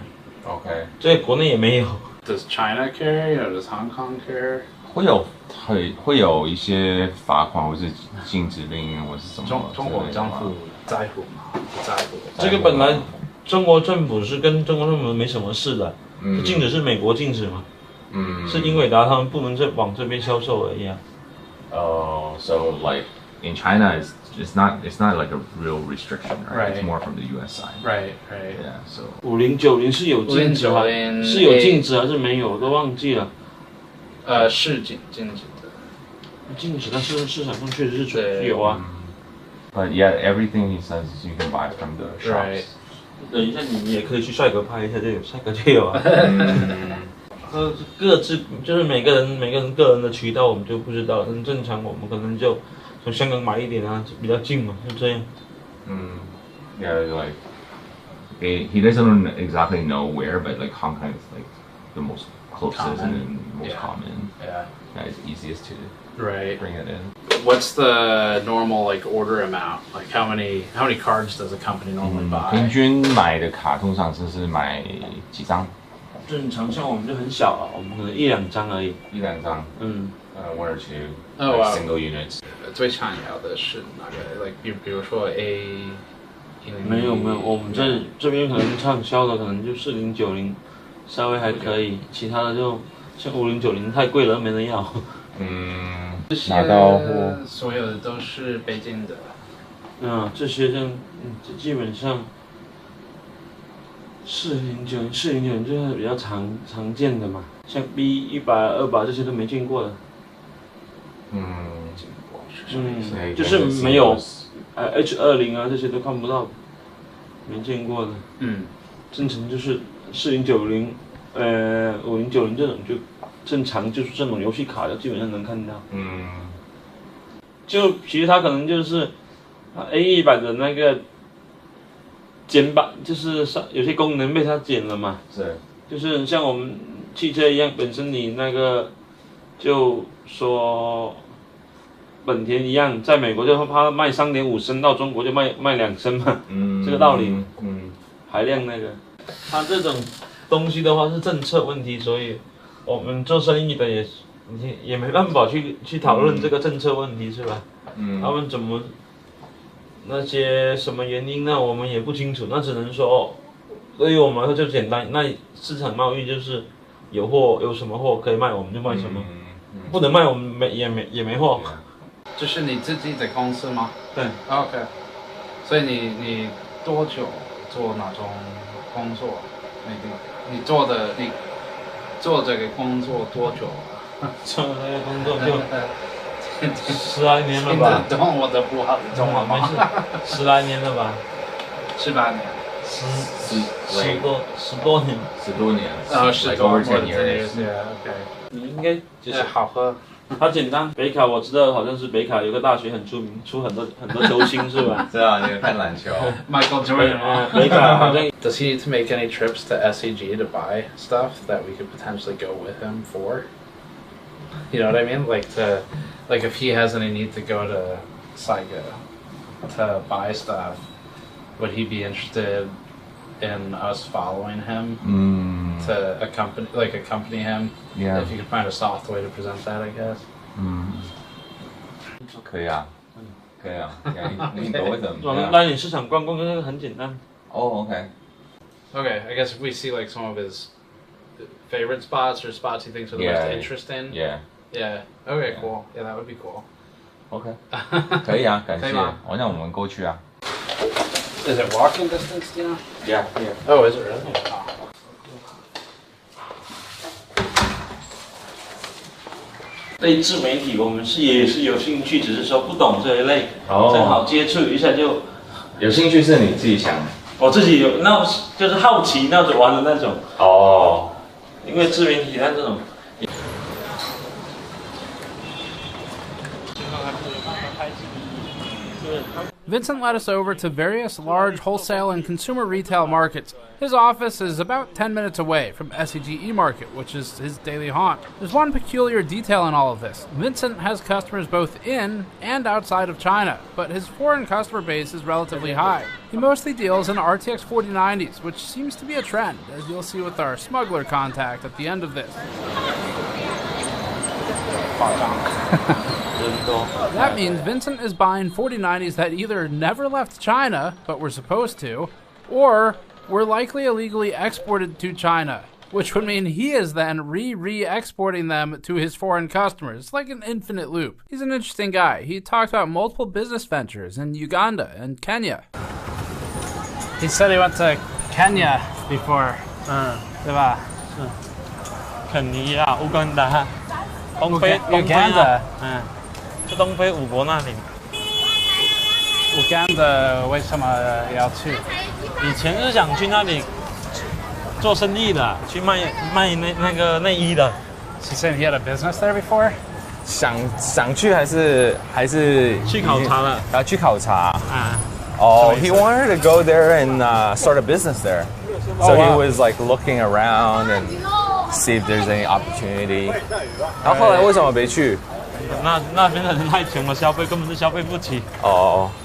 OK。这国内也没有。Does China carry or does Hong Kong carry? 会有一些罚款或是禁止令或是什么？中国政府在乎吗？不在乎。这个本来中国政府是跟中国政府没什么事的，是禁止是美国禁止嘛？是英伟达他们不能再往这边销售而已啊。So like in China, it's not like a real restriction, right? It's more from the U.S. side. Right. Yeah. So 5090是有禁止吗？是有禁止还是没有？我都忘记了。是禁止的。禁止，但是市场上确实是有啊。But yeah, everything he says you can buy from the shops. 等一下，你也可以去帅哥拍一下，就有帅哥就有啊。各自就是每个人个人的渠道我们就不知道，但正常我们可能就从香港买一点啊，比较近嘛，就这样。Yeah, like he doesn't exactly know where, but like Hong Kong is like the most closest and most common. Yeah, it's easiest to bring it in. What's the normal like order amount? Like how many cards does a company normally buy? 平均买的卡通常是买几张？正常像我们就很小啊，我们可能1-2张而已。1-2张。1 or 2 single units. 最常要的是哪个 ？Like 比如说 A。没有，我们这边可能畅销的可能就4090，稍微还可以，其他的就像5090太贵了，没人要。拿到货，所有的都是北京的。这些基本上4090就是比较常见的嘛，像 B100、200这些都没见过的。就是没有H20啊这些都看不到，没见过的。正常就是4090、5090这种就正常，就是这种游戏卡就基本上能看到。就其实它可能就是A100的那个减版，就是有些功能被它减了嘛。是。就是像我们汽车一样，本身你那个就说本田一样，在美国就怕卖3.5升，到中国就卖2升嘛。这个道理。排量那个，它这种东西的话是政策问题，所以我们做生意的也没办法去讨论这个政策问题，是吧？他们怎么那些什么原因呢？我们也不清楚，那只能说，对于我们来说就简单，那市场贸易就是有货有什么货可以卖我们就卖什么，不能卖我们也没货。这是你自己的公司吗？对。OK。所以你多久做哪种工作？你做这个工作多久？做这个工作就10来年了吧？听得懂我的不好中文吗？没事，10来年了吧？18年。10多年。10多年。10多年。OK。你应该就是好喝。它简单，北卡我知道，好像是北卡有个大学很出名，出很多球星是吧？是啊，你看篮球。Michael Jordan。北卡好像。Does he need to make any trips to SEG to buy stuff that we could potentially go with him for? You know what I mean? Like if he has any need to go to Saigo to buy stuff, would he be interested in us following him to accompany him? Yeah. If you could find a soft way to present that, I guess. 可以啊，可以啊，你go with them. 我们带你市场逛逛，这个很简单。Oh, okay. Okay, I guess if we see like some of his favorite spots or spots he thinks are the most interesting. Yeah. Yeah. Okay, cool. Yeah, that would be cool. Okay. 可以啊，感谢。那我们过去啊。Is it walking distance, do you know? Yeah. Oh, is it really? 对自媒体，我们也是有兴趣，只是说不懂这一类，正好接触一下就。有兴趣是你自己想的？我自己有，那就是好奇那种玩的那种。因为自媒体它这种。Vincent led us over to various large wholesale and consumer retail markets. His office is about 10 minutes away from SEG E-Market, which is his daily haunt. There's one peculiar detail in all of this. Vincent has customers both in and outside of China, but his foreign customer base is relatively high. He mostly deals in RTX 4090s, which seems to be a trend, as you'll see with our smuggler contact at the end of this. That means Vincent is buying 4090s that either never left China, but were supposed to, or were likely illegally exported to China, which would mean he is then re-exporting them to his foreign customers. It's like an infinite loop. He's an interesting guy. He talked about multiple business ventures in Uganda and Kenya. He said he went to Kenya before. 对吧？肯尼亚、乌干达、东非东非5国那里。Uganda 为什么要去？以前是想去那里做生意的，去卖那个内衣的。He said he had a business there before. 想去还是去考察了？去考察。He wanted to go there and start a business there. So he was like looking around and see if there's any opportunity. 然后后来为什么没去？那边的人太穷了，消费根本是消费不起。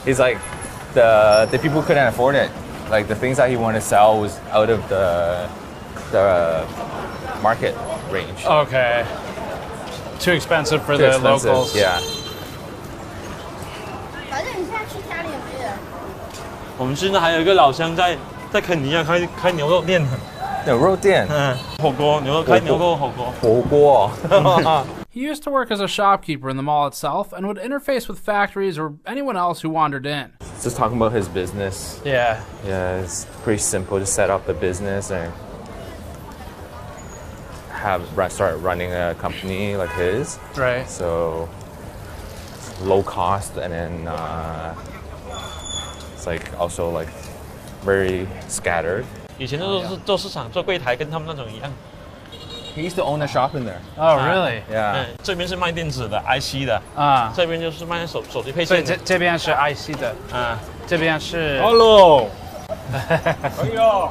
He's like the people couldn't afford it. Like the things that he wanted to sell was out of the market range. Okay. Too expensive for the locals. Yeah. 反正你现在去家里也没人。我们现在还有一个老乡在肯尼亚开牛肉店。牛肉店。火锅，开牛肉火锅。火锅。He used to work as a shopkeeper in the mall itself and would interface with factories or anyone else who wandered in. Just talking about his business. Yeah. Yeah, it's pretty simple to set up the business and start running a company like his. Right. So low cost, and then it's like also like very scattered. 以前都是做市场做柜台，跟他们那种一样。He used to own a shop in there. Oh, really? Yeah. 这边是卖电子的 IC 的啊，这边就是卖手机配所以件的。这边是 IC 的啊，这边是 Hello。哎呦。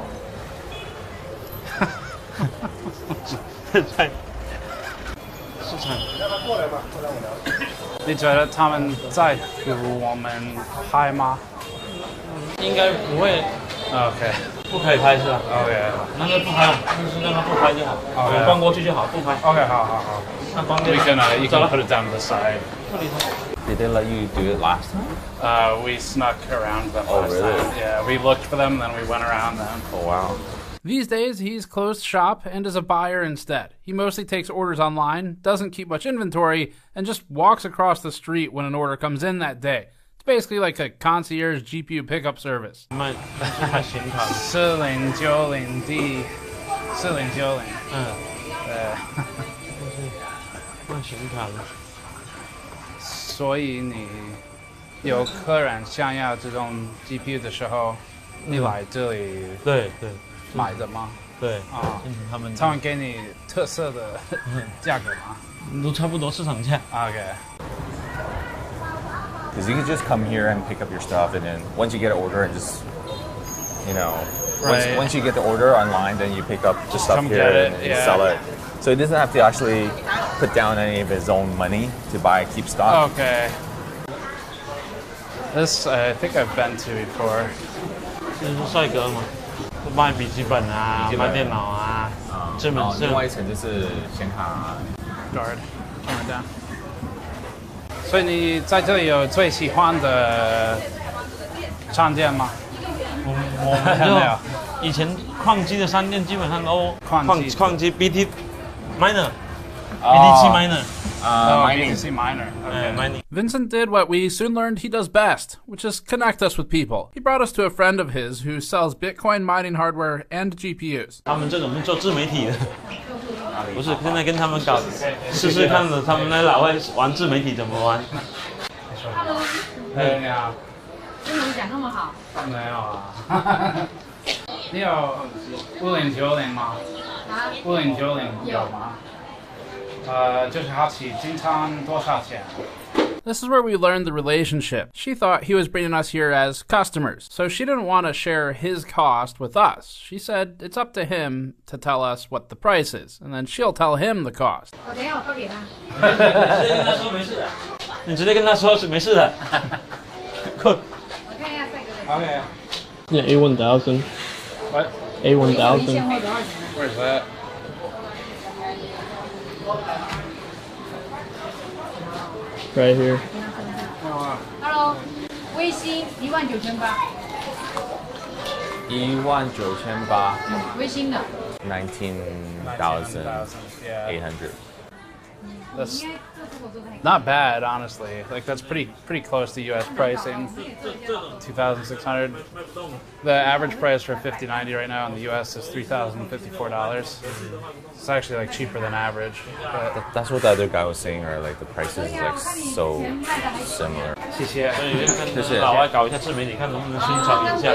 在市场。你觉得他们在乎我们拍吗？应该不会。OK。不可以拍是吧 ？OK。那就不拍，就是让他不拍就好。OK。关过去就好，不拍。OK， 好。那关掉。You can put it down to the side. Did they let you do it last time? We snuck around them Oh, last really? time. Yeah, we looked for them, then we went around them. Oh, wow. These days, he's closed shop and is a buyer instead. He mostly takes orders online, doesn't keep much inventory, and just walks across the street when an order comes in that day. It's basically like a concierge GPU pickup service. 卖显卡。4090D，4090。卖显卡的。所以你有客人想要这种 GPU 的时候，你来这里对买的吗？对啊，他们给你特色的价格吗？都差不多市场价。OK。Because you can just come here and pick up your stuff, and then once you get an order and just, right. once you get the order online, then you pick up the stuff Come here get it, and you yeah. sell it. So he doesn't have to actually put down any of his own money to keep stock. Okay. This I think I've been to before. 这是帅哥嘛，卖笔记本啊，卖电脑啊，这门是。另外一层就是显卡。Guard, camera down. 所以你在这里有最喜欢的商店吗？我们就以前矿机的商店基本上都矿机 BT miner BTC miner BTC miner. Okay. Mining. Vincent did what we soon learned he does best, which is connect us with people. He brought us to a friend of his who sells Bitcoin mining hardware and GPUs. 他们这种是做自媒体的，不是现在跟他们搞试试看的，他们那老外玩自媒体怎么玩。你好。英文讲那么好？没有啊。你有5090吗？5090有吗？就是好奇经常多少钱？This is where we learned the relationship. She thought he was bringing us here as customers, so she didn't want to share his cost with us. She said it's up to him to tell us what the price is, and then she'll tell him the cost. 我等一下我发给他。直接跟他说没事的，你直接跟他说是没事的。我看一下帅哥的。Okay. Yeah, A1000. What? A1000. 现货多少钱？ Where's that? Right here. Hello，微星19800。19800。微星的。19,800. That's not bad, honestly. Like that's pretty close to U.S. pricing. 2,600. The average price for a 5090 right now in the U.S. is $3,054. It's actually like cheaper than average. But that's what the other guy was saying, right? Like the prices is like so similar. 谢谢。所以跟老外搞一下自媒体，看能不能宣传一下，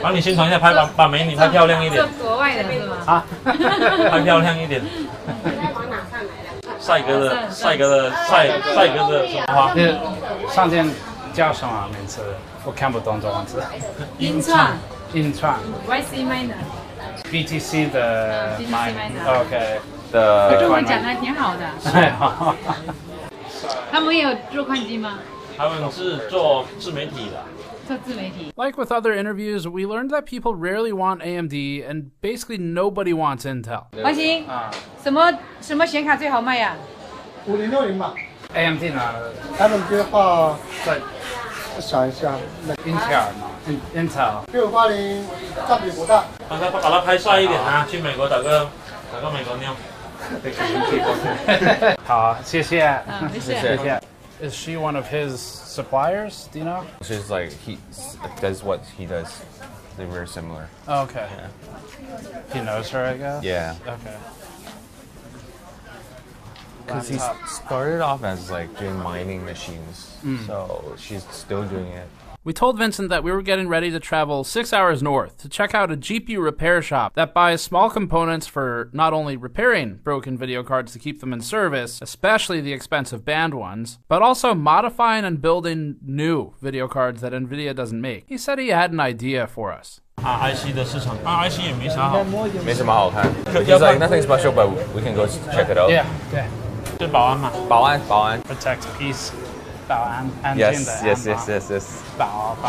帮你宣传一下，把美女拍漂亮一点。国外的是吗？啊，拍漂亮一点。帅哥的什么花？上件叫什么名字？我看不懂中文字。音创。YC miner。BTC 的 miner。OK。中文讲的挺好的。他们也有做矿机吗？他们是做自媒体的。Like with other interviews, we learned that people rarely want AMD and basically nobody wants Intel. 王鑫，什么显卡最好卖呀？5060吧。AMD 呢？他们的话，再想一下，Intel 呢 Intel。680占比不大。把它拍帅一点啊！去美国打个美国妞。好，谢谢。谢谢。 Is she one of his suppliers? Do you know? She's like he does what he does. They're very similar. Oh, okay. Yeah. He knows her, I guess. Yeah. Okay. Because he started off as like doing mining machines, so she's still doing it. We told Vincent that we were getting ready to travel 6 hours north to check out a GPU repair shop that buys small components for not only repairing broken video cards to keep them in service, especially the expensive banned ones, but also modifying and building new video cards that NVIDIA doesn't make. He said he had an idea for us. IC 的市场，IC 也没啥好，没什么好看。He's like nothing special, but we can go check it out. Yeah. 就保安嘛，保安。 Protect peace. 保安，安静的安。 Yes. 保护的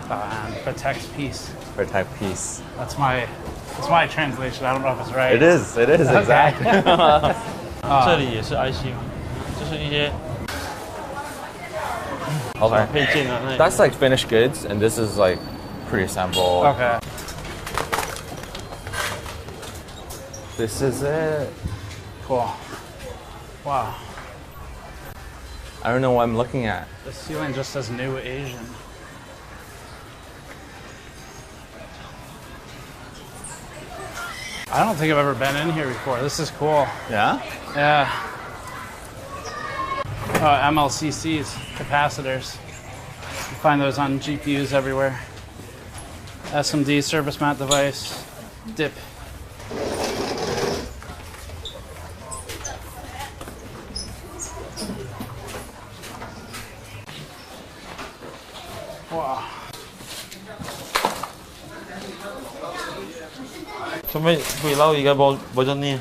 保安 protect peace. Protect peace. That's my translation. I don't know if it's right. It is exactly. 这里也是 IC 嘛，就是一些 Okay. 配件啊。That's like finished goods, and this is like pre-assembled. Okay. This is it. Cool. Wow. I don't know what I'm looking at. The ceiling just says New Asian. I don't think I've ever been in here before. This is cool. Yeah? Yeah. MLCCs, capacitors. You find those on GPUs everywhere. SMD, service mount device, DIP. Wow. 准备回撈而家播咗呢，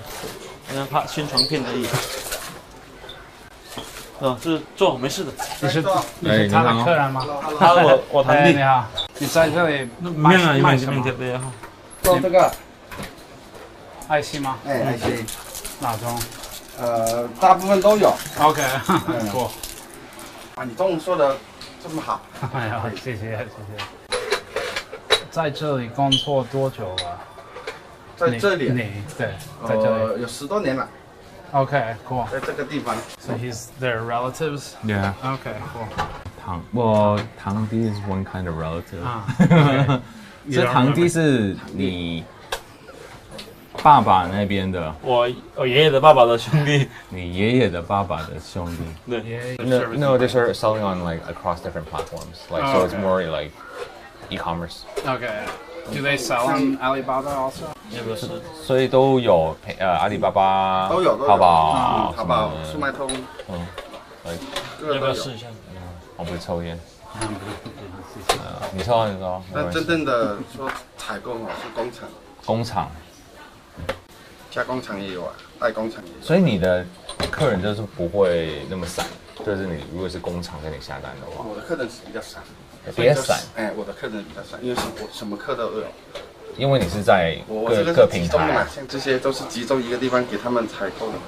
好像拍宣傳片而已。是做没事的。你是他的客人吗？我堂弟。你好，你在这里卖什么？做这个IC吗？哎，IC 哪种？大部分都有。OK，cool。啊，你中文说的这么好。哎呀，谢谢。在这里工作多久了？在这里？对，在这里有10多年了。Okay, cool. 在这个地方。So he's their relatives? Yeah. Okay, cool. 堂弟 is one kind of relative. 这堂弟是你爸爸那边的。我爷爷的爸爸的兄弟。你爷爷的爸爸的兄弟。对。No, they start selling on like across different platforms. Like so, it's more like e-commerce. Okay. Do they sell on Alibaba also? 也不是，所以都有阿里巴巴、都有淘宝、淘宝、速卖通，要不要试一下？我不抽烟。你抽。但真正的说采购是工厂。工厂。加工厂也有啊，代工厂也有。所以你的客人就是不会那么散，就是你如果是工厂跟你下单的话。我的客人是比较散。比较散。哎，我的客人比较散，因为我什么课都有。因为你是在各平台，像这些都是集中一个地方给他们采购的。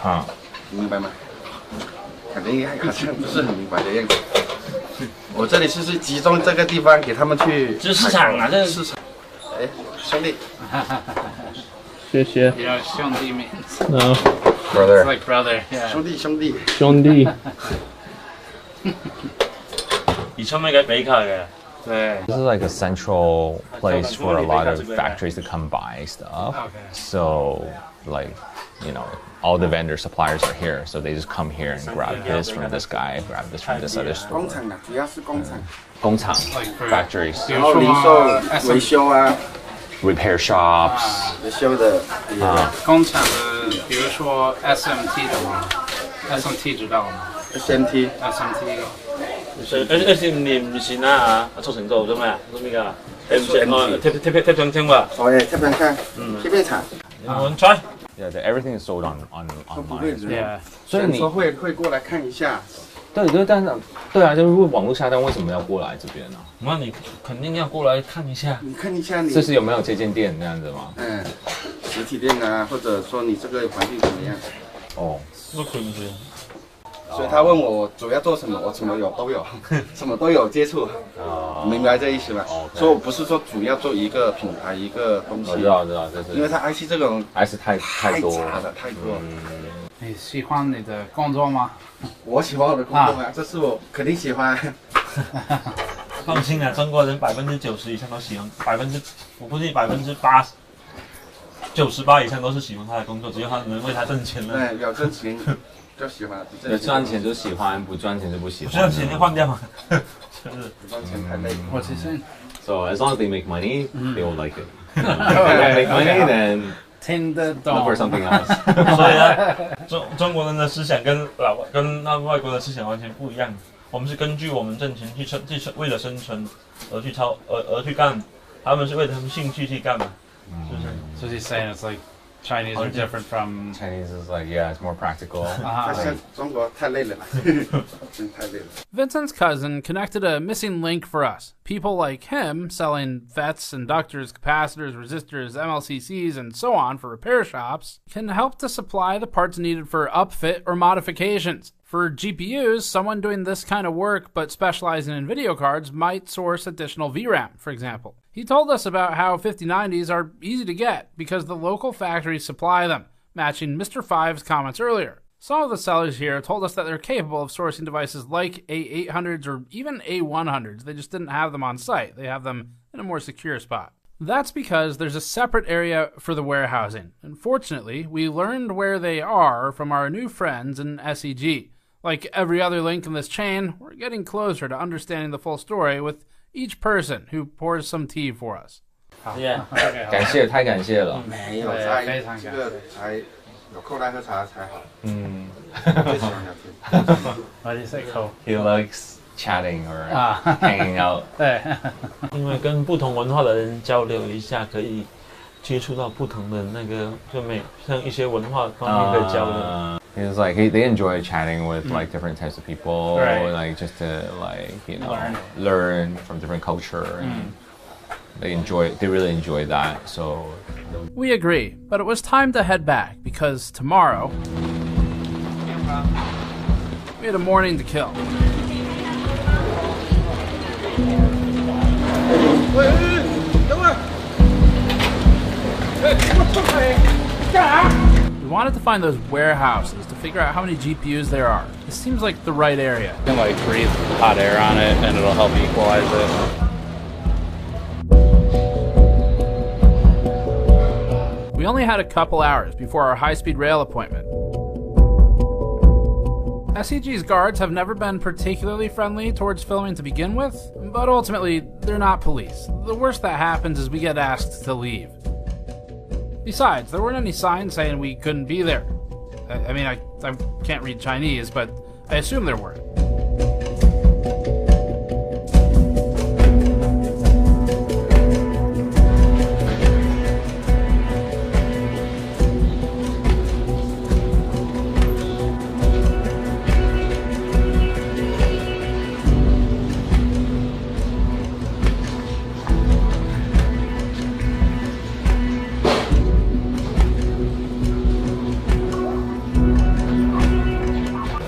啊，明白吗？感觉好像不是很明白的样子。我这里是集中这个地方给他们去。这市场啊，这市场。哎，兄弟。谢谢。Yeah, 兄弟 means. No. Brother. It's like brother. Yeah. 兄弟。兄弟。而且咪嘅比卡嘅。This is like a central place for a lot of factories to come buy stuff. Okay. So, like, you know, all the vendor suppliers are here, so they just come here and grab this from this guy, grab this from this other store. 工厂啊，主要是工厂。工厂 factories. 然后零售、维修啊。Repair shops. 维修的。工厂的，比如说 SMT 的吗 ？SMT 知道吗 ？SMT。SMT 唔是啦嚇，速成做啫咩？做咩㗎？貼上清吧。哦，貼上清，貼片廠。我 try。Yeah, everything is sold online. Yeah. 所以你会过来看一下。对，但是对啊，就是网络下单为什么要过来这边呢？那你肯定要过来看一下。你看一下你。这是有没有这间店那样子吗？嗯，实体店啊，或者说你这个环境怎么样？哦，都可以。所以他问我主要做什么，我什么都有，什么都有接触，明白这意思吗？所以我不是说主要做一个品牌一个东西，我知道，就是因为它 IC 这种 IC 太多杂了，太多了。你喜欢你的工作吗？我喜欢我的工作吗？这是我肯定喜欢。放心啊，中国人90%以上都喜欢，我估计98以上都是喜欢他的工作，只要他能为他挣钱了。对，有挣钱就喜欢，赚钱就喜欢，不赚钱就不喜欢。不赚钱就换掉嘛，就是不赚钱太累。What's he saying? So as long as they make money, they will like it. If they don't make money, then look for something else. 所以呢，中国人的思想跟外国的思想完全不一样。我们是根据我们挣钱去为了生存而去干，他们是为了他们兴趣去干嘛，是不是？ So he's saying it's like Chinese are different from Chinese is like it's more practical. 中国太累了，真太累了。 Vincent's cousin connected a missing link for us. People like him selling FETs, inductors, capacitors, resistors, MLCCs, and so on for repair shops can help to supply the parts needed for upfit or modifications. For GPUs, someone doing this kind of work but specializing in video cards might source additional VRAM, for example. He told us about how 5090s are easy to get because the local factories supply them, matching Mr. Five's comments earlier. Some of the sellers here told us that they're capable of sourcing devices like A800s or even A100s. They just didn't have them on site. They have them in a more secure spot. That's because there's a separate area for the warehousing. Unfortunately, we learned where they are from our new friends in SEG. Like every other link in this chain, we're getting closer to understanding the full story with each person who pours some tea for us. 感谢，太感谢了。没有在这个才有空来喝茶才好。最喜欢聊天。Why do you say Cole? He likes chatting or hanging out. 对，因为跟不同文化的人交流一下，可以接触到不同的那个，就像一些文化方面的交流。He was like they enjoy chatting with like different types of people, like just to learn from different culture. And they really enjoy that. So we agree, but it was time to head back because tomorrow we had a morning to kill. We wanted to find those warehouses to figure out how many GPUs there are. This seems like the right area. You can like breathe hot air on it and it'll help equalize it. We only had a couple hours before our high-speed rail appointment. SEG's guards have never been particularly friendly towards filming to begin with, but ultimately, they're not police. The worst that happens is we get asked to leave. Besides, there weren't any signs saying we couldn't be there. I mean, I can't read Chinese, but I assume there weren't.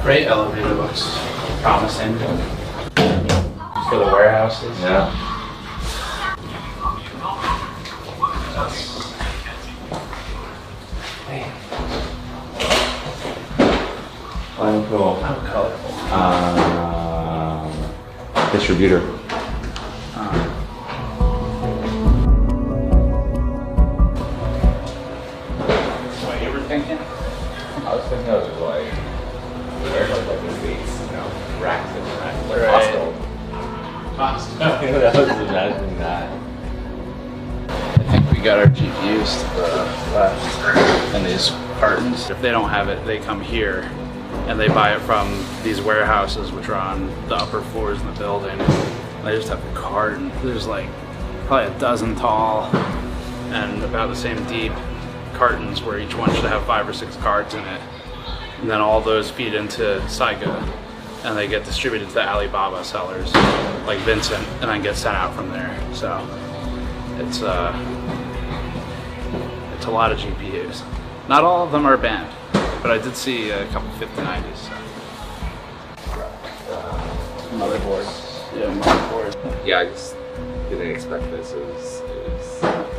Freight elevator looks promising for the warehouses. Yeah. Final cool. Distributor. What you were thinking? I was thinking of like the weights, racks and racks, like Costco. I was imagining that. I think we got our GPUs to the left and these cartons. If they don't have it, they come here and they buy it from these warehouses which are on the upper floors in the building. They just have a carton. There's like probably a dozen tall and about the same deep cartons where each one should have 5 or 6 cards in it. And then all those feed into Saiga and they get distributed to the Alibaba sellers like Vincent and then get sent out from there. So it's a lot of GPUs. Not all of them are banned, but I did see a couple 5090s. So. motherboard. Yeah, motherboard. Yeah, I just didn't expect this. It was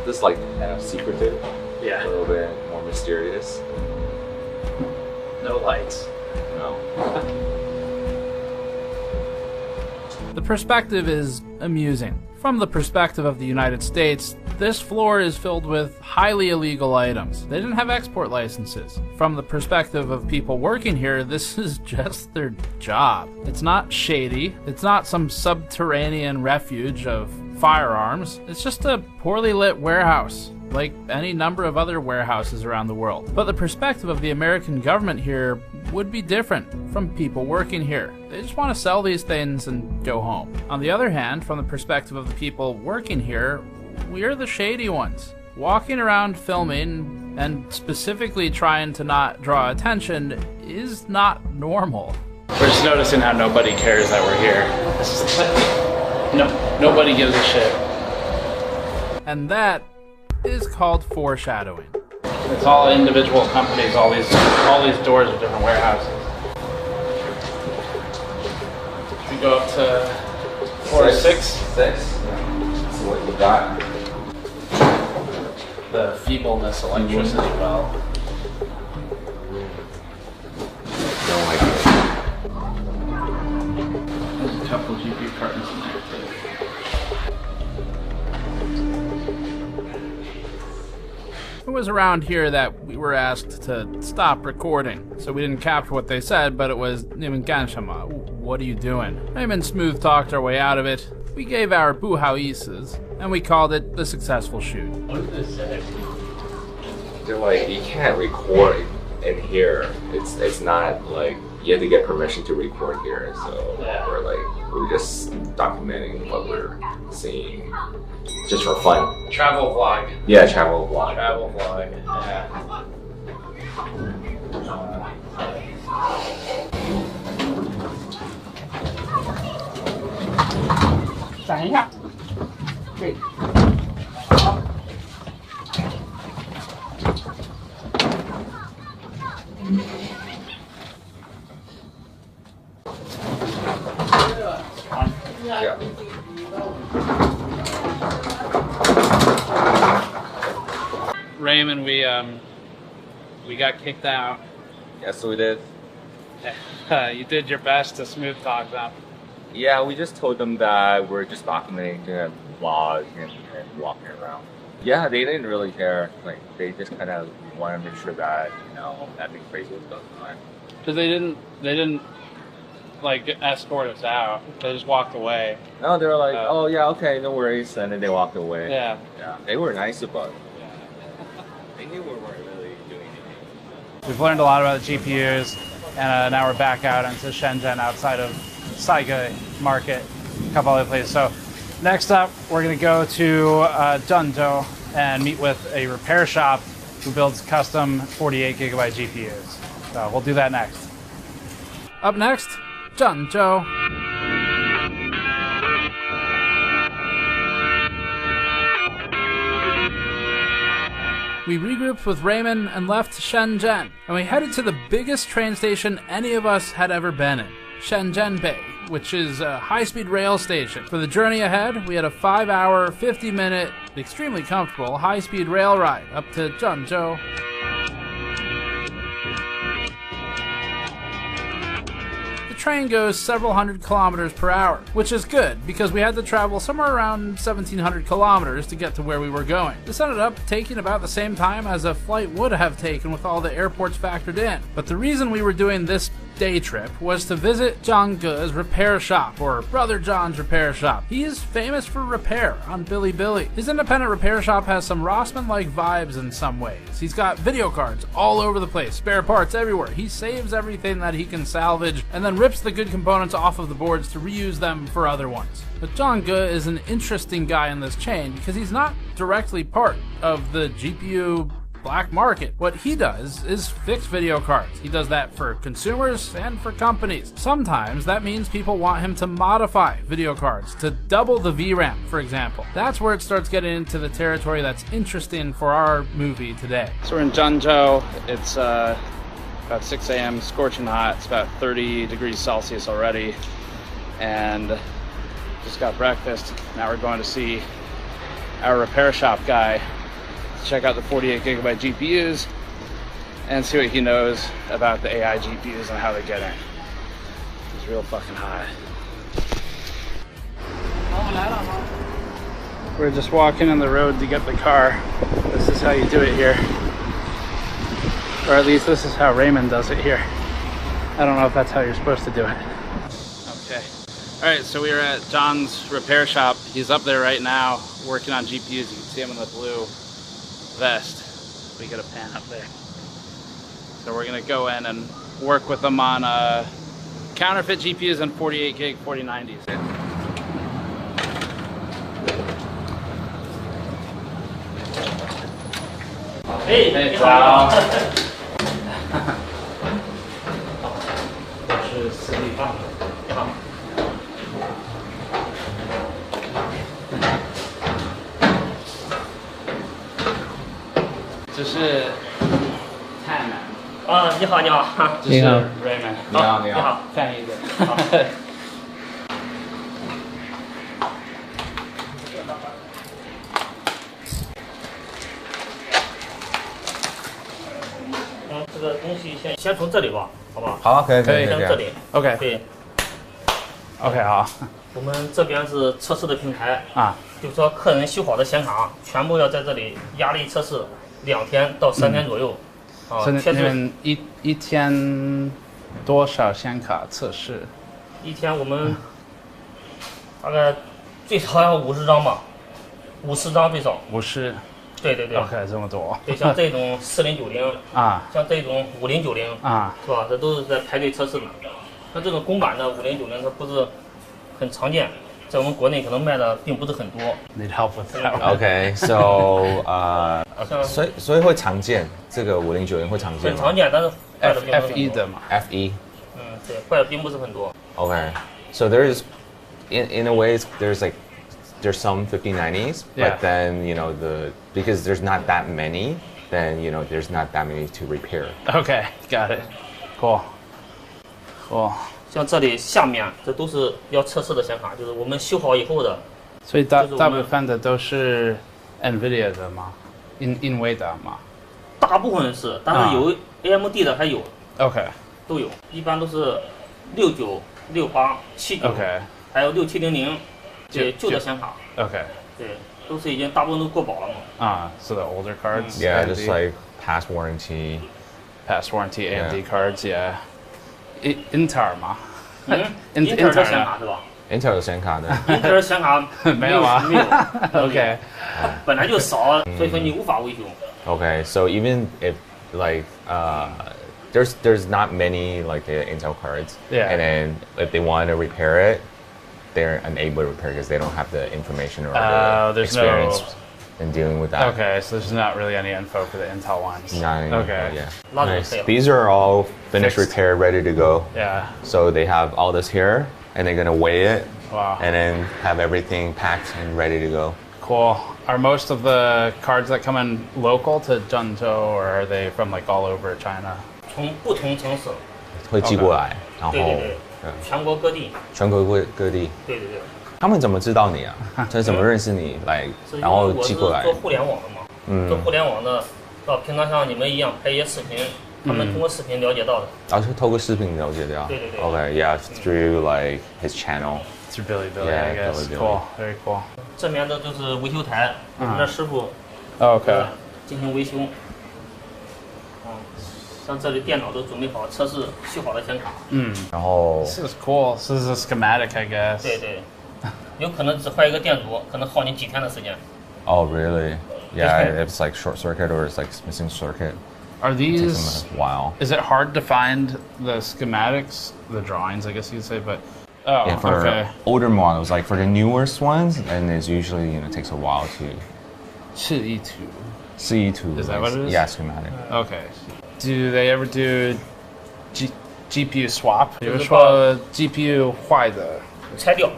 this like kind of secretive. Yeah. A little bit more mysterious. No lights. No. The perspective is amusing. From the perspective of the United States, this floor is filled with highly illegal items. They didn't have export licenses. From the perspective of people working here, this is just their job. It's not shady. It's not some subterranean refuge of firearms. It's just a poorly lit warehouse, like any number of other warehouses around the world. But the perspective of the American government here would be different from people working here. They just want to sell these things and go home. On the other hand, from the perspective of the people working here, we're the shady ones. Walking around filming and specifically trying to not draw attention is not normal. We're just noticing how nobody cares that we're here. Nobody gives a shit. And that is called foreshadowing. It's all individual companies, all these doors of different warehouses. Should we go up to floor 6? 6? So what you got? The feebleness electricity well. No idea. There's a couple GPU cartons in there too. It was around here that we were asked to stop recording, so we didn't capture what they said, but it was "Ganshama, what are you doing?" Raymond smooth talked our way out of it. We gave our buhauises, and we called it the successful shoot. What did they say? They're like, you can't record in here. It's not like you have to get permission to record here. So we're just documenting what we're seeing, just for fun. Travel vlog. Yeah, travel vlog. Travel vlog. Yeah. 对。Yeah. Raymond, we got kicked out. Yes, we did. You did your best to smooth talk them. Yeah, we just told them that we're just documenting the vlog and walking around. Yeah, they didn't really care. Like, they just kind of want to make sure that, you know, nothing crazy was going on. Because they didn't like escort us out. They just walked away. No, they were like, oh yeah, okay, no worries, and then they walked away. Yeah. Yeah, they were nice about it. They knew we weren't really doing anything. We've learned a lot about the GPUs, and now we're back out into Shenzhen outside of Saiga Market, a couple other places. So next up, we're going to go to Zhengzhou and meet with a repair shop who builds custom 48 gigabyte GPUs. So we'll do that next. Up next, Zhengzhou. We regrouped with Raymond and left Shenzhen, and we headed to the biggest train station any of us had ever been in, Shenzhen Bay, which is a high-speed rail station. For the journey ahead, we had a 5-hour, 50-minute, extremely comfortable high-speed rail ride up to Zhengzhou. The train goes several hundred kilometers per hour, which is good because we had to travel somewhere around 1,700 kilometers to get to where we were going. This ended up taking about the same time as a flight would have taken with all the airports factored in. But the reason we were doing this day trip was to visit Zhang Ge's repair shop, or Brother John's repair shop. He is famous for repair on Bilibili. His independent repair shop has some Rossmann-like vibes in some ways. He's got video cards all over the place, spare parts everywhere. He saves everything that he can salvage and then rips the good components off of the boards to reuse them for other ones. But Zhang Ge is an interesting guy in this chain because he's not directly part of the GPU black market. What he does is fix video cards. He does that for consumers and for companies. Sometimes that means people want him to modify video cards to double the VRAM, for example. That's where it starts getting into the territory that's interesting for our movie today. So we're in Zhengzhou. It's about 6 a.m., scorching hot. It's about 30 degrees Celsius already. and just got breakfast. Now we're going to see our repair shop guy, check out the 48 gigabyte GPUs and see what he knows about the AI GPUs and how they get in. It's real fucking high. We're just walking on the road to get the car. This is how you do it here. Or at least this is how Raymond does it here. I don't know if that's how you're supposed to do it. Okay. All right, so we are at John's repair shop. He's up there right now working on GPUs. You can see him in the blue vest. We get a pan up there. So we're gonna go in and work with them on counterfeit GPUs and 48 gig 4090s. Hey, 你好。我是私立棒。你好。这是泰南。啊，你好，你好。这是 Raymond。你好，你好。翻译的。好。这个东西先从这里吧，好不好？好啊，可以，先这里。OK。对。OK， 好。我们这边是测试的平台啊，就是说客人修好的显卡全部要在这里压力测试2天到3天左右。啊，你们一天多少显卡测试？一天我们大概最少要50张吧，50张最少。50。对对对。OK， 这么多。对，像这种4090啊，像这种5090啊，是吧？这都是在排队测试的。像这种公版的5090，它不是很常见，在我们国内可能卖的并不是很多。Need help with that? Okay, so 所以会常见，这个5090会常见吗？很常见，但是坏的并不是很多。FE 的嘛。FE。对，坏的并不是很多。Okay, so there's in a way there's some 5090s, but then because there's not that many, then there's not that many to repair. Okay, got it. Cool. 像这里下面这都是要测试的显卡，就是我们修好以后的。所以大部分的都是 NVIDIA 的吗？NVIDIA 吗？大部分是，但是有 AMD 的还有。OK。都有，一般都是69、68、79， OK， 还有6700，对，旧的显卡。OK。对，都是已经大部分都过保了嘛。啊，so the older cards. Yeah, just like past warranty AMD cards. Yeah. Intel 吗？Intel 的显卡是吧？Intel 的显卡的。Intel 显卡没有啊。没有。OK。本来就少，所以说你无法维修。Okay, so even if there's not many like the Intel cards, and then if they want to repair it, they're unable to repair because they don't have the information or the experience in dealing with that. Okay, so there's not really any info for the Intel ones. Not any okay. Info, yeah. Nice. These are all finished, repaired, ready to go. Yeah. So they have all this here, and they're gonna weigh it, wow, and then have everything packed and ready to go. Cool. Are most of the cards that come in local to Zhengzhou, or are they from like all over China? 从不同城市会寄过来，然后对，全国各地。全国各地。对对对。他们怎么知道你啊？他怎么认识你来，然后寄过来？我是做互联网的嘛，做互联网的，平常像你们一样拍一些视频，他们通过视频了解到的。然后是透过视频了解的。对对对。Okay, yeah, through like his channel. Through Billy, I guess. Cool, very cool. 这边的都是维修台，我们的师傅 OK 进行维修。像这里电脑都准备好，测试修好的显卡。然后 This is cool. This is a schematic, I guess. 对对，有可能只坏一个电阻，可能耗你几天的时间。Oh, really? Yeah, if it's like short circuit or it's like missing circuit. Are these? It takes them a while. Is it hard to find the schematics, the drawings, I guess you'd say, but. Oh, yeah, for okay. older models, like for the newest ones, and it's usually takes a while to. CE2. Is that what it is? Yeah, schematic. Okay. Do they ever do GPU swap? 比如说 GPU 坏的，拆掉，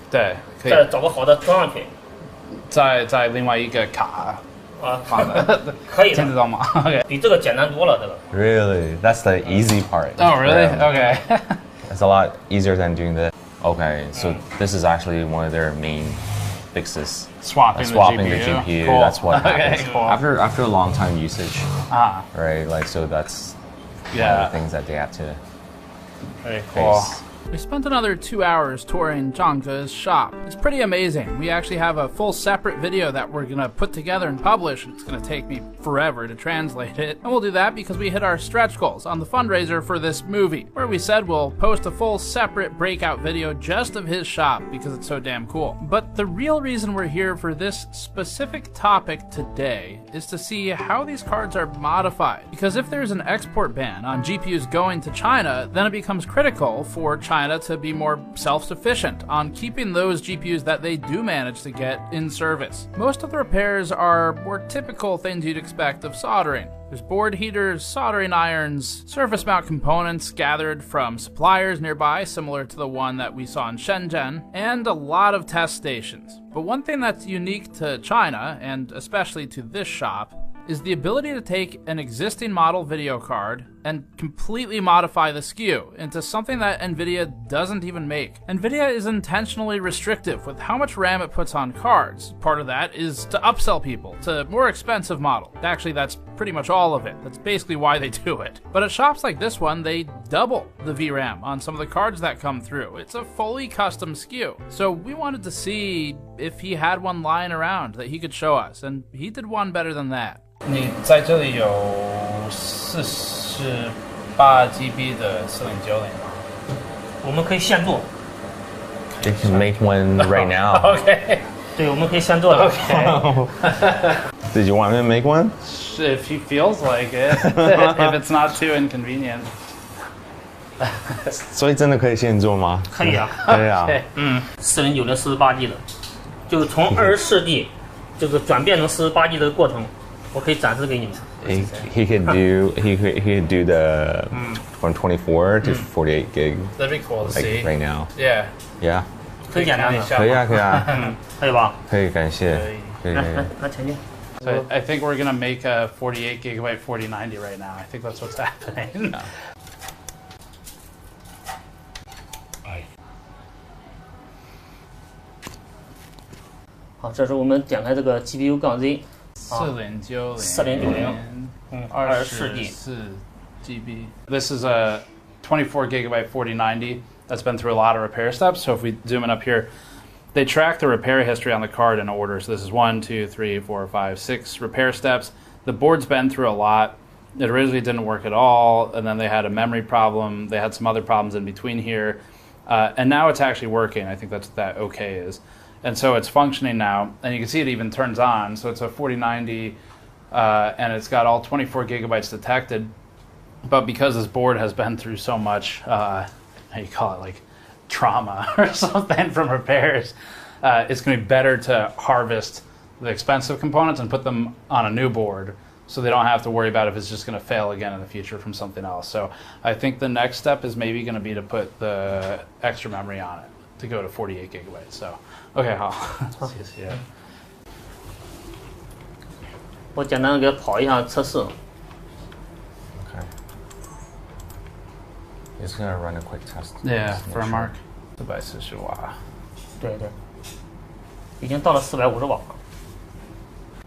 对，可以再找个好的装上去，在另外一个卡放的，可以的，听得到吗？ Okay. 比这个简单多了，这个。Really? That's the easy part. Oh, really? Okay. It's a lot easier than doing this. Okay, so this is actually one of their main fixes. Swapping the GPU. GPU. Cool. That's what happens Okay, cool. after a long time usage. Ah. Right, like so that's one Yeah. of the things that they have to Very cool. face. We spent another 2 hours touring Zhangge's shop. It's pretty amazing. We actually have a full separate video that we're gonna put together and publish. It's gonna take me forever to translate it. And we'll do that because we hit our stretch goals on the fundraiser for this movie, where we said we'll post a full separate breakout video just of his shop because it's so damn cool. But the real reason we're here for this specific topic today is to see how these cards are modified. Because if there's an export ban on GPUs going to China, then it becomes critical for China to be more self-sufficient on keeping those GPUs that they do manage to get in service. Most of the repairs are more typical things you'd expect of soldering. There's board heaters, soldering irons, surface mount components gathered from suppliers nearby, similar to the one that we saw in Shenzhen, and a lot of test stations. But one thing that's unique to China, and especially to this shop, is the ability to take an existing model video card and completely modify the SKU into something that NVIDIA doesn't even make. NVIDIA is intentionally restrictive with how much RAM it puts on cards. Part of that is to upsell people to more expensive model. Actually, that's pretty much all of it. That's basically why they do it. But at shops like this one, they double the VRAM on some of the cards that come through. It's a fully custom SKU. So we wanted to see if he had one lying around that he could show us, and he did one better than that. 你在这里有48 GB 的4090吗？我们可以现做。 They can make one right now. Okay. 对，我们可以现做的。Okay. Did you want me to make one? If he feels like it, if it's not too inconvenient. 所以真的可以现做吗？可以啊。可以啊。4090 48G 的，就是从24G 就是转变成48G 的过程。 我可以展示给你们。He could do the from 24 to 48 gig. That'd be cool to see. Right now. Yeah. Yeah. 很简单的。可以啊，可以啊。可以吧？可以，感谢。来前进。 So I think we're gonna make a 48 gigabyte 4090 right now. I think that's what's happening. 好，这是我们点开这个 GPU 杠 Z。 4090 24G GB. This is a 24 gigabyte 4090 that's been through a lot of repair steps. So if we zoom in up here, they track the repair history on the card in order. So this is 1, 2, 3, 4, 5, 6 repair steps. The board's been through a lot. It originally didn't work at all, and then they had a memory problem. They had some other problems in between here, and now it's actually working. I think that's what that OK is. And so it's functioning now, and you can see it even turns on. So it's a 4090, and it's got all 24 gigabytes detected. But because this board has been through so much, how you call it, like trauma or something from repairs, it's going to be better to harvest the expensive components and put them on a new board, so they don't have to worry about if it's just going to fail again in the future from something else. So I think the next step is maybe going to be to put the extra memory on it to go to 48 gigabytes. So. OK， 好，谢谢。我简单给它跑一下测试。Okay. It's gonna run a quick test. Yeah, for Mark. 440瓦。对对。已经到了450瓦。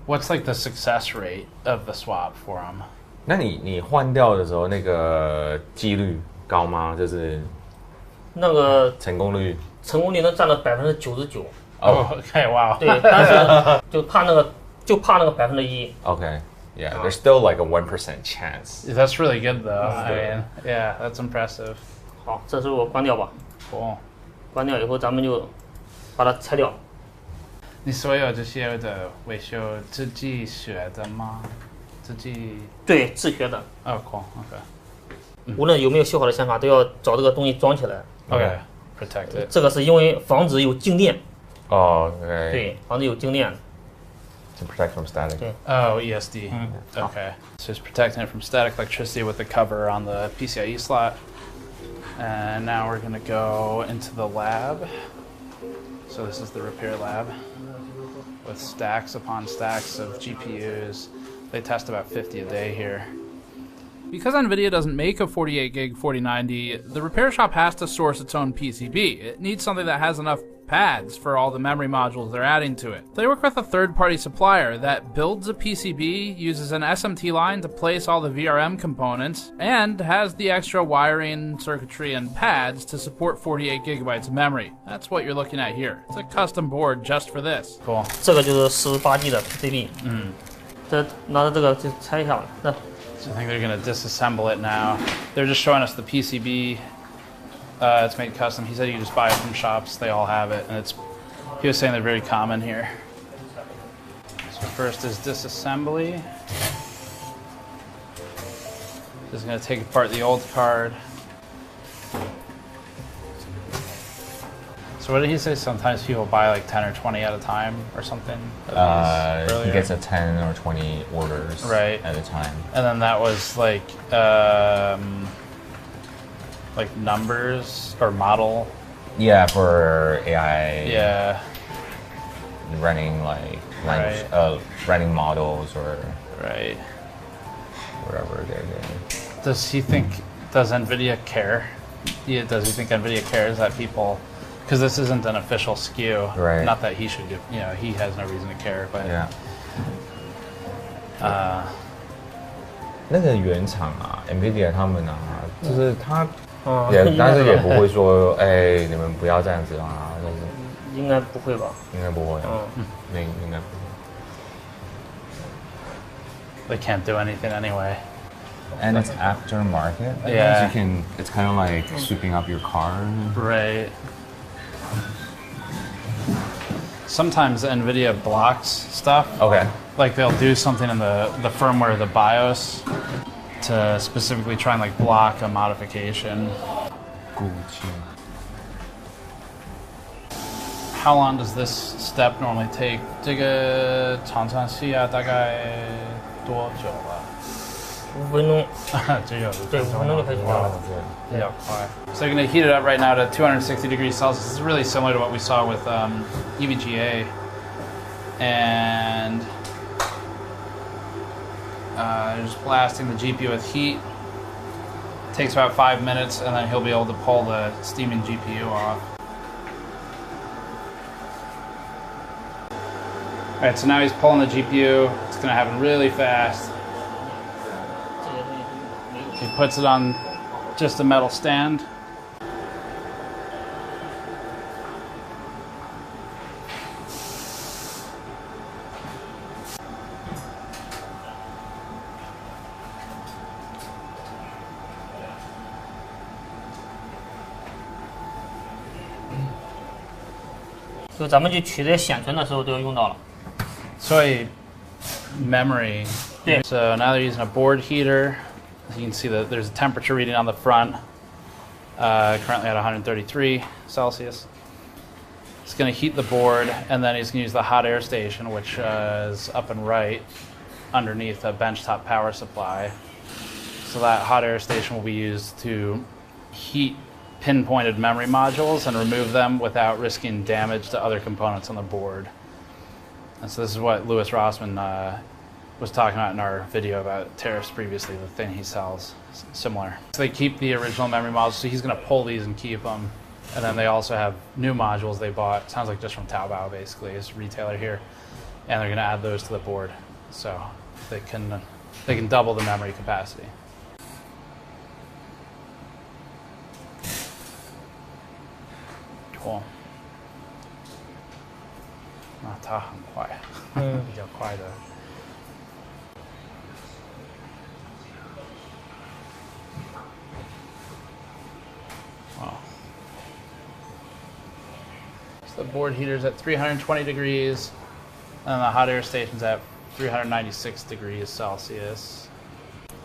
What's like the success rate of the swap for him? 那你换掉的时候，那个几率高吗？就是那个成功率。 成功率能占到99%。哦 ，OK， 哇。对，但是就怕那个1%。Okay, yeah, there's still like a 1% chance. That's really good though. I mean, yeah, that's impressive. 好，这时候我关掉吧。Cool. 关掉以后，咱们就把它拆掉。你所有这些的维修自己学的吗？自己？对，自学的。哦 ，cool, OK。无论有没有修好的显卡，都要找这个东西装起来。OK。 Protect it. 这个是因为防止有静电。哦，对。对，防止有静电。To protect from static. 对。Oh, ESD. Okay. So it's protecting it from static electricity with the cover on the PCIe slot. And now we're gonna go into the lab. So this is the repair lab with stacks upon stacks of GPUs. They test about 50 a day here. Because NVIDIA doesn't make a 48 gig 4090, the repair shop has to source its own PCB. It needs something that has enough pads for all the memory modules they're adding to it. They work with a third-party supplier that builds a PCB, uses an SMT line to place all the VRM components, and has the extra wiring, circuitry, and pads to support 48 gigabytes of memory. That's what you're looking at here. It's a custom board just for this. Cool. 这个就是18G 的 PCB。这拿着这个就拆一下了。 So I think they're going to disassemble it now. They're just showing us the PCB. It's made custom. He said you just buy it from shops. They all have it, and he was saying they're very common here. So first is disassembly. Just going to take apart the old card. So what did he say? Sometimes people buy like 10 or 20 at a time or something? He gets a 10 or 20 orders at a time. And then that was like numbers or model. Yeah, for AI. Yeah. Running like running models or whatever they're doing. Does NVIDIA care? Does he think NVIDIA cares that people? Because this isn't an official SKU. Right. Not that he should do. He has no reason to care. But yeah. 那个原厂啊 ，NVIDIA 他们啊，就是他但是也不会说，哎，你们不要这样子啊。应该不会吧？应该不会。应该不会。They can't do anything anyway. And it's aftermarket. Yeah. It's kind of like sweeping up your car. Right. Sometimes NVIDIA blocks stuff. Okay. Like they'll do something in the firmware, the BIOS, to specifically try and like block a modification. How long does this step normally take? 这个常常需要大概多久了？5分钟。对，5分钟就可以做了。比较快。So you're going to heat it up right now to 260 degrees Celsius. This is really similar to what we saw with EVGA. And just blasting the GPU with heat. Takes about 5 minutes, and then he'll be able to pull the steaming GPU off. Alright, so now he's pulling the GPU. It's going to happen really fast. He puts it on just a metal stand. So 咱们去取这些显存的时候都要用到了。So memory. Yeah. So now they're using a board heater. You can see that there's a temperature reading on the front, currently at 133 Celsius. It's going to heat the board, and then he's going to use the hot air station, which is up and right underneath a benchtop power supply. So that hot air station will be used to heat pinpointed memory modules and remove them without risking damage to other components on the board. And so this is what Louis Rossmann was talking about in our video about tariffs previously, the thing he sells, similar. So they keep the original memory modules, so he's going to pull these and keep them. And then they also have new modules they bought, sounds like just from Taobao basically, it's a retailer here. And they're going to add those to the board, so they can double the memory capacity. Cool. 它很快，比较快的。Wow. So the board heater's at 320 degrees, and the hot air station's at 396 degrees Celsius.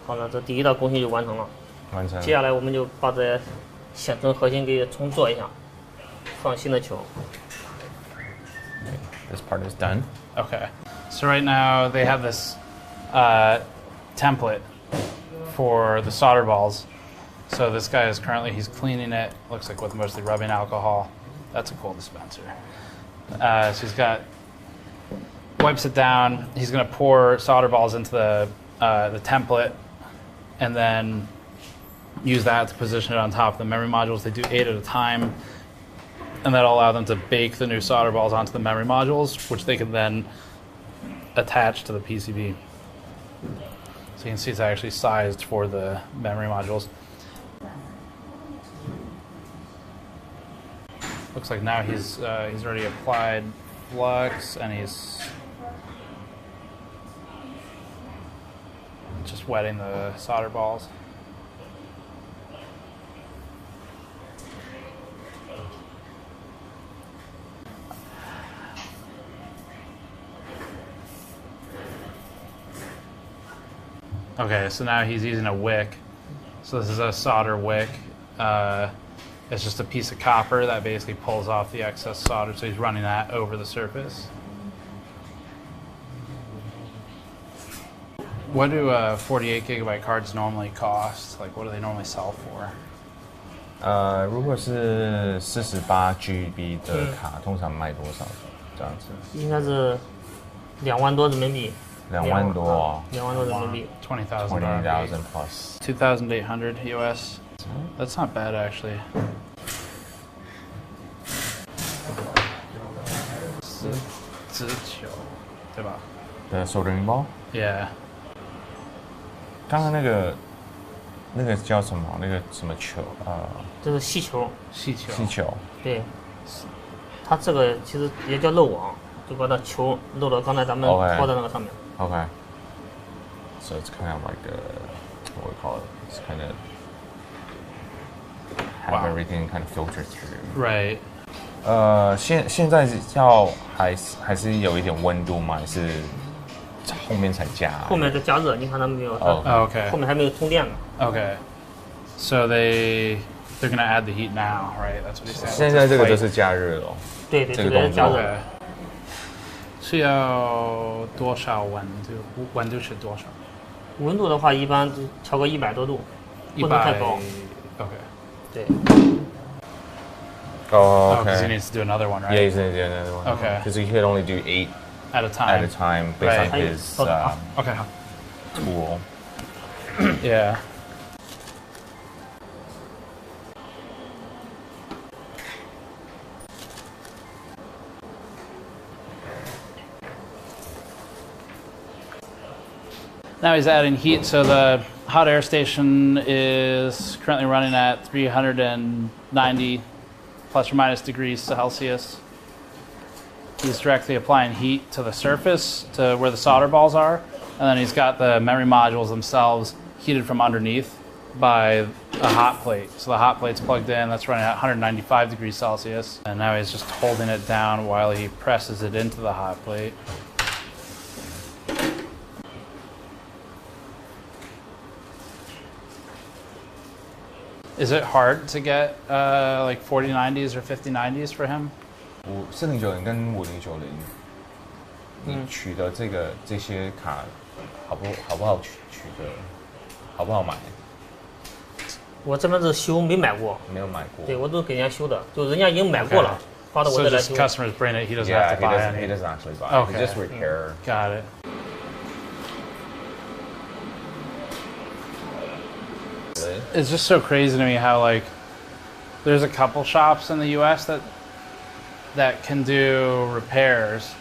好了，这第一道工序就完成了。完成。接下来我们就把这显存核心给重做一下，放新的球。This part is done. Okay. So right now they have this template for the solder balls. So this guy is currently, he's cleaning it, looks like with mostly rubbing alcohol. That's a cool dispenser. So he's wipes it down. He's going to pour solder balls into the template, and then use that to position it on top of the memory modules. They do 8 at a time, and that'll allow them to bake the new solder balls onto the memory modules, which they can then attach to the PCB. So you can see it's actually sized for the memory modules. Looks like now he's already applied flux, and he's just wetting the solder balls. Okay, so now he's using a wick. So this is a solder wick. It's just a piece of copper that basically pulls off the excess solder, so he's running that over the surface. What do 48 gigabyte cards normally cost? Like, what do they normally sell for? 如果是48 GB 的卡，通常卖多少？这样子？应该是2万多人民币。2万多。2万多人民币。20,000 plus. 2,800 US. That's not bad actually. 直球，对吧？ The soldering ball. Yeah. 刚刚那个叫什么？那个什么球？这是气球。气球。气球。对，它这个其实也叫漏网，就把它球漏到刚才咱们拖的那个上面。Okay. So it's kind of like what we call it. It's kind of have everything kind of filtered through. Right. 现在还是有一点温度吗？还是后面才加？后面在加热，你看他们没有？ Okay. 后面还没有通电呢。Okay. So they're going to add the heat now, right? That's what he said. 现在这个就是加热了。对，这个加热。是要多少温度？温度是多少？温度的话，一般调个100多度，不能太高。Okay. 对。Oh, okay. Because he needs to do another one, right? Yeah, he's going to do another one. Okay. Because he could only do 8 at a time. Based on his okay. tool. Yeah. Now he's adding heat, so the hot air station is currently running at 390 plus or minus degrees Celsius. He's directly applying heat to the surface, to where the solder balls are, and then he's got the memory modules themselves heated from underneath by a hot plate. So the hot plate's plugged in, that's running at 195 degrees Celsius, and now he's just holding it down while he presses it into the hot plate. Is it hard to get like 4090s or 5090s for him? 4090跟5090，你取得这些卡好不好取得？好不好买？我这边是修，没买过。没有买过。对，我都给人家修的，就人家已经买过了，发到我这来修。So just customers bring it, he doesn't have to buy it. He doesn't actually buy it. Okay. He just repair. Got it. It's just so crazy to me how like there's a couple shops in the U.S. that can do repairs,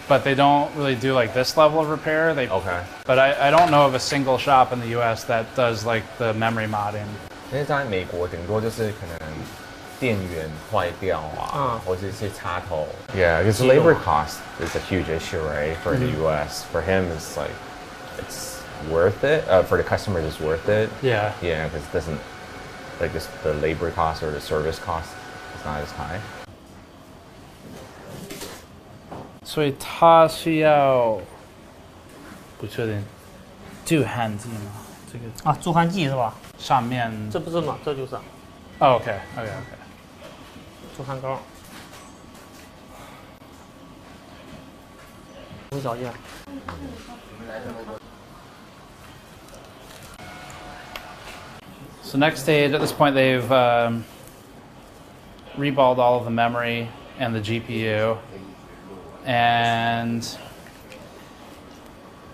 but they don't really do like this level of repair. But I don't know of a single shop in the U.S. that does like the memory modding. 因为在美国顶多就是可能电源坏掉啊，或者一些插头。Yeah, because labor cost is a huge issue, right? For the U.S. For him, it's like it's worth it. For the customers, it's worth it. Yeah. Yeah, because it doesn't like the labor cost or the service cost is not as high. 所以它需要不确定镀焊剂吗？这个啊，镀焊剂是吧？上面这不是吗？这就是。Oh, OK. 镀焊膏。无条件。So next stage, at this point, they've reballed all of the memory and the GPU, and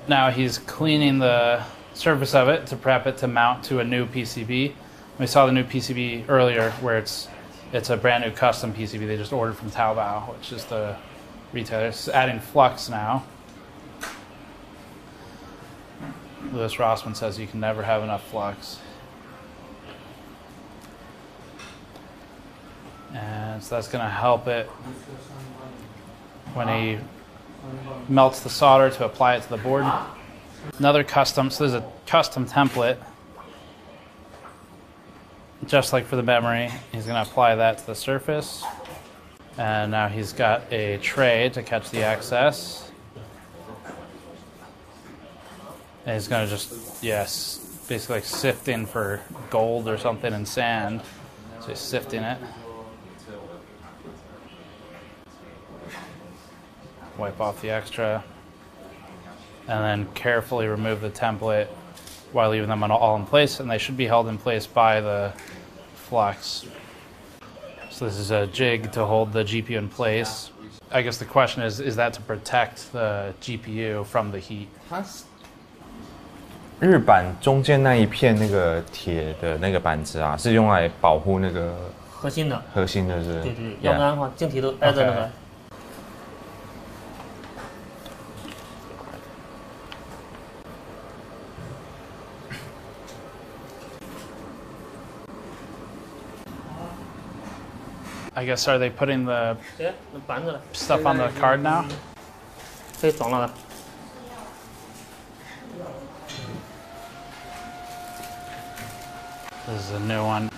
now he's cleaning the surface of it to prep it to mount to a new PCB. We saw the new PCB earlier where it's a brand new custom PCB they just ordered from Taobao, which is the retailer. It's adding flux now. Louis Rossmann says you can never have enough flux. And so that's going to help it when he melts the solder to apply it to the board. Another custom, so there's a custom template, just like for the memory. He's going to apply that to the surface. And now he's got a tray to catch the excess. And he's going to just, yes, basically like sifting for gold or something in sand. So he's sifting it. Wipe off the extra. And then carefully remove the template while leaving them all in place. And they should be held in place by the flux. So this is a jig to hold the GPU in place. I guess the question is that to protect the GPU from the heat? 日板中间那一片那个铁的那个板子啊，是用来保护那个核心的是。对对，要不然的话，晶体都挨着那个。I guess are they putting the stuff on the card now? 可以装了的。This is a new one.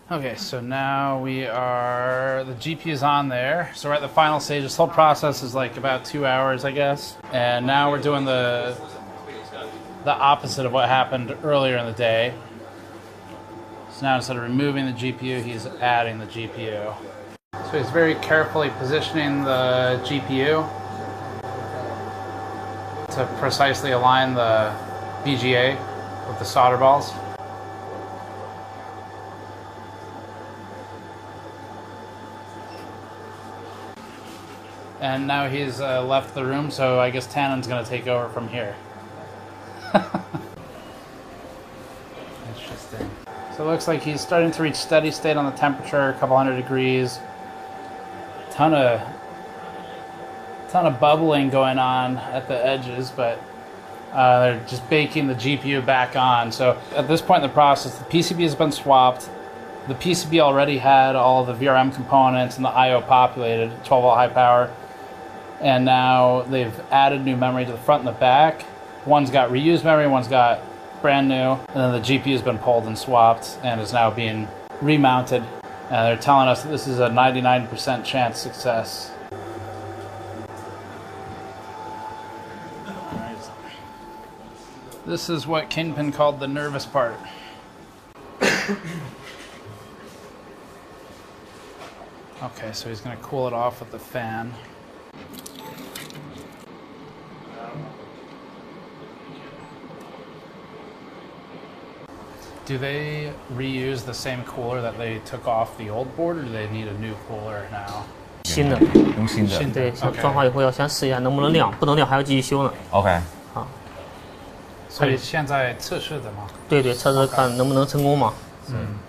Okay, so now the GPU is on there. So we're at the final stage. This whole process is like about 2 hours, I guess. And now we're doing the opposite of what happened earlier in the day. So now instead of removing the GPU, he's adding the GPU. So he's very carefully positioning the GPU to precisely align the BGA with the solder balls. And now he's left the room, so I guess Tannen's going to take over from here. Interesting. So it looks like he's starting to reach steady state on the temperature, a couple hundred degrees. Ton of bubbling going on at the edges, but they're just baking the GPU back on. So at this point in the process, the PCB has been swapped. The PCB already had all of the VRM components and the I/O populated, 12-volt high power. And now they've added new memory to the front and the back. One's got reused memory, one's got brand new. And then the GPU has been pulled and swapped and is now being remounted. And they're telling us that this is a 99% chance success. This is what Kingpin called the nervous part. Okay, so he's going to cool it off with the fan. Do they reuse the same cooler that they took off the old board, or do they need a new cooler now? 新的，用新的。对，装好以后要先试一下能不能亮，不能亮还要继续修呢。OK。好。所以现在测试的吗？对对，测试看能不能成功嘛。嗯。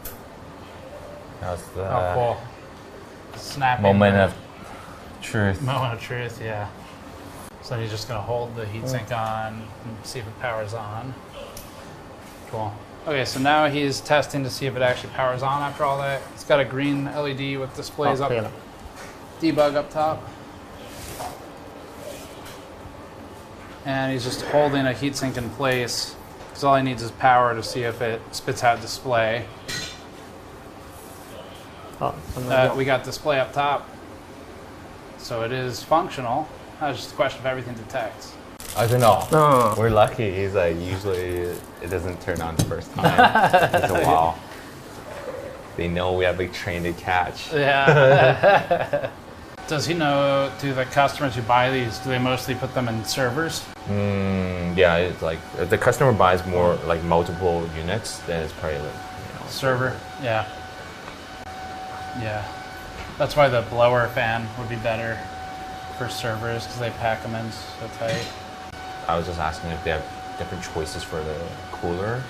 That's the cool. Snapping moment of truth. Moment of truth, yeah. So you're just going to hold the heatsink on and see if it powers on. Cool. Okay, so now he's testing to see if it actually powers on after all that. It's got a green LED with displays up, debug up top. And he's just holding a heatsink in place because all he needs is power to see if it spits out display. We got display up top, so it is functional. It's just a question of everything detects. I don't know. No. We're lucky. He's like, usually it doesn't turn on the first time. It's a while. They know we have like trained to catch. Yeah. Does he know, do the customers who buy these, do they mostly put them in servers? Yeah, it's like if the customer buys more like multiple units, then it's probably like server. Yeah. Yeah. That's why the blower fan would be better for servers because they pack them in so tight. I was just asking if they have different choices for the cooler,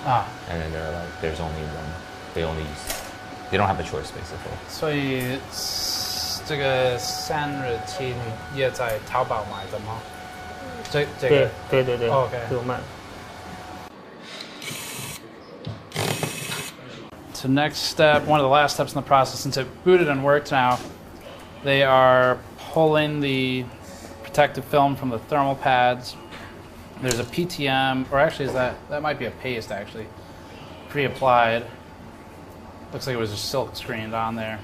and then they're like, there's only one. They don't have a choice basically. 所以这个散热器也在淘宝买的吗？这个对 OK 有卖。So next step, one of the last steps in the process, since it booted and worked now, they are pulling the protective film from the thermal pads. There's a PTM, or actually that might be a paste actually, pre-applied. Looks like it was just silk screened on there.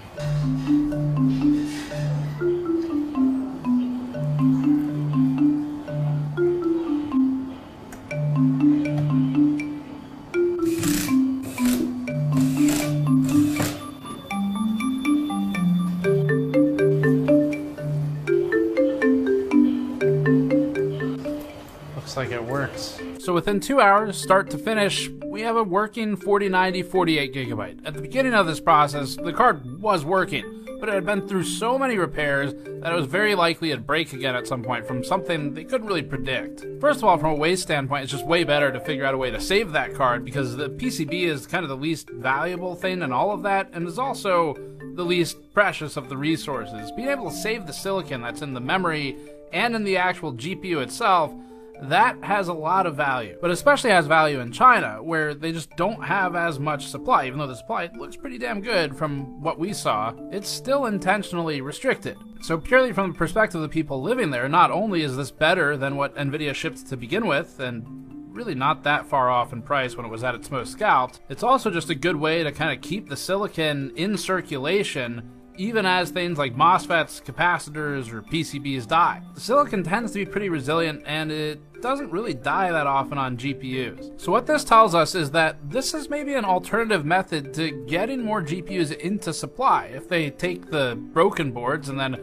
Looks like it works. So within 2 hours, start to finish, we have a working 4090 48GB. At the beginning of this process, the card was working, but it had been through so many repairs that it was very likely it'd break again at some point from something they couldn't really predict. First of all, from a waste standpoint, it's just way better to figure out a way to save that card because the PCB is kind of the least valuable thing in all of that, and is also the least precious of the resources. Being able to save the silicon that's in the memory and in the actual GPU itself, that has a lot of value, but especially has value in China, where they just don't have as much supply. Even though the supply looks pretty damn good from what we saw, it's still intentionally restricted. So purely from the perspective of the people living there, not only is this better than what NVIDIA shipped to begin with, and really not that far off in price when it was at its most scalped, it's also just a good way to kind of keep the silicon in circulation even as things like MOSFETs, capacitors, or PCBs die. The silicon tends to be pretty resilient, and it doesn't really die that often on GPUs. So what this tells us is that this is maybe an alternative method to getting more GPUs into supply. If they take the broken boards and then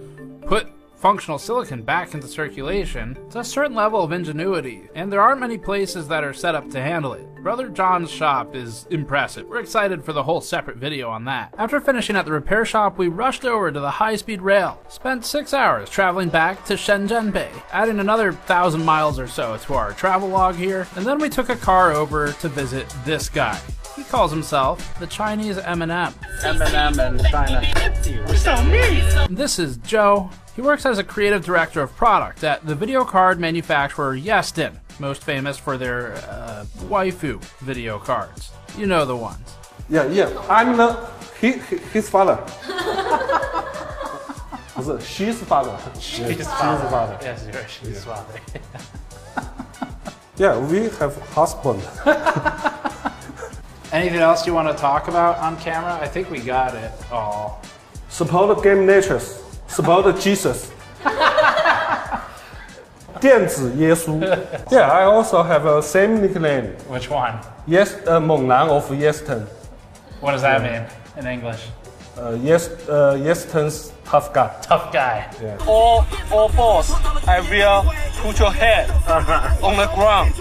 put functional silicon back into circulation, it's a certain level of ingenuity, and there aren't many places that are set up to handle it. Brother John's shop is impressive. We're excited for the whole separate video on that. After finishing at the repair shop, we rushed over to the high-speed rail, spent 6 hours traveling back to Shenzhen Bay, adding another 1,000 miles or so to our travel log here, and then we took a car over to visit this guy. He calls himself the Chinese Eminem. Eminem in China. This is Joe. He works as a creative director of product at the video card manufacturer Yeston, most famous for their waifu video cards. You know the ones. Yeah. I'm his father. She's father. She's father. Yes, you're she's father. Yeah, we have husband. Anything else you want to talk about on camera? I think we got it all. Support game natures. Support Jesus. 电子耶稣. Yeah, I also have a same nickname. Which one? Yes, 猛男 of Yeston. What does that mean in English? Yeston's tough guy. Tough guy. Yeah. All fours, I will put your head on the ground.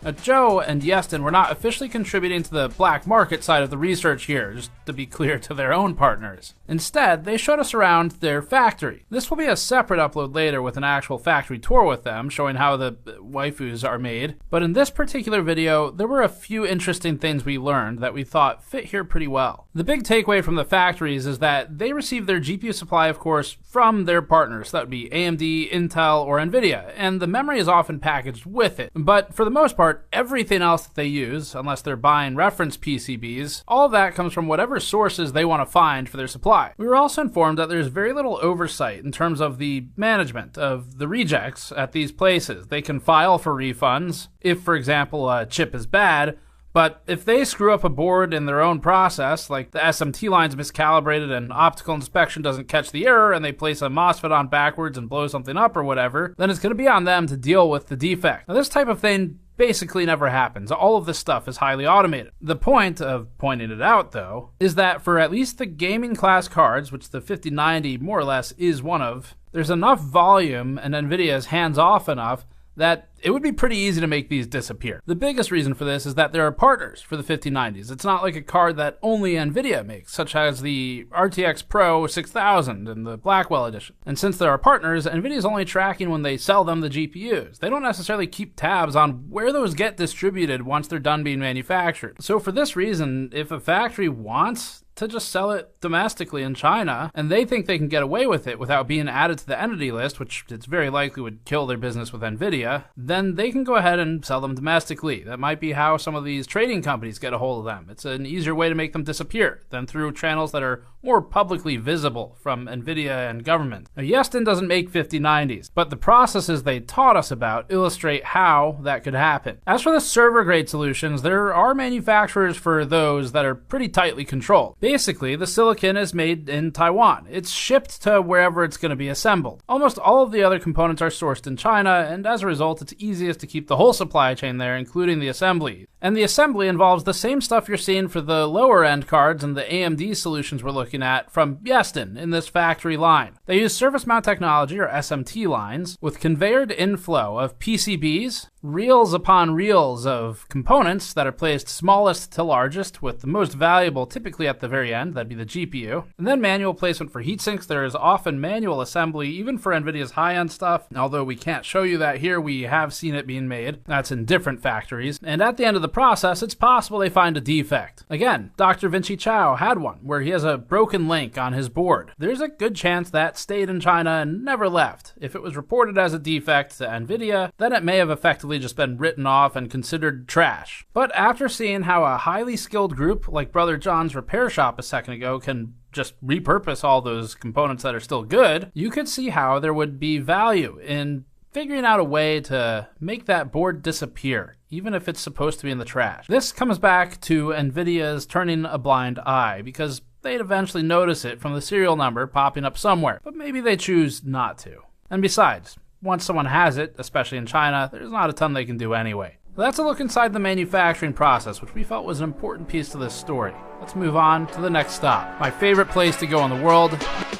Now, Joe and Yeston were not officially contributing to the black market side of the research here, just to be clear to their own partners. Instead, they showed us around their factory. This will be a separate upload later with an actual factory tour with them, showing how the waifus are made. But in this particular video, there were a few interesting things we learned that we thought fit here pretty well. The big takeaway from the factories is that they receive their GPU supply, of course, from their partners. That would be AMD, Intel, or NVIDIA, and the memory is often packaged with it. But for the most part, everything else that they use, unless they're buying reference PCBs, all of that comes from whatever sources they want to find for their supply. We were also informed that there's very little oversight in terms of the management of the rejects at these places. They can file for refunds if, for example, a chip is bad, but if they screw up a board in their own process, like the SMT line's miscalibrated and optical inspection doesn't catch the error and they place a MOSFET on backwards and blow something up or whatever, then it's going to be on them to deal with the defect. Now, this type of thing basically never happens. All of this stuff is highly automated. The point of pointing it out, though, is that for at least the gaming class cards, which the 5090 more or less is one of, There's enough volume and NVIDIA is hands-off enough that it would be pretty easy to make these disappear. The biggest reason for this is that there are partners for the 5090s. It's not like a card that only NVIDIA makes, such as the RTX Pro 6000 and the Blackwell edition. And since there are partners, NVIDIA is only tracking when they sell them the GPUs. They don't necessarily keep tabs on where those get distributed once they're done being manufactured. So for this reason, if a factory wants to just sell it domestically in China, and they think they can get away with it without being added to the entity list, which it's very likely would kill their business with NVIDIA, then they can go ahead and sell them domestically. That might be how some of these trading companies get a hold of them. It's an easier way to make them disappear than through channels that are more publicly visible from NVIDIA and government. Now, Yeston doesn't make 5090s, but the processes they taught us about illustrate how that could happen. As for the server-grade solutions, there are manufacturers for those that are pretty tightly controlled. Basically, the silicon is made in Taiwan. It's shipped to wherever it's going to be assembled. Almost all of the other components are sourced in China, and as a result, it's easiest to keep the whole supply chain there, including the assembly. And the assembly involves the same stuff you're seeing for the lower-end cards and the AMD solutions we're looking at from Yeston in this factory line. They use surface mount technology, or SMT lines, with conveyored inflow of PCBs, reels upon reels of components that are placed smallest to largest, with the most valuable typically at the very end, that'd be the GPU, and then manual placement for heatsinks. There is often manual assembly, even for NVIDIA's high-end stuff. Although we can't show you that here, we have seen it being made. That's in different factories. And at the end of the process, it's possible they find a defect. Again, Dr. Vinci Chao had one, where he has a broken link on his board. There's a good chance that stayed in China and never left. If it was reported as a defect to NVIDIA, then it may have effectively just been written off and considered trash. But after seeing how a highly skilled group like Brother John's repair shop a second ago can just repurpose all those components that are still good, you could see how there would be value in figuring out a way to make that board disappear, even if it's supposed to be in the trash. This comes back to NVIDIA's turning a blind eye, because they'd eventually notice it from the serial number popping up somewhere, but maybe they choose not to. And besides, once someone has it, especially in China, there's not a ton they can do anyway. That's a look inside the manufacturing process, which we felt was an important piece to this story. Let's move on to the next stop. My favorite place to go in the world,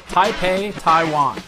Taipei, Taiwan.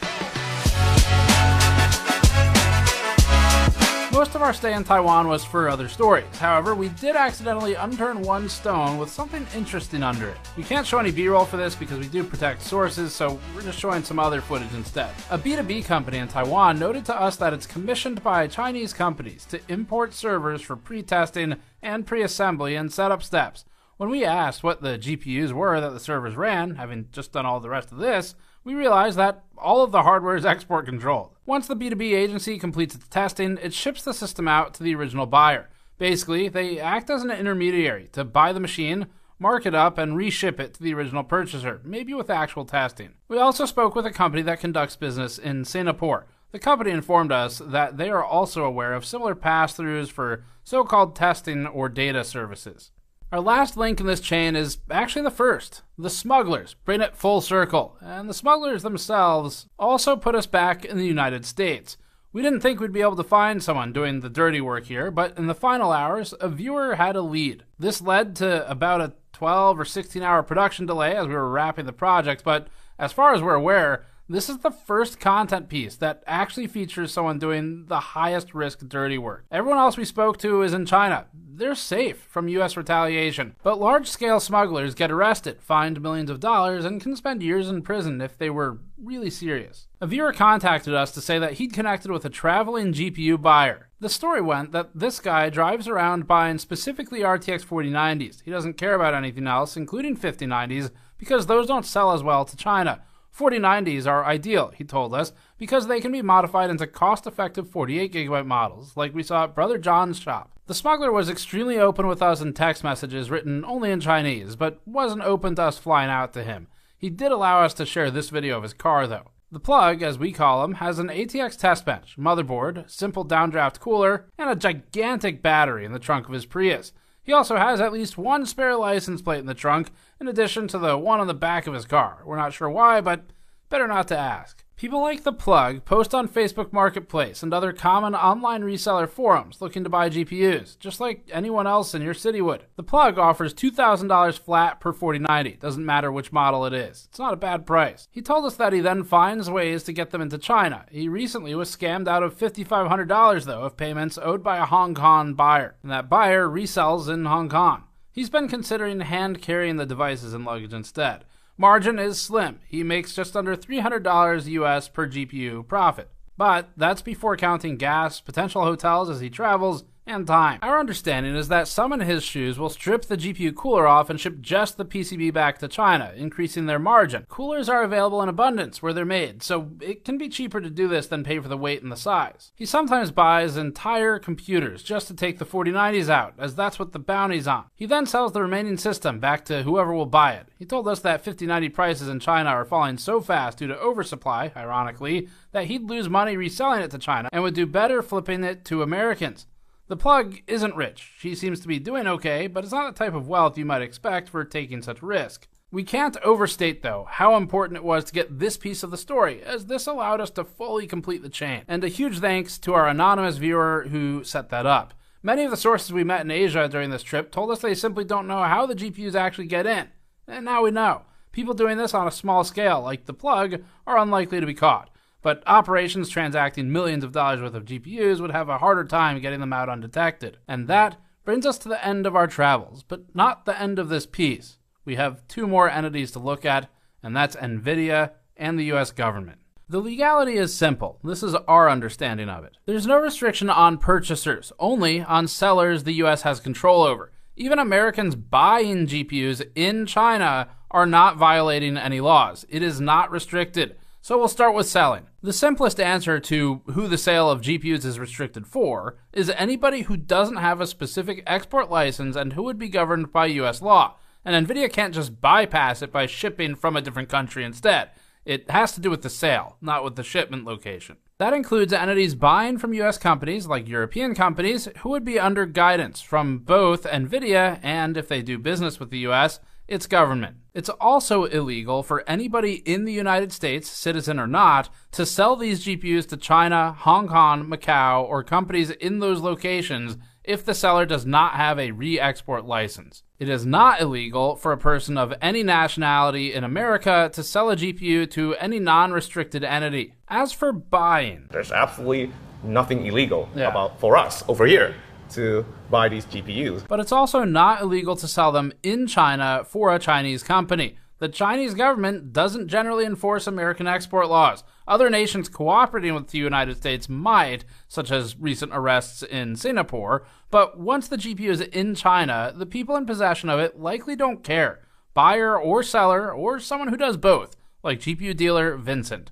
Most of our stay in Taiwan was for other stories. However, we did accidentally unturn one stone with something interesting under it. We can't show any B-roll for this because we do protect sources, so we're just showing some other footage instead. A B2B company in Taiwan noted to us that it's commissioned by Chinese companies to import servers for pre-testing and pre-assembly and setup steps. When we asked what the GPUs were that the servers ran, having just done all the rest of this, we realized that all of the hardware is export controlled. Once the B2B agency completes its testing, it ships the system out to the original buyer. Basically, they act as an intermediary to buy the machine, mark it up, and reship it to the original purchaser, maybe with actual testing. We also spoke with a company that conducts business in Singapore. The company informed us that they are also aware of similar pass-throughs for so-called testing or data services. Our last link in this chain is actually the first. The smugglers bring it full circle, and the smugglers themselves also put us back in the United States. We didn't think we'd be able to find someone doing the dirty work here, but in the final hours, a viewer had a lead. This led to about a 12 or 16 hour production delay as we were wrapping the project, but as far as we're aware, this is the first content piece that actually features someone doing the highest risk dirty work. Everyone else we spoke to is in China. They're safe from US retaliation, but large-scale smugglers get arrested, fined millions of dollars, and can spend years in prison if they were really serious. A viewer contacted us to say that he'd connected with a traveling GPU buyer. The story went that this guy drives around buying specifically RTX 4090s. He doesn't care about anything else, including 5090s, because those don't sell as well to China. 4090s are ideal, he told us, because they can be modified into cost-effective 48GB models, like we saw at Brother John's shop. The smuggler was extremely open with us in text messages written only in Chinese, but wasn't open to us flying out to him. He did allow us to share this video of his car, though. The plug, as we call him, has an ATX test bench, motherboard, simple downdraft cooler, and a gigantic battery in the trunk of his Prius. He also has at least one spare license plate in the trunk, in addition to the one on the back of his car. We're not sure why, but better not to ask. People like The Plug post on Facebook Marketplace and other common online reseller forums looking to buy GPUs, just like anyone else in your city would. The Plug offers $2,000 flat per 4090, doesn't matter which model it is. It's not a bad price. He told us that he then finds ways to get them into China. He recently was scammed out of $5,500 though of payments owed by a Hong Kong buyer, and that buyer resells in Hong Kong. He's been considering hand carrying the devices and luggage instead. Margin is slim. He makes just under $300 US per GPU profit. But that's before counting gas, potential hotels as he travels, and time. Our understanding is that some in his shoes will strip the GPU cooler off and ship just the PCB back to China, increasing their margin. Coolers are available in abundance where they're made, so it can be cheaper to do this than pay for the weight and the size. He sometimes buys entire computers just to take the 4090s out, as that's what the bounty's on. He then sells the remaining system back to whoever will buy it. He told us that 5090 prices in China are falling so fast due to oversupply, ironically, that he'd lose money reselling it to China and would do better flipping it to Americans. The Plug isn't rich. She seems to be doing okay, but it's not the type of wealth you might expect for taking such risk. We can't overstate, though, how important it was to get this piece of the story, as this allowed us to fully complete the chain. And a huge thanks to our anonymous viewer who set that up. Many of the sources we met in Asia during this trip told us they simply don't know how the GPUs actually get in. And now we know. People doing this on a small scale, like The Plug, are unlikely to be caught. But operations transacting millions of dollars worth of GPUs would have a harder time getting them out undetected. And that brings us to the end of our travels, but not the end of this piece. We have two more entities to look at, and that's NVIDIA and the US government. The legality is simple. This is our understanding of it. There's no restriction on purchasers, only on sellers the US has control over. Even Americans buying GPUs in China are not violating any laws. It is not restricted. So we'll start with selling. The simplest answer to who the sale of GPUs is restricted for is anybody who doesn't have a specific export license and who would be governed by US law. And NVIDIA can't just bypass it by shipping from a different country instead. It has to do with the sale, not with the shipment location. That includes entities buying from US companies like European companies who would be under guidance from both NVIDIA and, if they do business with the US, its government. It's also illegal for anybody in the United States, citizen or not, to sell these GPUs to China, Hong Kong, Macau, or companies in those locations if the seller does not have a re-export license. It is not illegal for a person of any nationality in America to sell a GPU to any non-restricted entity. As for buying, there's absolutely nothing illegal about for us over here to buy these GPUs. But it's also not illegal to sell them in China for a Chinese company. The Chinese government doesn't generally enforce American export laws. Other nations cooperating with the United States might, such as recent arrests in Singapore, but once the GPU is in China, the people in possession of it likely don't care. Buyer or seller, or someone who does both, like GPU dealer Vincent.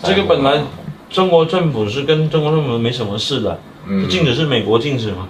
这个本来中国政府是跟中国政府没什么事的，禁止是美国禁止嘛，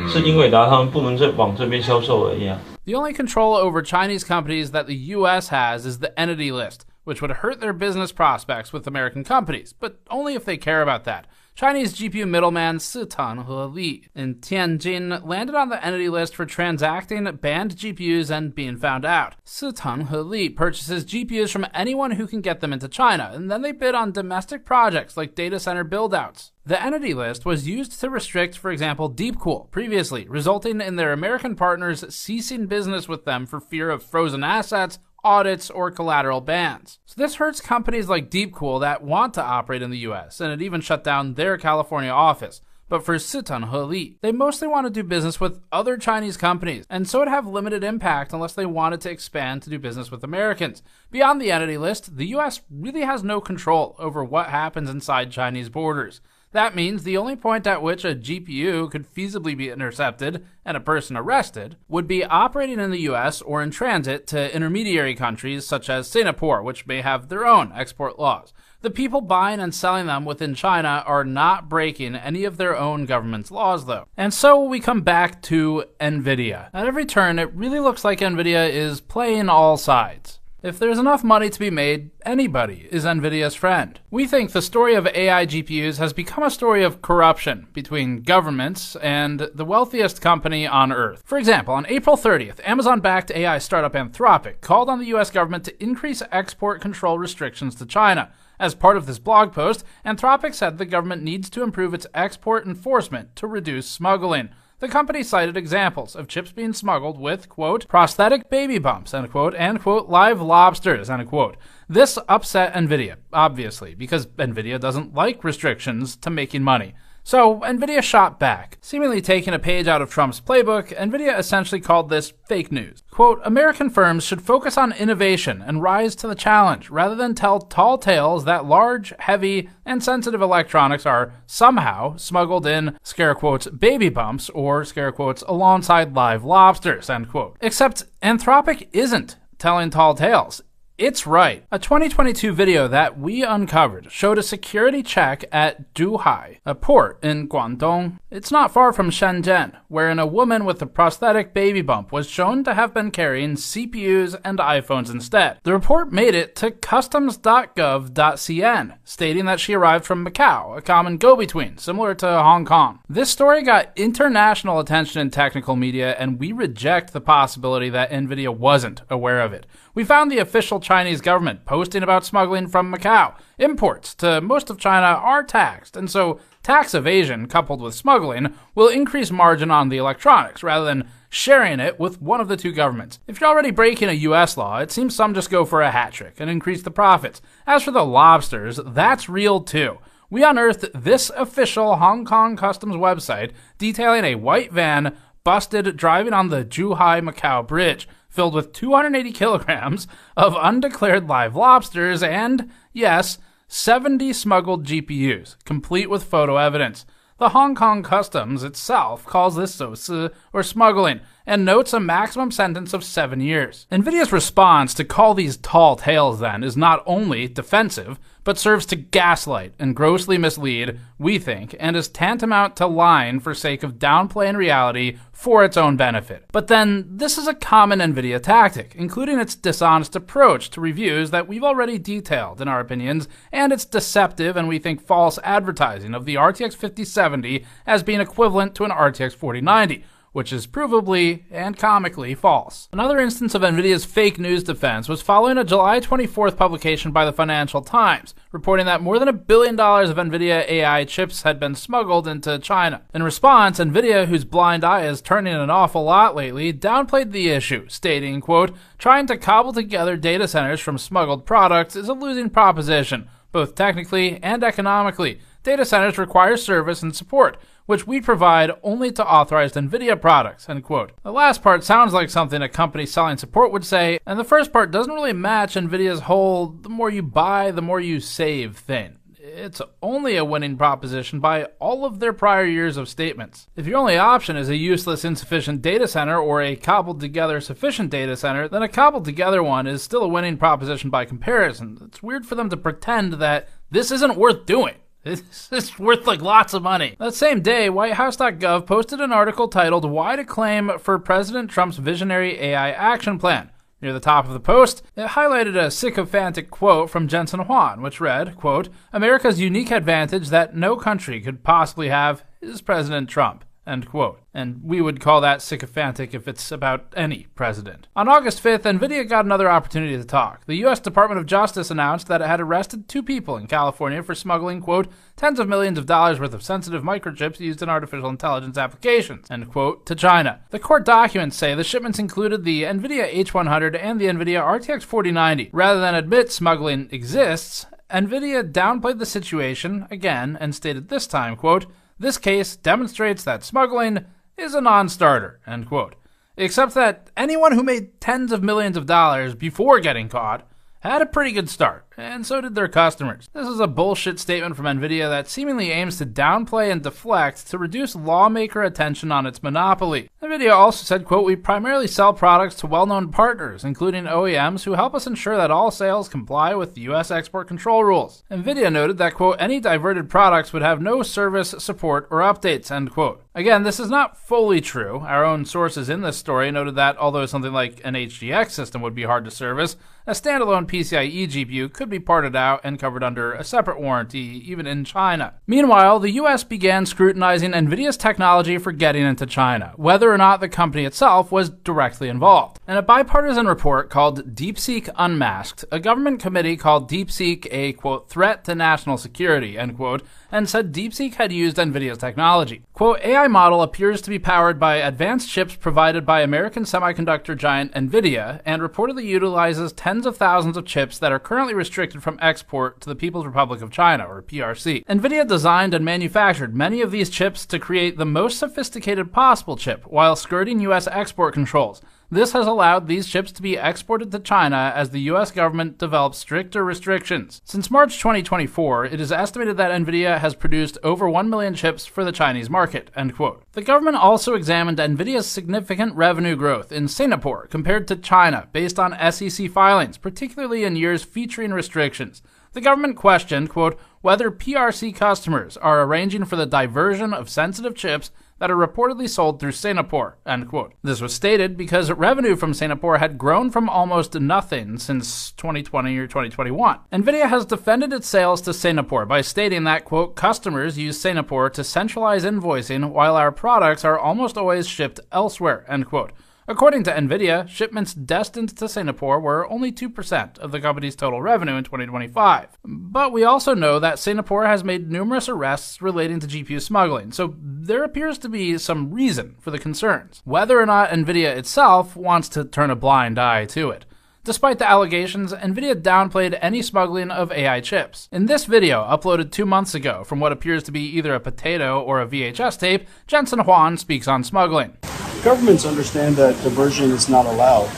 是英伟达他们不能再往这边销售而已啊。The only control over Chinese companies that the US has is the entity list, which would hurt their business prospects with American companies, but only if they care about that. Chinese GPU middleman Sitan He in Tianjin landed on the entity list for transacting banned GPUs and being found out. Sitan He purchases GPUs from anyone who can get them into China, and then they bid on domestic projects like data center build-outs. The entity list was used to restrict, for example, Deepcool previously, resulting in their American partners ceasing business with them for fear of frozen assets, audits, or collateral bans. So this hurts companies like Deepcool that want to operate in the US, and it even shut down their California office. But for Sitan He, they mostly want to do business with other Chinese companies, and so it'd have limited impact unless they wanted to expand to do business with Americans. Beyond the entity list, the US really has no control over what happens inside Chinese borders. That means the only point at which a GPU could feasibly be intercepted and a person arrested would be operating in the US or in transit to intermediary countries such as Singapore, which may have their own export laws. The people buying and selling them within China are not breaking any of their own government's laws, though. And so we come back to NVIDIA. At every turn, it really looks like NVIDIA is playing all sides. If there's enough money to be made, anybody is NVIDIA's friend. We think the story of AI GPUs has become a story of corruption between governments and the wealthiest company on Earth. For example, on April 30th, Amazon-backed AI startup Anthropic called on the US government to increase export control restrictions to China. As part of this blog post, Anthropic said the government needs to improve its export enforcement to reduce smuggling. The company cited examples of chips being smuggled with, quote, prosthetic baby bumps, end quote, and, quote, live lobsters, end quote. This upset NVIDIA, obviously, because NVIDIA doesn't like restrictions to making money. So NVIDIA shot back. Seemingly taking a page out of Trump's playbook, NVIDIA essentially called this fake news. Quote, American firms should focus on innovation and rise to the challenge, rather than tell tall tales that large, heavy, and sensitive electronics are somehow smuggled in, scare quotes, baby bumps, or scare quotes, alongside live lobsters, end quote. Except Anthropic isn't telling tall tales. It's right. A 2022 video that we uncovered showed a security check at Zhuhai, a port in Guangdong. It's not far from Shenzhen, wherein a woman with a prosthetic baby bump was shown to have been carrying CPUs and iPhones instead. The report made it to customs.gov.cn, stating that she arrived from Macau, a common go-between, similar to Hong Kong. This story got international attention in technical media, and we reject the possibility that NVIDIA wasn't aware of it. We found the official Chinese government posting about smuggling from Macau. Imports to most of China are taxed, and so tax evasion coupled with smuggling will increase margin on the electronics rather than sharing it with one of the two governments. If you're already breaking a US law, it seems some just go for a hat trick and increase the profits. As for the lobsters, that's real too. We unearthed this official Hong Kong customs website detailing a white van busted driving on the Zhuhai-Macau bridge, filled with 280 kilograms of undeclared live lobsters and, yes, 70 smuggled GPUs, complete with photo evidence. The Hong Kong Customs itself calls this sosi, or smuggling, and notes a maximum sentence of 7 years. NVIDIA's response to call these tall tales, then, is not only defensive, but serves to gaslight and grossly mislead, we think, and is tantamount to lying for sake of downplaying reality for its own benefit. But then, this is a common NVIDIA tactic, including its dishonest approach to reviews that we've already detailed in our opinions, and its deceptive and we think false advertising of the RTX 5070 as being equivalent to an RTX 4090, which is provably and comically false. Another instance of NVIDIA's fake news defense was following a July 24th publication by the Financial Times, reporting that more than $1 billion of NVIDIA AI chips had been smuggled into China. In response, NVIDIA, whose blind eye is turning an awful lot lately, downplayed the issue, stating, quote, trying to cobble together data centers from smuggled products is a losing proposition, both technically and economically. Data centers require service and support, which we provide only to authorized NVIDIA products, end quote. The last part sounds like something a company selling support would say, and the first part doesn't really match NVIDIA's whole the more you buy, the more you save thing. It's only a winning proposition by all of their prior years of statements. If your only option is a useless, insufficient data center or a cobbled-together sufficient data center, then a cobbled-together one is still a winning proposition by comparison. It's weird for them to pretend that this isn't worth doing. It's worth like lots of money. That same day, WhiteHouse.gov posted an article titled Why to Claim for President Trump's Visionary AI Action Plan. Near the top of the post, it highlighted a sycophantic quote from Jensen Huang, which read, quote, America's unique advantage that no country could possibly have is President Trump, end quote. And we would call that sycophantic if it's about any president. On August 5th, NVIDIA got another opportunity to talk. The U.S. Department of Justice announced that it had arrested 2 people in California for smuggling, quote, tens of millions of dollars worth of sensitive microchips used in artificial intelligence applications, end quote, to China. The court documents say the shipments included the NVIDIA H100 and the NVIDIA RTX 4090. Rather than admit smuggling exists, NVIDIA downplayed the situation again and stated this time, quote, this case demonstrates that smuggling is a non-starter, end quote. Except that anyone who made tens of millions of dollars before getting caught had a pretty good start. and so did their customers. This is a bullshit statement from NVIDIA that seemingly aims to downplay and deflect to reduce lawmaker attention on its monopoly. NVIDIA also said, quote, "We primarily sell products to well-known partners, including OEMs, who help us ensure that all sales comply with the U.S. export control rules." NVIDIA noted that, quote, "Any diverted products would have no service, support, or updates," end quote. Again, this is not fully true. Our own sources in this story noted that although something like an HGX system would be hard to service, a standalone PCIe GPU could be parted out and covered under a separate warranty, even in China. Meanwhile, the US began scrutinizing NVIDIA's technology for getting into China, whether or not the company itself was directly involved. In a bipartisan report called DeepSeek Unmasked, a government committee called DeepSeek a, quote, "threat to national security," end quote, and said DeepSeek had used NVIDIA's technology. Quote, "AI model appears to be powered by advanced chips provided by American semiconductor giant NVIDIA and reportedly utilizes tens of thousands of chips that are currently restricted from export to the People's Republic of China, or PRC. NVIDIA designed and manufactured many of these chips to create the most sophisticated possible chip while skirting U.S. export controls. This has allowed these chips to be exported to China as the U.S. government develops stricter restrictions. Since March 2024, it is estimated that NVIDIA has produced over 1 million chips for the Chinese market," end quote. The government also examined NVIDIA's significant revenue growth in Singapore compared to China based on SEC filings, particularly in years featuring restrictions. The government questioned, quote, "whether PRC customers are arranging for the diversion of sensitive chips that are reportedly sold through Singapore," end quote. This was stated because revenue from Singapore had grown from almost nothing since 2020 or 2021. NVIDIA has defended its sales to Singapore by stating that, quote, "customers use Singapore to centralize invoicing while our products are almost always shipped elsewhere," end quote. According to NVIDIA, shipments destined to Singapore were only 2% of the company's total revenue in 2025. But we also know that Singapore has made numerous arrests relating to GPU smuggling, so there appears to be some reason for the concerns, whether or not NVIDIA itself wants to turn a blind eye to it. Despite the allegations, NVIDIA downplayed any smuggling of AI chips. In this video, uploaded 2 months ago from what appears to be either a potato or a VHS tape, Jensen Huang speaks on smuggling. Governments understand that diversion is not allowed,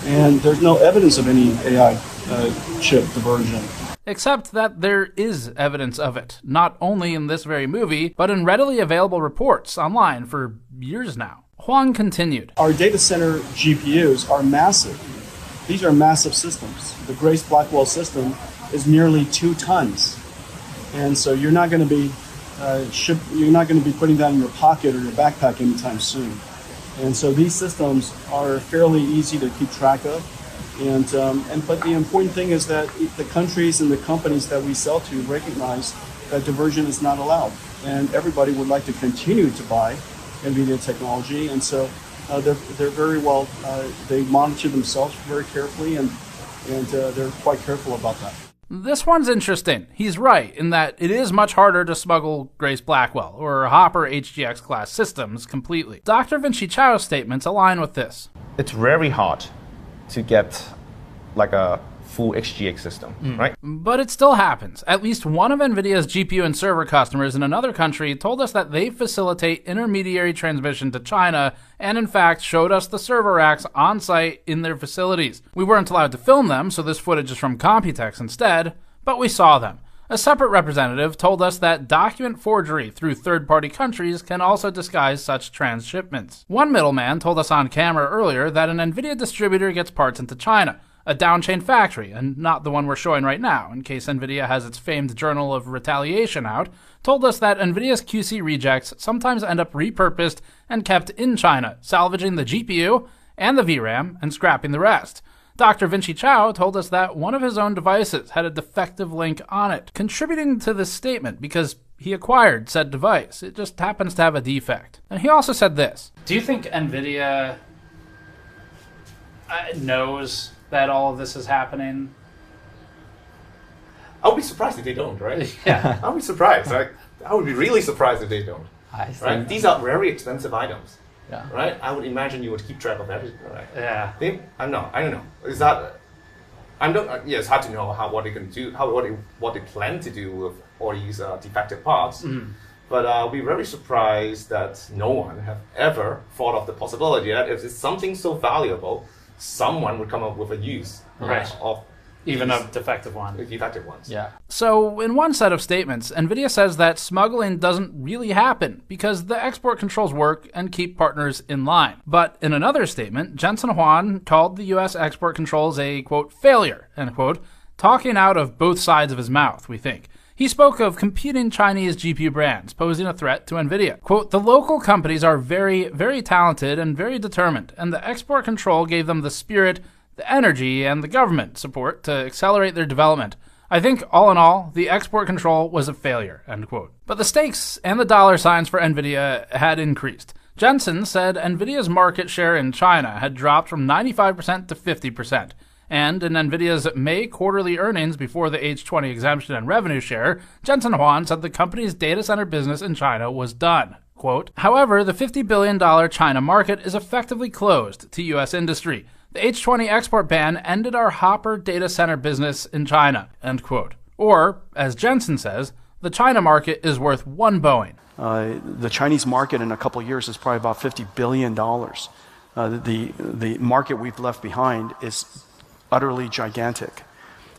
and there's no evidence of any AI chip diversion. Except that there is evidence of it, not only in this very movie, but in readily available reports online for years now. Huang continued. Our data center GPUs are massive. These are massive systems. The Grace Blackwell system is nearly 2 tons. And so you're not going to be putting that in your pocket or your backpack anytime soon. And so these systems are fairly easy to keep track of. But the important thing is that the countries and the companies that we sell to recognize that diversion is not allowed. And everybody would like to continue to buy NVIDIA technology. And so they're very well, they monitor themselves very carefully, and they're quite careful about that. This one's interesting. He's right in that it is much harder to smuggle Grace Blackwell or Hopper HGX class systems completely. Dr. Vinci Chao's statements align with this. It's very hard to get like a full HGX system, right? But it still happens. At least one of NVIDIA's GPU and server customers in another country told us that they facilitate intermediary transmission to China and in fact showed us the server racks on site in their facilities. We weren't allowed to film them, so this footage is from Computex instead, but we saw them. A separate representative told us that document forgery through third-party countries can also disguise such transshipments. One middleman told us on camera earlier that an NVIDIA distributor gets parts into China, a downchain factory, and not the one we're showing right now, in case NVIDIA has its famed Journal of Retaliation out, told us that NVIDIA's QC rejects sometimes end up repurposed and kept in China, salvaging the GPU and the VRAM and scrapping the rest. Dr. Vinci Chao told us that one of his own devices had a defective link on it, contributing to this statement because he acquired said device. It just happens to have a defect. And he also said this. Do you think NVIDIA knows that all of this is happening? I'll be surprised if they don't, right? Yeah. I'll be surprised. Right? I would be really surprised if they don't. Right? These are very expensive items. Yeah. Right? I would imagine you would keep track of everything, right? Yeah. I don't know. Is that? Yeah, it's hard to know what they can do, what they plan to do with all these defective parts. But I'll be very surprised that no one have ever thought of the possibility that if it's something so valuable, someone would come up with a use of Even a defective one. Defective ones. Yeah. So, in one set of statements, NVIDIA says that smuggling doesn't really happen because the export controls work and keep partners in line. But in another statement, Jensen Huang called the U.S. export controls a, quote, failure, end quote, talking out of both sides of his mouth, we think. He spoke of competing Chinese GPU brands posing a threat to NVIDIA. Quote, the local companies are very, very talented and very determined, and the export control gave them the spirit, the energy, and the government support to accelerate their development. I think, all in all, the export control was a failure, end quote. But the stakes and the dollar signs for NVIDIA had increased. Jensen said NVIDIA's market share in China had dropped from 95% to 50%. And in NVIDIA's May quarterly earnings before the H20 exemption and revenue share, Jensen Huang said the company's data center business in China was done. Quote, however, the $50 billion China market is effectively closed to U.S. industry. The H20 export ban ended our Hopper data center business in China, end quote. Or, as Jensen says, the China market is worth one Boeing. The Chinese market in a couple of years is probably about $50 billion. The market we've left behind is utterly gigantic.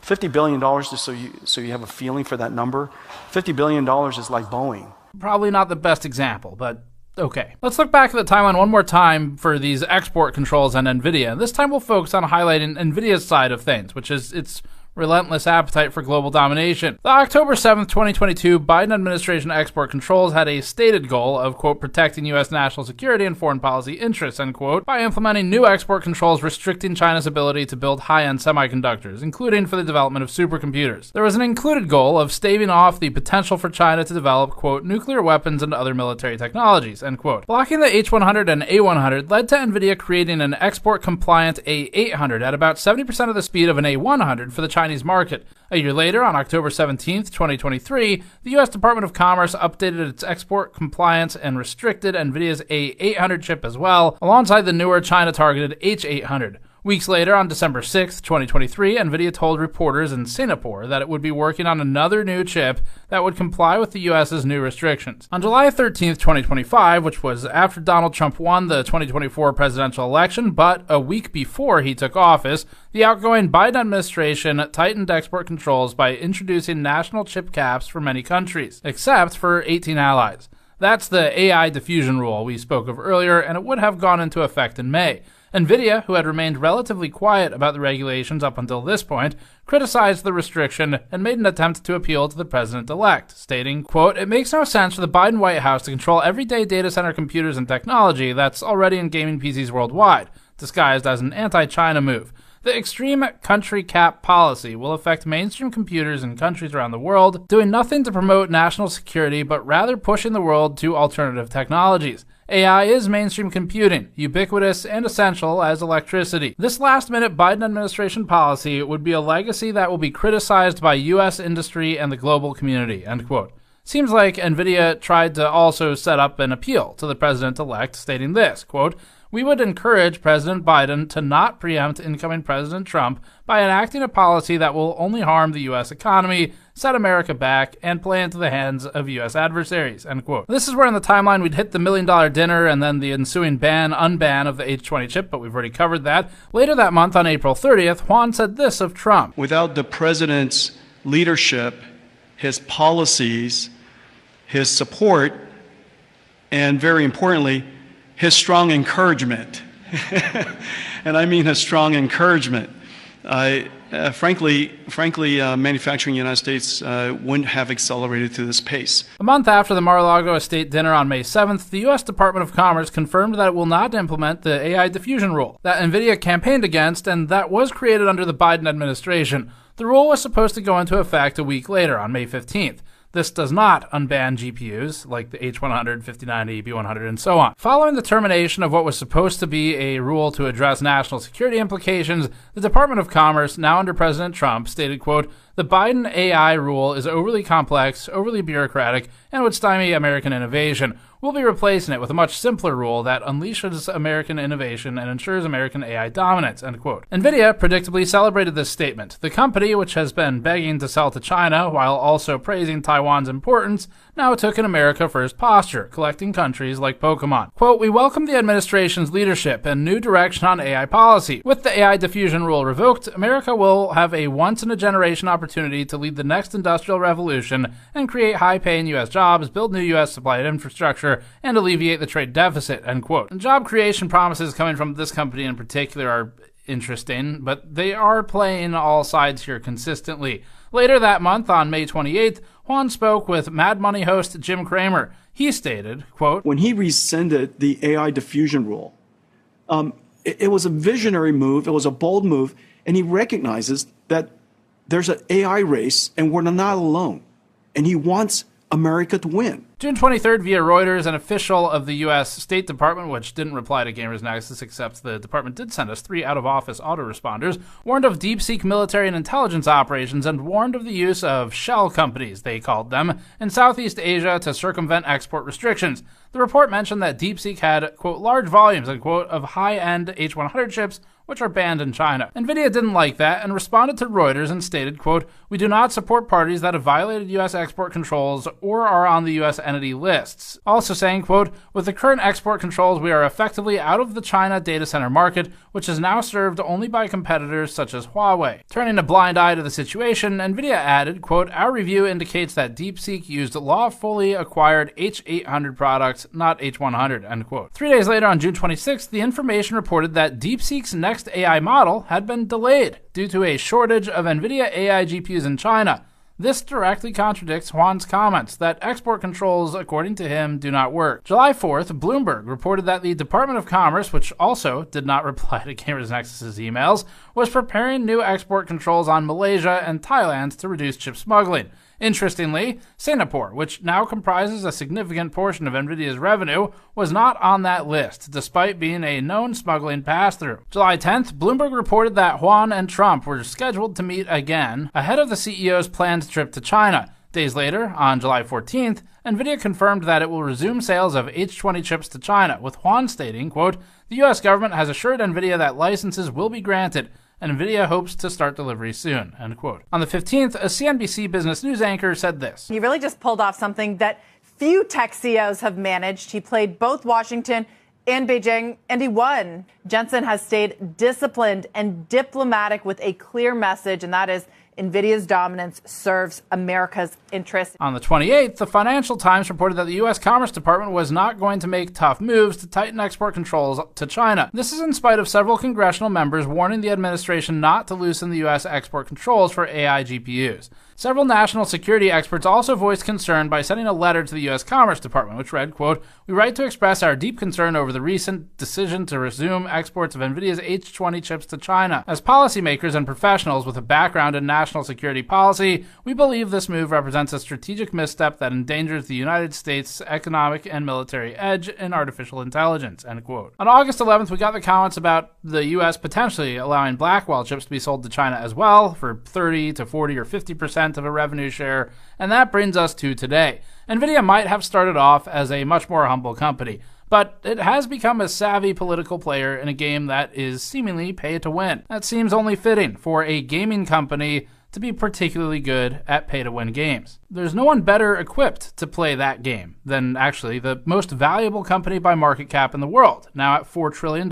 $50 billion, just so you have a feeling for that number, $50 billion is like Boeing. Probably not the best example, but okay. Let's look back at the timeline one more time for these export controls and NVIDIA. This time we'll focus on highlighting NVIDIA's side of things, which is its relentless appetite for global domination. The October 7th, 2022 Biden administration export controls had a stated goal of, quote, protecting U.S. national security and foreign policy interests, end quote, by implementing new export controls restricting China's ability to build high-end semiconductors, including for the development of supercomputers. There was an included goal of staving off the potential for China to develop, quote, nuclear weapons and other military technologies, end quote. Blocking the H100 and A100 led to NVIDIA creating an export-compliant A800 at about 70% of the speed of an A100 for the Chinese market. A year later, on October 17th, 2023, the U.S. Department of Commerce updated its export compliance and restricted NVIDIA's A800 chip as well, alongside the newer China-targeted H800. Weeks later, on December 6, 2023, NVIDIA told reporters in Singapore that it would be working on another new chip that would comply with the U.S.'s new restrictions. On July 13, 2025, which was after Donald Trump won the 2024 presidential election, but a week before he took office, the outgoing Biden administration tightened export controls by introducing national chip caps for many countries, except for 18 allies. That's the AI diffusion rule we spoke of earlier, and it would have gone into effect in May. NVIDIA, who had remained relatively quiet about the regulations up until this point, criticized the restriction and made an attempt to appeal to the president-elect, stating, quote, it makes no sense for the Biden White House to control everyday data center computers and technology that's already in gaming PCs worldwide, disguised as an anti-China move. The extreme country cap policy will affect mainstream computers in countries around the world, doing nothing to promote national security, but rather pushing the world to alternative technologies. AI is mainstream computing, ubiquitous and essential as electricity. This last-minute Biden administration policy would be a legacy that will be criticized by U.S. industry and the global community, end quote. Seems like NVIDIA tried to also set up an appeal to the president-elect, stating this, quote, we would encourage President Biden to not preempt incoming President Trump by enacting a policy that will only harm the U.S. economy, set America back, and play into the hands of U.S. adversaries, end quote. This is where in the timeline we'd hit the $1 million dinner and then the ensuing unban of the H20 chip, but we've already covered that. Later that month, on April 30th, Huang said this of Trump. Without the president's leadership, his policies, his support, and very importantly, his strong encouragement, and I mean his strong encouragement. Frankly, manufacturing in the United States wouldn't have accelerated to this pace. A month after the Mar-a-Lago estate dinner on May 7th, the U.S. Department of Commerce confirmed that it will not implement the AI diffusion rule that NVIDIA campaigned against and that was created under the Biden administration. The rule was supposed to go into effect a week later, on May 15th. This does not unban GPUs like the H100, 5090, B100, and so on. Following the termination of what was supposed to be a rule to address national security implications, the Department of Commerce, now under President Trump, stated, quote, The Biden AI rule is overly complex, overly bureaucratic, and would stymie American innovation. We'll be replacing it with a much simpler rule that unleashes American innovation and ensures American AI dominance, end quote. NVIDIA predictably celebrated this statement. The company, which has been begging to sell to China while also praising Taiwan's importance, now took an America First posture, collecting countries like Pokemon. Quote, "We welcome the administration's leadership and new direction on AI policy. With the AI diffusion rule revoked, America will have a once-in-a-generation opportunity to lead the next industrial revolution and create high-paying U.S. jobs, build new U.S. supply infrastructure, and alleviate the trade deficit," end quote. And job creation promises coming from this company in particular are interesting, but they are playing all sides here consistently. Later that month, on May 28th, Juan spoke with Mad Money host Jim Cramer. He stated, quote, "When he rescinded the AI diffusion rule, it was a visionary move, it was a bold move, and he recognizes that there's an AI race and we're not alone. And he wants America to win." June 23rd, via Reuters, an official of the U.S. State Department, which didn't reply to Gamers Nexus, except the department did send us 3 out-of-office autoresponders, warned of deep-seek military and intelligence operations and warned of the use of shell companies, they called them, in Southeast Asia to circumvent export restrictions. The report mentioned that DeepSeek had, quote, "large volumes," unquote, of high-end H100 chips, which are banned in China. NVIDIA didn't like that and responded to Reuters and stated, quote, "We do not support parties that have violated U.S. export controls or are on the U.S. entity lists." Also saying, quote, "With the current export controls, we are effectively out of the China data center market, which is now served only by competitors such as Huawei." Turning a blind eye to the situation, NVIDIA added, quote, "Our review indicates that DeepSeek used lawfully acquired H800 products, not H100, end quote. 3 days later, on June 26th, the information reported that DeepSeek's next AI model had been delayed due to a shortage of NVIDIA AI GPUs in China. This directly contradicts Juan's comments that export controls, according to him, do not work. July 4th, Bloomberg reported that the Department of Commerce, which also did not reply to Gamers Nexus's emails, was preparing new export controls on Malaysia and Thailand to reduce chip smuggling. Interestingly, Singapore, which now comprises a significant portion of NVIDIA's revenue, was not on that list, despite being a known smuggling pass-through. July 10th, Bloomberg reported that Juan and Trump were scheduled to meet again ahead of the CEO's planned trip to China. Days later, on July 14th, NVIDIA confirmed that it will resume sales of H20 chips to China, with Juan stating, quote, "The U.S. government has assured NVIDIA that licenses will be granted, and NVIDIA hopes to start delivery soon," end quote. On the 15th, a CNBC Business News anchor said this. He really just pulled off something that few tech CEOs have managed. He played both Washington and Beijing, and he won. Jensen has stayed disciplined and diplomatic with a clear message, and that is NVIDIA's dominance serves America's interests. On the 28th, the Financial Times reported that the U.S. Commerce Department was not going to make tough moves to tighten export controls to China. This is in spite of several congressional members warning the administration not to loosen the U.S. export controls for AI GPUs. Several national security experts also voiced concern by sending a letter to the U.S. Commerce Department, which read, quote, "We write to express our deep concern over the recent decision to resume exports of NVIDIA's H20 chips to China. As policymakers and professionals with a background in national security policy, we believe this move represents a strategic misstep that endangers the United States' economic and military edge in artificial intelligence," end quote. On August 11th, we got the comments about the U.S. potentially allowing Blackwell chips to be sold to China as well for 30 to 40 or 50% of a revenue share, and that brings us to today. NVIDIA might have started off as a much more humble company, but it has become a savvy political player in a game that is seemingly pay to win. That seems only fitting for a gaming company to be particularly good at pay-to-win games. There's no one better equipped to play that game than actually the most valuable company by market cap in the world, now at $4 trillion,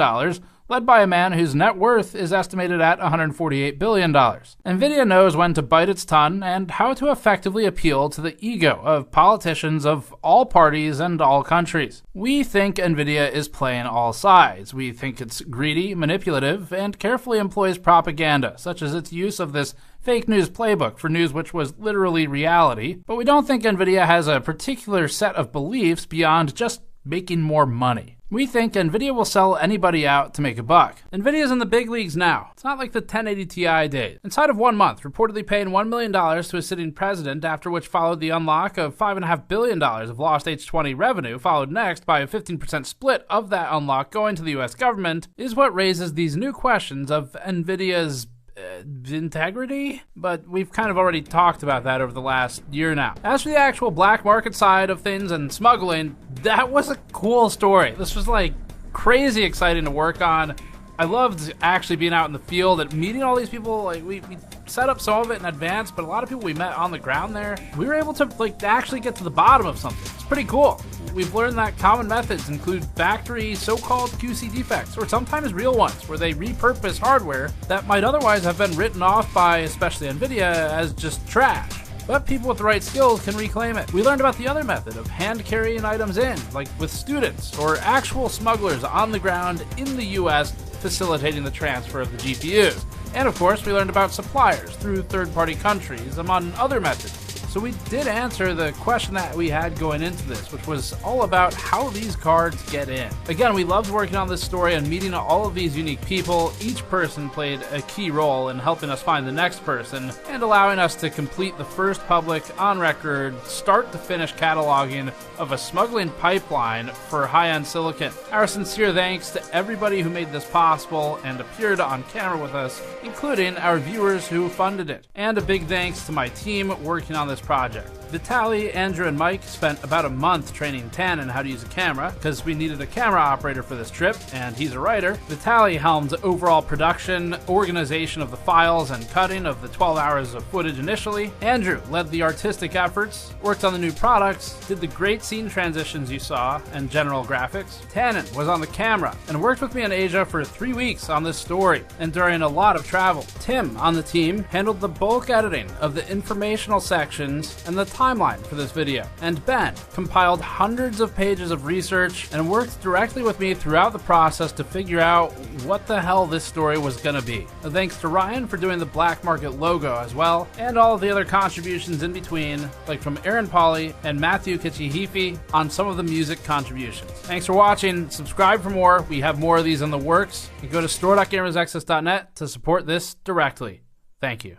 led by a man whose net worth is estimated at $148 billion. NVIDIA knows when to bite its tongue and how to effectively appeal to the ego of politicians of all parties and all countries. We think NVIDIA is playing all sides. We think it's greedy, manipulative, and carefully employs propaganda, such as its use of this fake news playbook for news which was literally reality. But we don't think NVIDIA has a particular set of beliefs beyond just making more money. We think NVIDIA will sell anybody out to make a buck. NVIDIA's in the big leagues now. It's not like the 1080 Ti days. Inside of 1 month, reportedly paying $1 million to a sitting president, after which followed the unlock of $5.5 billion of lost H20 revenue, followed next by a 15% split of that unlock going to the US government, is what raises these new questions of NVIDIA's integrity, but we've kind of already talked about that over the last year now. As for the actual black market side of things and smuggling, that was a cool story. This was like crazy exciting to work on. I loved actually being out in the field and meeting all these people. Like we set up some of it in advance, but a lot of people we met on the ground there, we were able to like actually get to the bottom of something. It's pretty cool. We've learned that common methods include factory so-called QC defects, or sometimes real ones, where they repurpose hardware that might otherwise have been written off by, especially NVIDIA, as just trash. But people with the right skills can reclaim it. We learned about the other method of hand carrying items in, like with students or actual smugglers on the ground in the US facilitating the transfer of the GPUs. And of course, we learned about suppliers through third-party countries, among other methods. So we did answer the question that we had going into this, which was all about how these cards get in. Again, we loved working on this story and meeting all of these unique people. Each person played a key role in helping us find the next person and allowing us to complete the first public, on-record, start-to-finish cataloging of a smuggling pipeline for high-end silicon. Our sincere thanks to everybody who made this possible and appeared on camera with us, including our viewers who funded it. And a big thanks to my team working on this project. Vitaly, Andrew, and Mike spent about a month training Tannen how to use a camera, because we needed a camera operator for this trip, and he's a writer. Vitaly helmed overall production, organization of the files, and cutting of the 12 hours of footage initially. Andrew led the artistic efforts, worked on the new products, did the great scene transitions you saw, and general graphics. Tannen was on the camera, and worked with me in Asia for 3 weeks on this story, and during a lot of travel. Tim, on the team, handled the bulk editing of the informational sections and the timeline for this video. And Ben compiled hundreds of pages of research and worked directly with me throughout the process to figure out what the hell this story was gonna be. Thanks to Ryan for doing the black market logo as well, and all of the other contributions in between, like from Aaron Pauly and Matthew Kichihifi on some of the music contributions. Thanks for watching. Subscribe for more. We have more of these in the works. And go to store.gamersnexus.net to support this directly. Thank you.